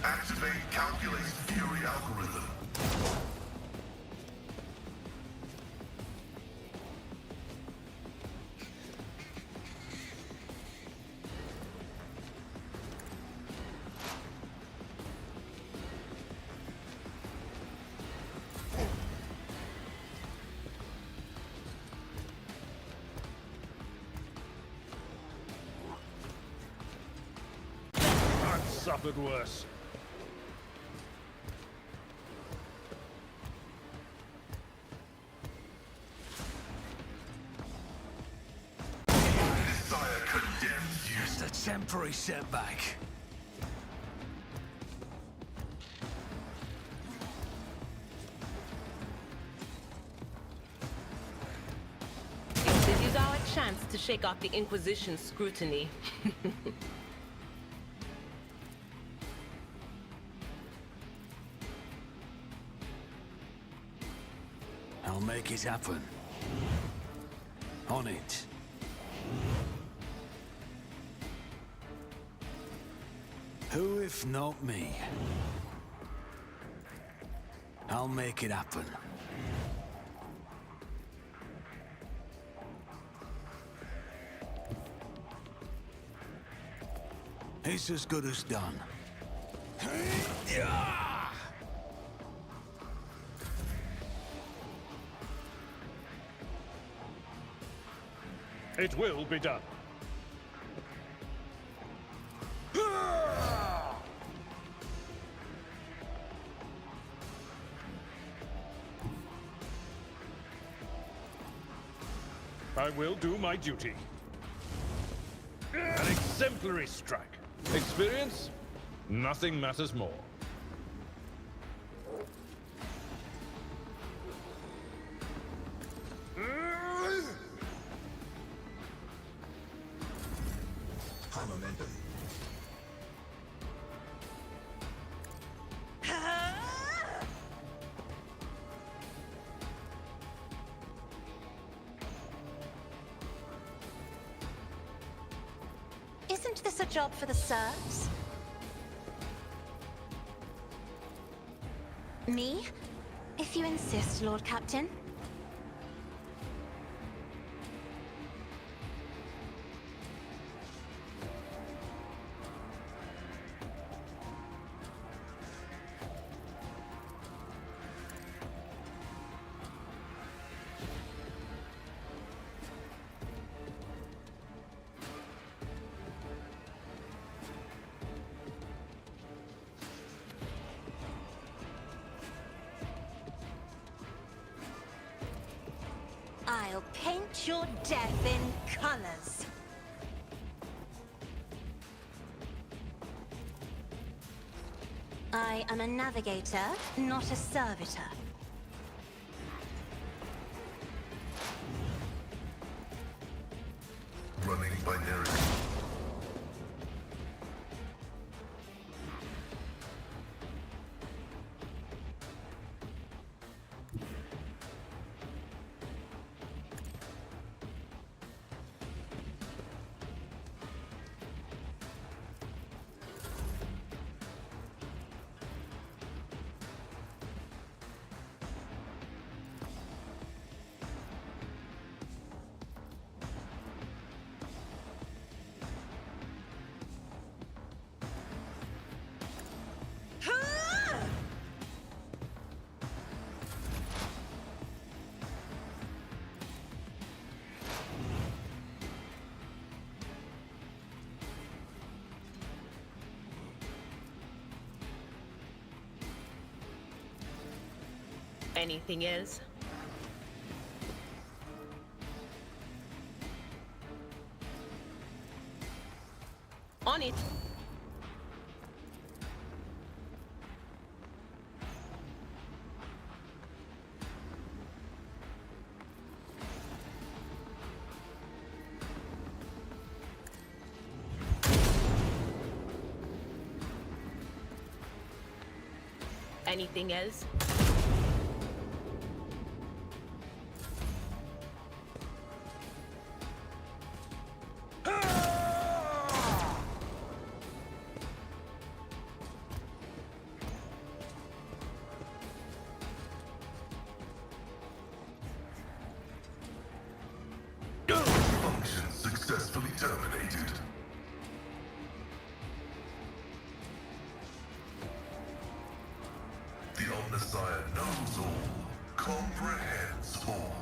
[SPEAKER 7] Activate Calculate Fury algorithm.
[SPEAKER 5] I've suffered worse.
[SPEAKER 7] Sire condemns you.
[SPEAKER 2] Just a temporary setback.
[SPEAKER 10] This is our chance to shake off the Inquisition's scrutiny.
[SPEAKER 2] I'll make it happen. On it. Who if not me? I'll make it happen. It's as good as done.
[SPEAKER 5] It will be done. I will do my duty. An exemplary strike. Experience? Nothing matters more.
[SPEAKER 7] Momentum.
[SPEAKER 4] Isn't this a job for the serfs? Me? If you insist, Lord Captain. I'll paint your death in colors. I am a navigator, not a servitor.
[SPEAKER 7] Running binary.
[SPEAKER 10] Anything else? On it. Anything else?
[SPEAKER 7] Function successfully terminated. The Omnissiah knows all, comprehends all.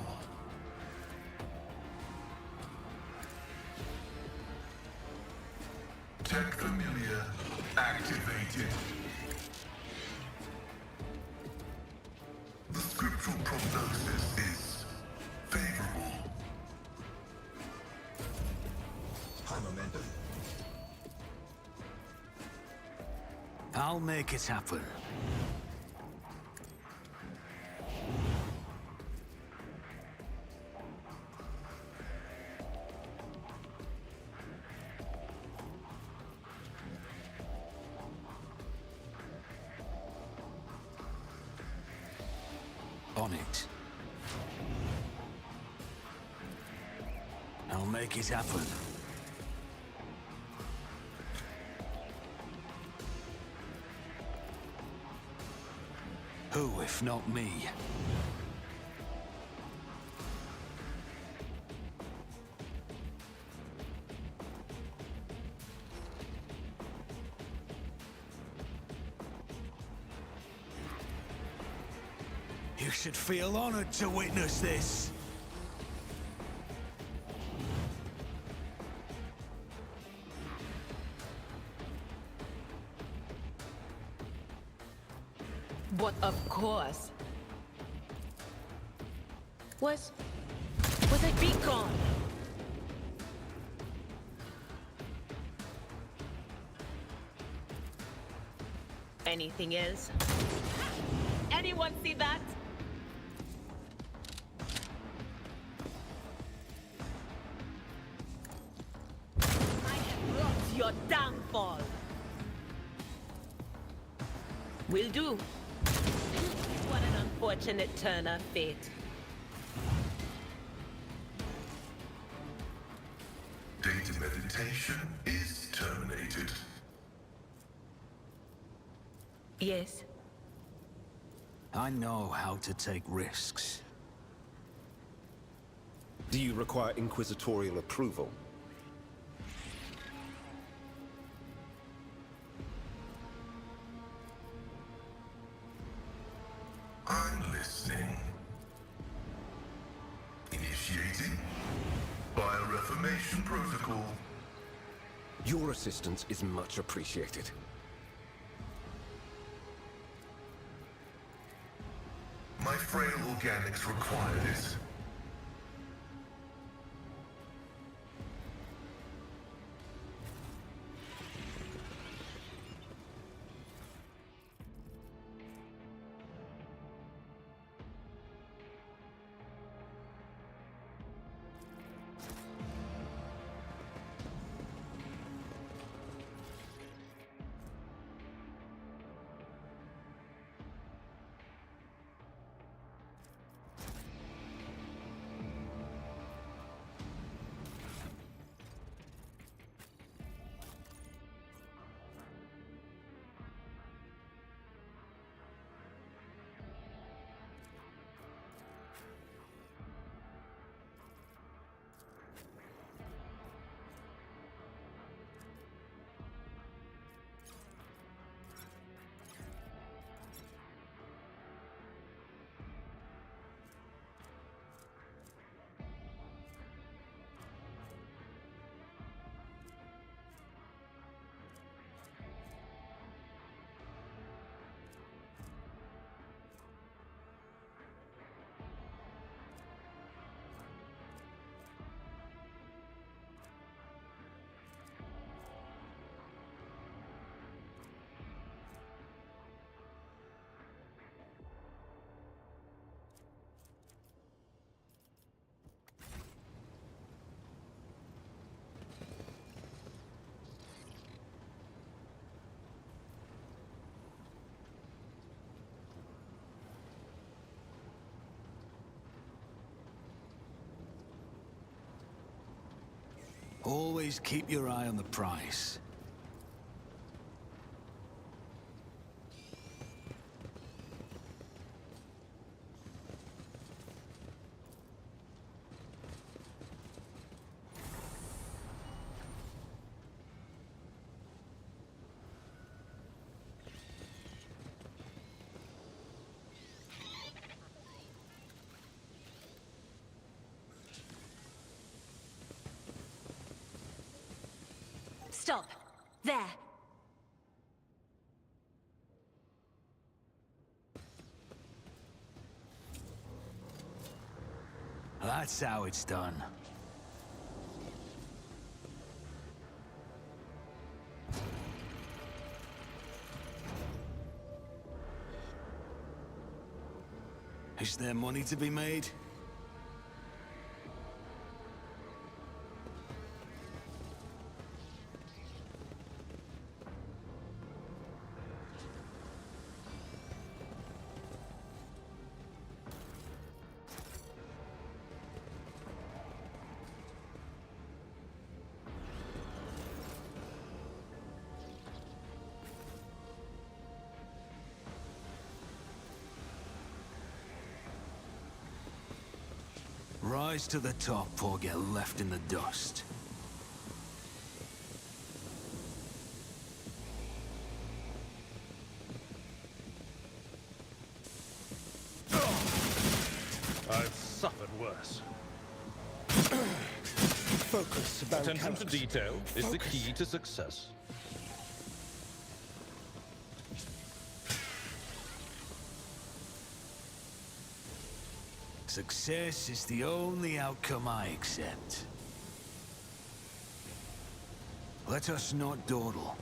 [SPEAKER 7] Tech Familiar activated. The scriptural prognosis is favorable.
[SPEAKER 2] High momentum. I'll make it happen. On it. I'll make it happen. Who, if not me? You should feel honored to witness this.
[SPEAKER 10] But of course. Was I beacon? Anything else? Anyone see that? I have brought your downfall. Will do. What an unfortunate turn of fate.
[SPEAKER 7] Data meditation is terminated.
[SPEAKER 10] Yes.
[SPEAKER 2] I know how to take risks.
[SPEAKER 11] Do you require inquisitorial approval?
[SPEAKER 7] I'm listening. Initiating Bioreformation Protocol.
[SPEAKER 11] Your assistance is much appreciated.
[SPEAKER 7] My frail organics require it.
[SPEAKER 2] Always keep your eye on the prize.
[SPEAKER 4] Stop. There.
[SPEAKER 2] That's how it's done. Is there money to be made? Rise to the top or get left in the dust.
[SPEAKER 5] I've suffered worse.
[SPEAKER 11] Focus, Van
[SPEAKER 5] Attention to
[SPEAKER 11] Calix.
[SPEAKER 5] detail is the
[SPEAKER 11] Focus.
[SPEAKER 5] key to success.
[SPEAKER 2] Success is the only outcome I accept. Let us not dawdle.